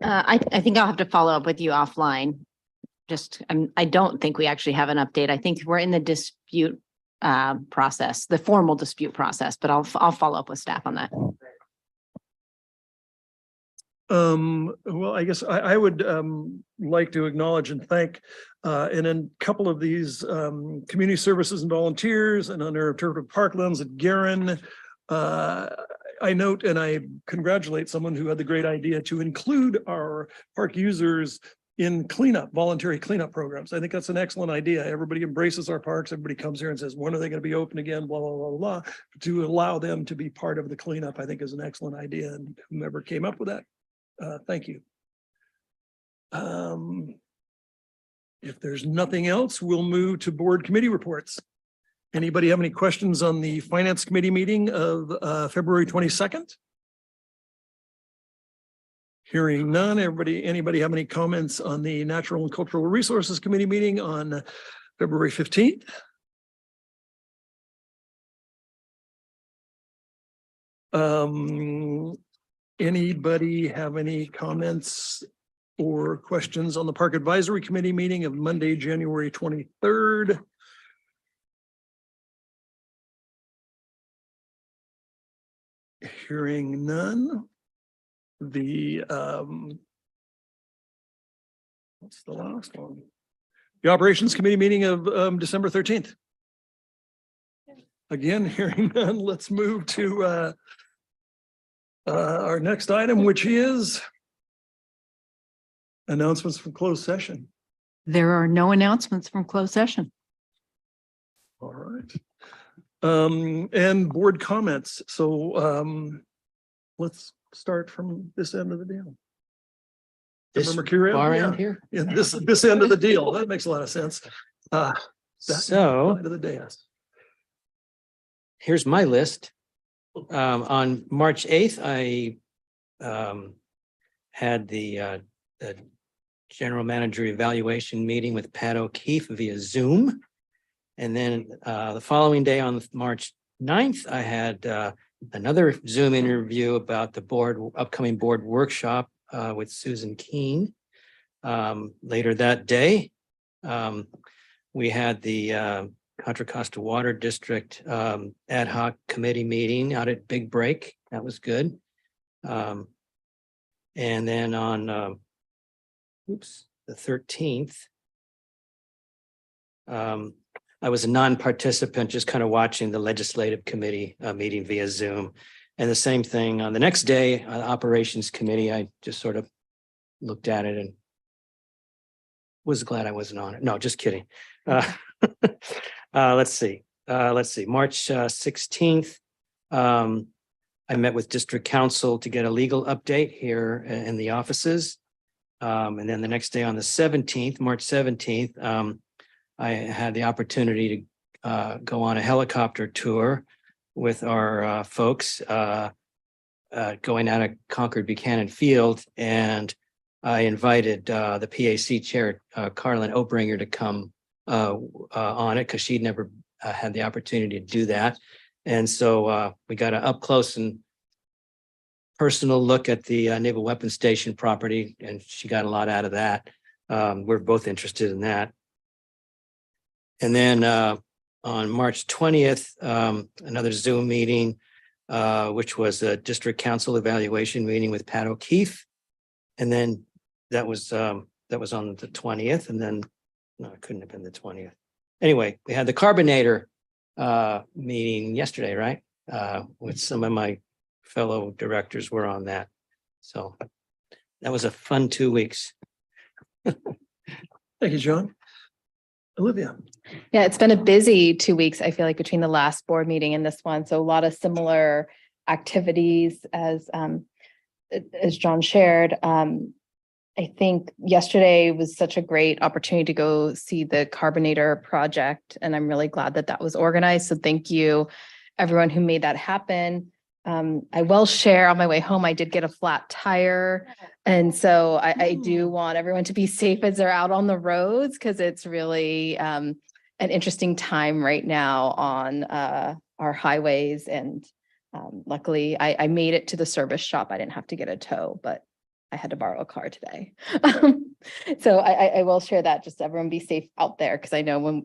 I think I'll have to follow up with you offline. I don't think we actually have an update. I think we're in the dispute process, the formal dispute process, but I'll follow up with staff on that. Well, I guess I would like to acknowledge and thank in a couple of these community services and volunteers and under Interpretive Parklands at Garin. I note and I congratulate someone who had the great idea to include our park users in voluntary cleanup programs. I think that's an excellent idea. Everybody embraces our parks. Everybody comes here and says, when are they going to be open again? Blah, blah, blah, blah. To allow them to be part of the cleanup, I think is an excellent idea. And whomever came up with that, thank you. If there's nothing else, we'll move to board committee reports. Anybody have any questions on the Finance Committee meeting of February 22nd? Hearing none, anybody have any comments on the Natural and Cultural Resources Committee meeting on February 15th? Anybody have any comments or questions on the Park Advisory Committee meeting of Monday, January 23rd? Hearing none. What's the last one? The Operations Committee meeting of December 13th. Again, hearing none, let's move to our next item, which is announcements from closed session. There are no announcements from closed session. All right. And board comments. So let's start from this end of the deal. This Mercurial? far Yeah. end here? Yeah, this end of the deal. That makes a lot of sense. That So side of the dais. here's my list. On March 8th, I had the general manager evaluation meeting with Pat O'Keefe via Zoom. And then the following day on March 9th, I had another Zoom interview about the upcoming board workshop with Susan Keene. Later that day, we had the Contra Costa Water District ad hoc committee meeting out at Big Break. That was good. And then on the 13th, I was a non-participant, just kind of watching the legislative committee meeting via Zoom. And the same thing on the next day, operations committee, I just sort of looked at it and was glad I wasn't on it. No, just kidding. Let's see. March 16th, I met with district council to get a legal update here in the offices. And then the next day on the 17th, March 17th, I had the opportunity to go on a helicopter tour with our folks going out of Concord Buchanan Field. And I invited the PAC chair, Carlin Obringer, to come on it because she'd never had the opportunity to do that. And so we got an up close and personal look at the Naval Weapons Station property, and she got a lot out of that. We're both interested in that. And then on March 20th, another Zoom meeting, which was a district council evaluation meeting with Pat O'Keefe. And then that was on the 20th. And then, no, it couldn't have been the 20th. Anyway, we had the Carbonator meeting yesterday, right? With some of my fellow directors were on that. So that was a fun 2 weeks. Thank you, John. Olivia. Yeah, it's been a busy 2 weeks, I feel like, between the last board meeting and this one. So a lot of similar activities as John shared. I think yesterday was such a great opportunity to go see the Carbonator project, and I'm really glad that that was organized. So thank you, everyone who made that happen. I will share on my way home, I did get a flat tire. And so I do want everyone to be safe as they're out on the roads because it's really an interesting time right now on our highways. And luckily I made it to the service shop. I didn't have to get a tow, but I had to borrow a car today. So I will share that, just everyone be safe out there. Cause I know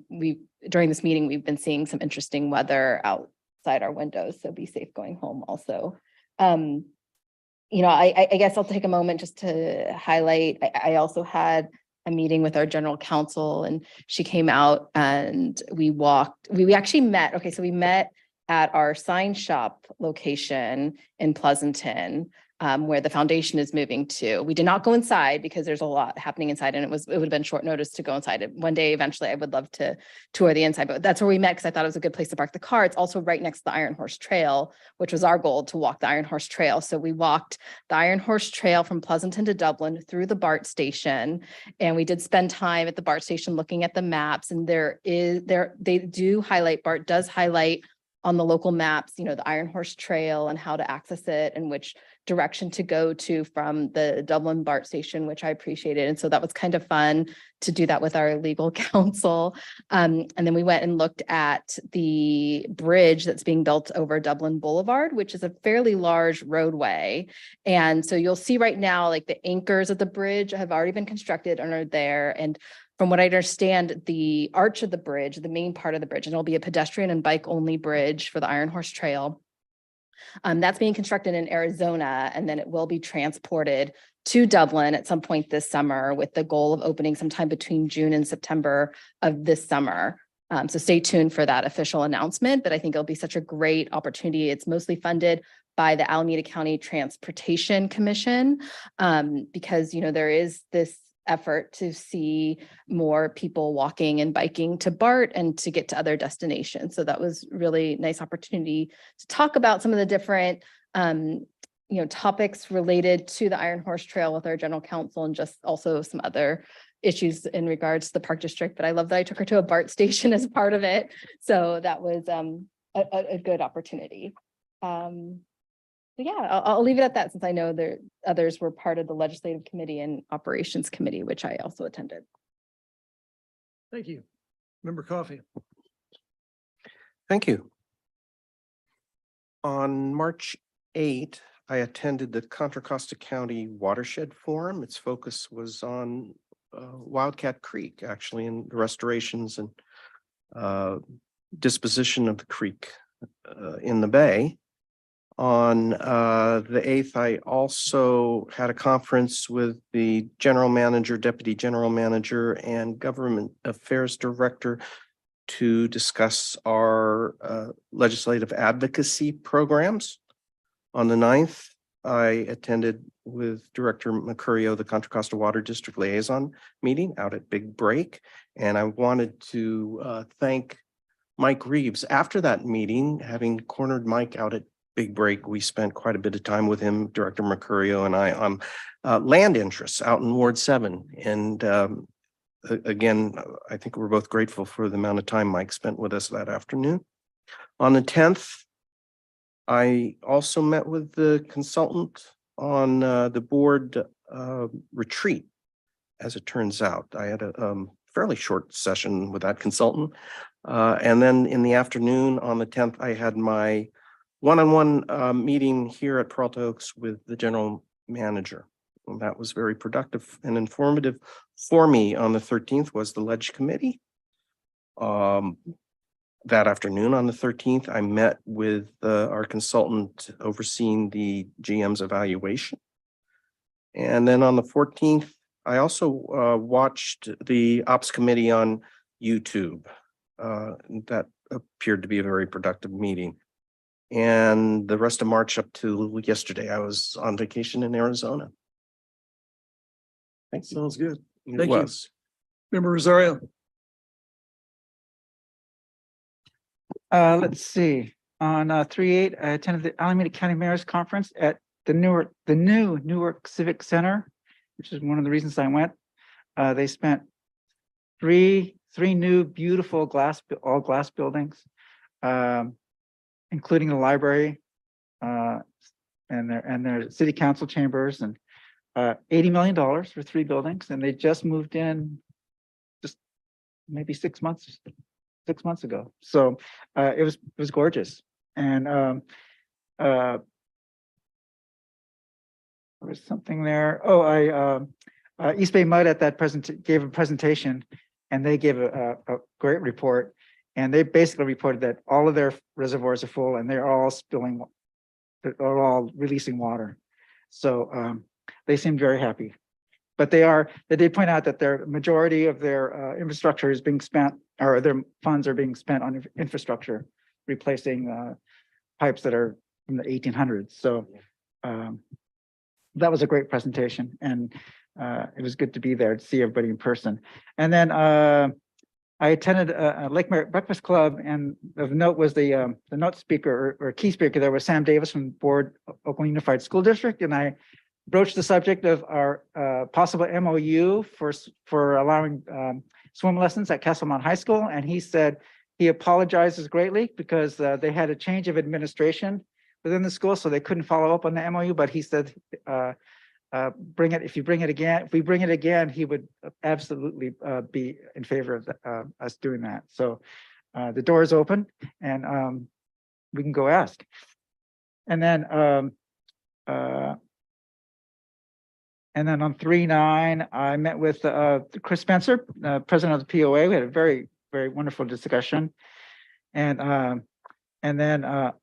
during this meeting, we've been seeing some interesting weather outside our windows. So be safe going home also. You know, I guess I'll take a moment just to highlight, I also had a meeting with our general counsel and she came out and we actually met. Okay. So we met at our sign shop location in Pleasanton, where the foundation is moving to. We did not go inside because there's a lot happening inside and it would have been short notice to go inside. One day, eventually I would love to tour the inside, but that's where we met because I thought it was a good place to park the car. It's also right next to the Iron Horse Trail, which was our goal, to walk the Iron Horse Trail. So we walked the Iron Horse Trail from Pleasanton to Dublin through the BART station. And we did spend time at the BART station looking at the maps, and they do highlight, BART does highlight on the local maps, you know, the Iron Horse Trail and how to access it and which direction to go to from the Dublin BART station, which I appreciated. And so that was kind of fun to do that with our legal counsel. And then we went and looked at the bridge that's being built over Dublin Boulevard, which is a fairly large roadway. And so you'll see right now, like the anchors of the bridge have already been constructed and are there. And from what I understand, the arch of the bridge, the main part of the bridge, and it'll be a pedestrian and bike only bridge for the Iron Horse Trail. That's being constructed in Arizona, and then it will be transported to Dublin at some point this summer with the goal of opening sometime between June and September of this summer. So stay tuned for that official announcement, but I think it'll be such a great opportunity. It's mostly funded by the Alameda County Transportation Commission because, you know, there is this effort to see more people walking and biking to BART and to get to other destinations. So that was really nice opportunity to talk about some of the different, topics related to the Iron Horse Trail with our general counsel and just also some other issues in regards to the park district. But I love that I took her to a BART station as part of it. So that was a good opportunity. But yeah, I'll leave it at that since I know there others were part of the legislative committee and operations committee, which I also attended. Thank you. Member Coffey. Thank you. On March 8, I attended the Contra Costa County Watershed Forum. Its focus was on Wildcat Creek, actually, and restorations and disposition of the creek in the bay. On the 8th, I also had a conference with the general manager, deputy general manager, and government affairs director to discuss our legislative advocacy programs. On the 9th, I attended with Director Mercurio the Contra Costa Water District Liaison meeting out at Big Break, and I wanted to thank Mike Reeves. After that meeting, having cornered Mike out at Big Break, we spent quite a bit of time with him, Director Mercurio and I, on land interests out in Ward 7. And again, I think we're both grateful for the amount of time Mike spent with us that afternoon. On the 10th, I also met with the consultant on the board retreat. As it turns out, I had a fairly short session with that consultant. And then in the afternoon on the 10th, I had my one-on-one meeting here at Peralta Oaks with the general manager. And that was very productive and informative for me. On the 13th was the Ledge Committee. That afternoon on the 13th, I met with our consultant overseeing the GM's evaluation. And then on the 14th, I also watched the Ops Committee on YouTube. That appeared to be a very productive meeting. And the rest of March up to yesterday, I was on vacation in Arizona. Thanks. Sounds good. It Thank was. you. Member Rosario. Let's see, on 3/8, I attended the Alameda County Mayor's Conference at the new Newark Civic Center, which is one of the reasons I went. They spent three new beautiful all glass buildings, including the library, and their city council chambers and $80 million for 3 buildings, and they just moved in just maybe 6 months ago. So it was gorgeous. And there was something there. Oh, East Bay Mud at that gave a presentation, and they gave a great report. And they basically reported that all of their reservoirs are full and they're all releasing water. So they seemed very happy. But they did point out that their majority of their infrastructure is being spent, or their funds are being spent on infrastructure, replacing pipes that are from the 1800s. So that was a great presentation, and it was good to be there to see everybody in person. And then I attended a Lake Merritt Breakfast Club, and of note was the note speaker or key speaker there was Sam Davis from Board Oakland Unified School District, and I broached the subject of our possible MOU for allowing swim lessons at Castlemont High School, and he said he apologizes greatly because they had a change of administration within the school, so they couldn't follow up on the MOU. But he said, if we bring it again, he would absolutely be in favor of us doing that. So the door is open, and we can go ask. And then on 3/9, I met with Chris Spencer, president of the POA. We had a very, very wonderful discussion. And then on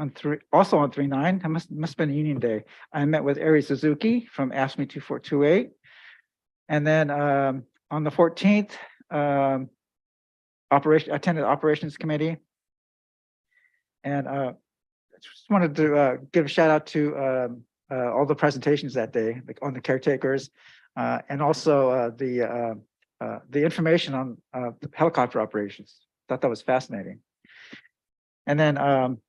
3/9, it must have been Union Day, I met with Ari Suzuki from AFSCME 2428. And then on the 14th, attended the Operations Committee. And I just wanted to give a shout out to all the presentations that day, like on the caretakers, and also the information on the helicopter operations. Thought that was fascinating. And then on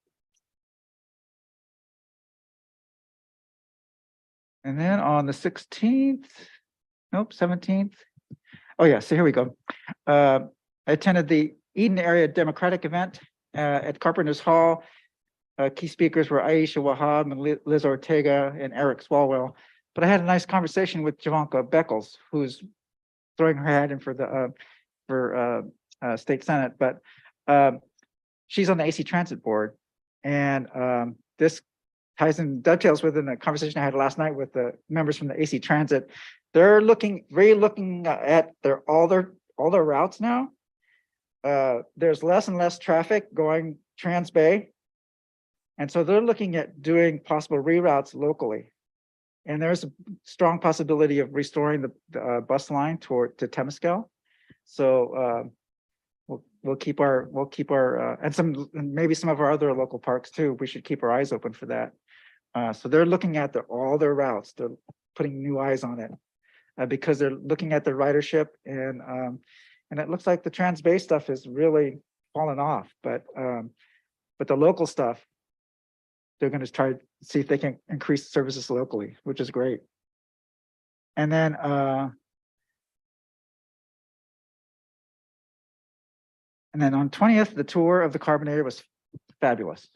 the 16th, nope, 17th. Oh yeah, so here we go. I attended the Eden Area Democratic event at Carpenter's Hall. Key speakers were Aisha Wahab and Liz Ortega and Eric Swalwell. But I had a nice conversation with Javanka Beckles, who's throwing her hat in for the state senate. But she's on the AC Transit Board, and this ties in dovetails within a conversation I had last night with the members from the AC Transit. They're looking at all their routes now. There's less and less traffic going Trans-Bay. And so they're looking at doing possible reroutes locally. And there's a strong possibility of restoring the bus line to Temescal. So we'll keep our and maybe some of our other local parks too. We should keep our eyes open for that. So they're looking at all their routes. They're putting new eyes on it because they're looking at the ridership, and it looks like the Trans-Bay stuff is really falling off. But the local stuff, they're going to try to see if they can increase services locally, which is great. And then on 20th, the tour of the Carbonator was fabulous.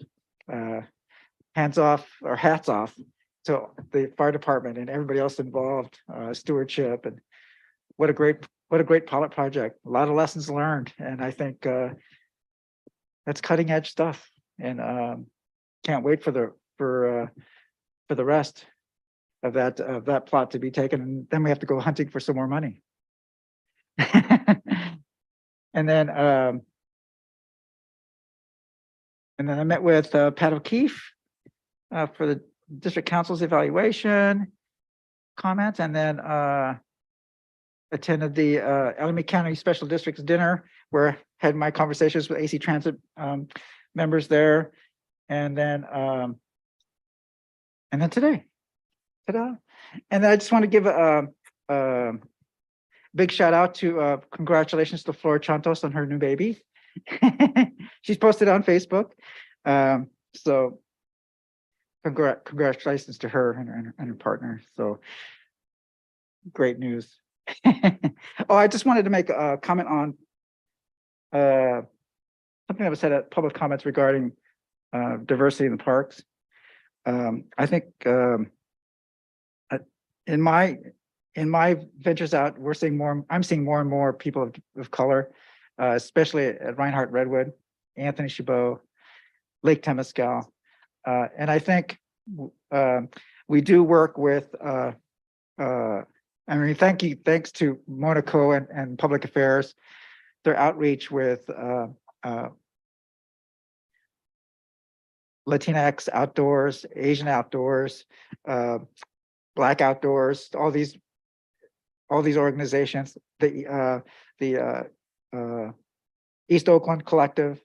Hats off to the fire department and everybody else involved, stewardship, and what a great pilot project. A lot of lessons learned, and I think that's cutting edge stuff. And can't wait for the rest of that plot to be taken, and then we have to go hunting for some more money. And then I met with Pat O'Keefe for the district council's evaluation comments, and then attended the Alameda County Special Districts dinner, where I had my conversations with AC Transit members there. And then today, ta-da. And I just want to give a big shout out to congratulations to Flora Chantos on her new baby. She's posted on Facebook. So congratulations to her and her partner. So great news. Oh, I just wanted to make a comment on something that was said at public comments regarding diversity in the parks. I think in my ventures out, I'm seeing more and more people of color, especially at Reinhardt Redwood, Anthony Chabot, Lake Temescal. And I think we do work with, thanks to Monaco and Public Affairs, their outreach with Latinx outdoors, Asian outdoors, Black outdoors, all these organizations, the East Oakland Collective.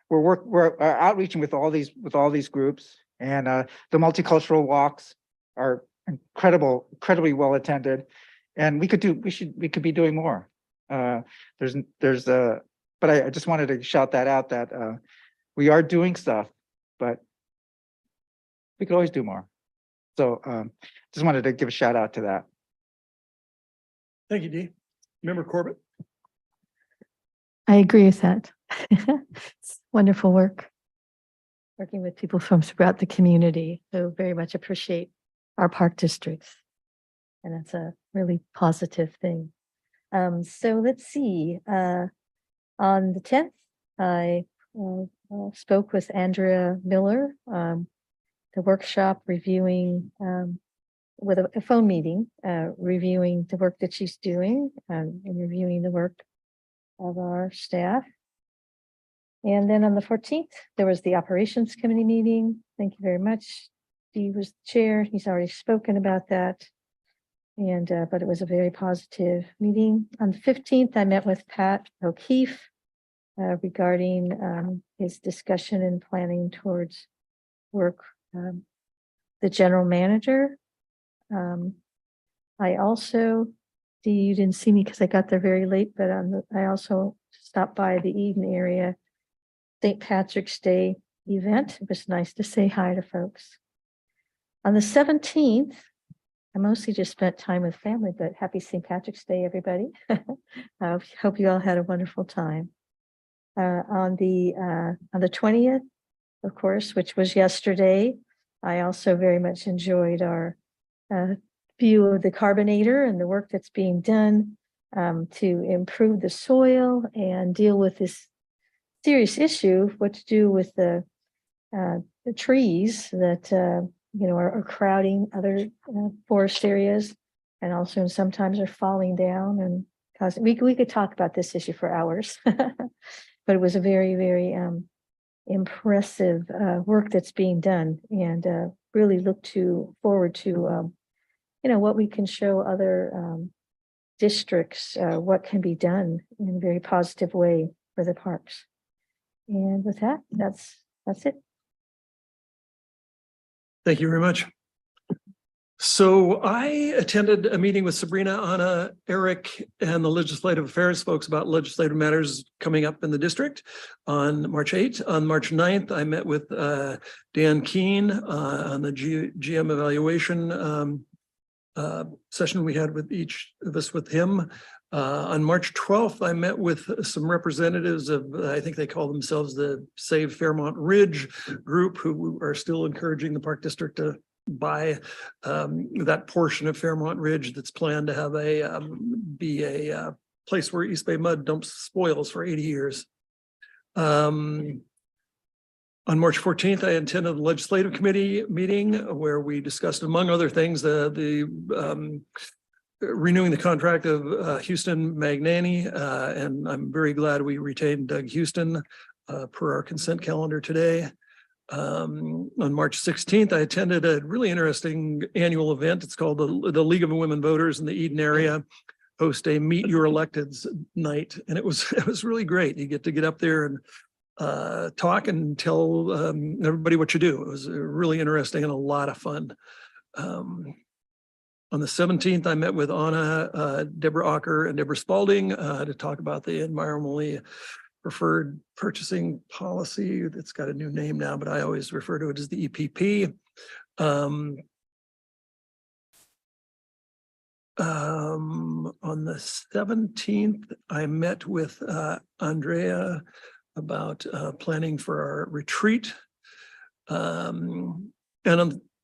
We're outreaching with all these groups, and the multicultural walks are incredibly well attended, and we could be doing more. But I just wanted to shout that out, that we are doing stuff, but we could always do more. So just wanted to give a shout out to that. Thank you, Dee. Member Corbett. I agree with that. It's wonderful work. Working with people from throughout the community who very much appreciate our park districts. And that's a really positive thing. So let's see. On the 10th, I spoke with Andrea Miller, the workshop reviewing with a phone meeting, reviewing the work that she's doing and reviewing the work of our staff. And then on the 14th, there was the operations committee meeting. Thank you very much. Steve was the chair. He's already spoken about that. And but it was a very positive meeting. On the 15th, I met with Pat O'Keefe regarding his discussion and planning towards work, the general manager. I also, you didn't see me because I got there very late, but I also stopped by the Eden area St. Patrick's Day event. It was nice to say hi to folks. On the 17th, I mostly just spent time with family, but happy St. Patrick's Day, everybody. I hope you all had a wonderful time. On the 20th, of course, which was yesterday, I also very much enjoyed our view of the carbonator and the work that's being done to improve the soil and deal with this serious issue, what to do with the trees that are crowding other forest areas, and also sometimes are falling down and causing. We could talk about this issue for hours, but it was a very, very impressive work that's being done, and really look forward to what we can show other districts, what can be done in a very positive way for the parks. And with that, that's it. Thank you very much. So I attended a meeting with Sabrina, Anna, Eric, and the legislative affairs folks about legislative matters coming up in the district on March 8th. On March 9th, I met with Dan Keene on the GM evaluation session we had with each of us with him. On March 12th, I met with some representatives of, I think they call themselves the Save Fairmont Ridge group, who are still encouraging the Park District to buy that portion of Fairmont Ridge that's planned to have be a place where East Bay Mud dumps spoils for 80 years. On March 14th, I attended the legislative committee meeting where we discussed, among other things, the renewing the contract of Houston Magnani, and I'm very glad we retained Doug Houston per our consent calendar today. On March 16th, I attended a really interesting annual event. It's called the League of Women Voters in the Eden area host a Meet Your Electeds night, and it was really great. You get to get up there and talk and tell everybody what you do. It was really interesting and a lot of fun. On the 17th, I met with Anna, Deborah Ocker, and Deborah Spalding to talk about the environmentally preferred purchasing policy. It's got a new name now, but I always refer to it as the EPP. On the 17th, I met with Andrea about planning for our retreat.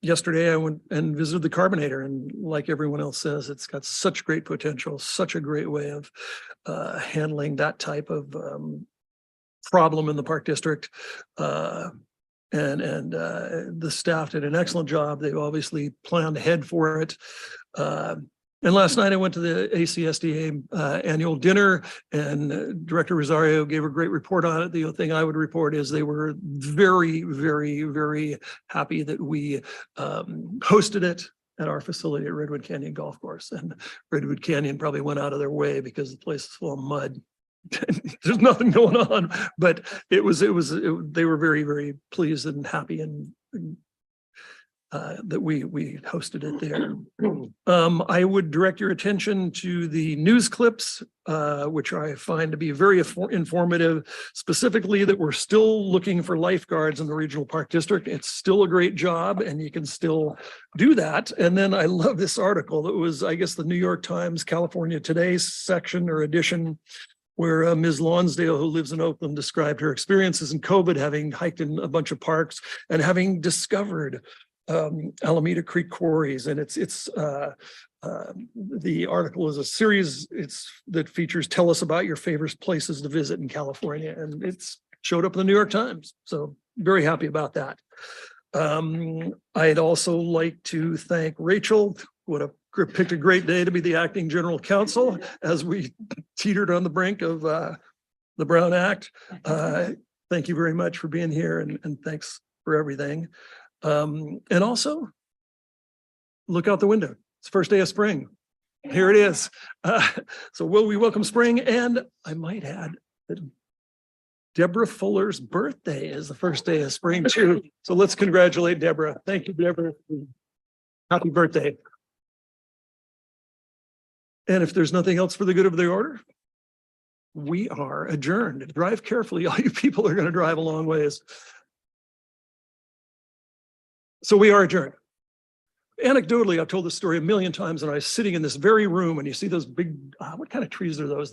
yesterday I went and visited the Carbonator, and like everyone else says, it's got such great potential, such a great way of handling that type of problem in the Park District. And the staff did an excellent job. They've obviously planned ahead for it. And last night I went to the ACSDA annual dinner, and Director Rosario gave a great report on it. The other thing I would report is they were very, very, very happy that we hosted it at our facility at Redwood Canyon Golf Course. And Redwood Canyon probably went out of their way because the place is full of mud. There's nothing going on, but they were very, very pleased and happy and that we hosted it there. I would direct your attention to the news clips, which I find to be very informative, specifically that we're still looking for lifeguards in the Regional Park District. It's still a great job and you can still do that. And then I love this article that was, I guess, the New York Times California Today section or edition, where Ms. Lonsdale, who lives in Oakland, described her experiences in COVID, having hiked in a bunch of parks and having discovered Alameda Creek quarries. And the article is a series that features tell us about your favorite places to visit in California, and it's showed up in the New York Times. So very happy about that. I'd also like to thank Rachel. Picked a great day to be the acting general counsel as we teetered on the brink of the Brown Act. Thank you very much for being here, and thanks for everything. And also, look out the window. It's the first day of spring. Here it is. So we welcome spring, and I might add that Deborah Fuller's birthday is the first day of spring too. So let's congratulate Deborah. Thank you, Deborah. Happy birthday. And if there's nothing else for the good of the order, we are adjourned. Drive carefully. All you people are going to drive a long ways. So we are adjourned. Anecdotally, I've told this story a million times, and I was sitting in this very room, and you see those big, what kind of trees are those?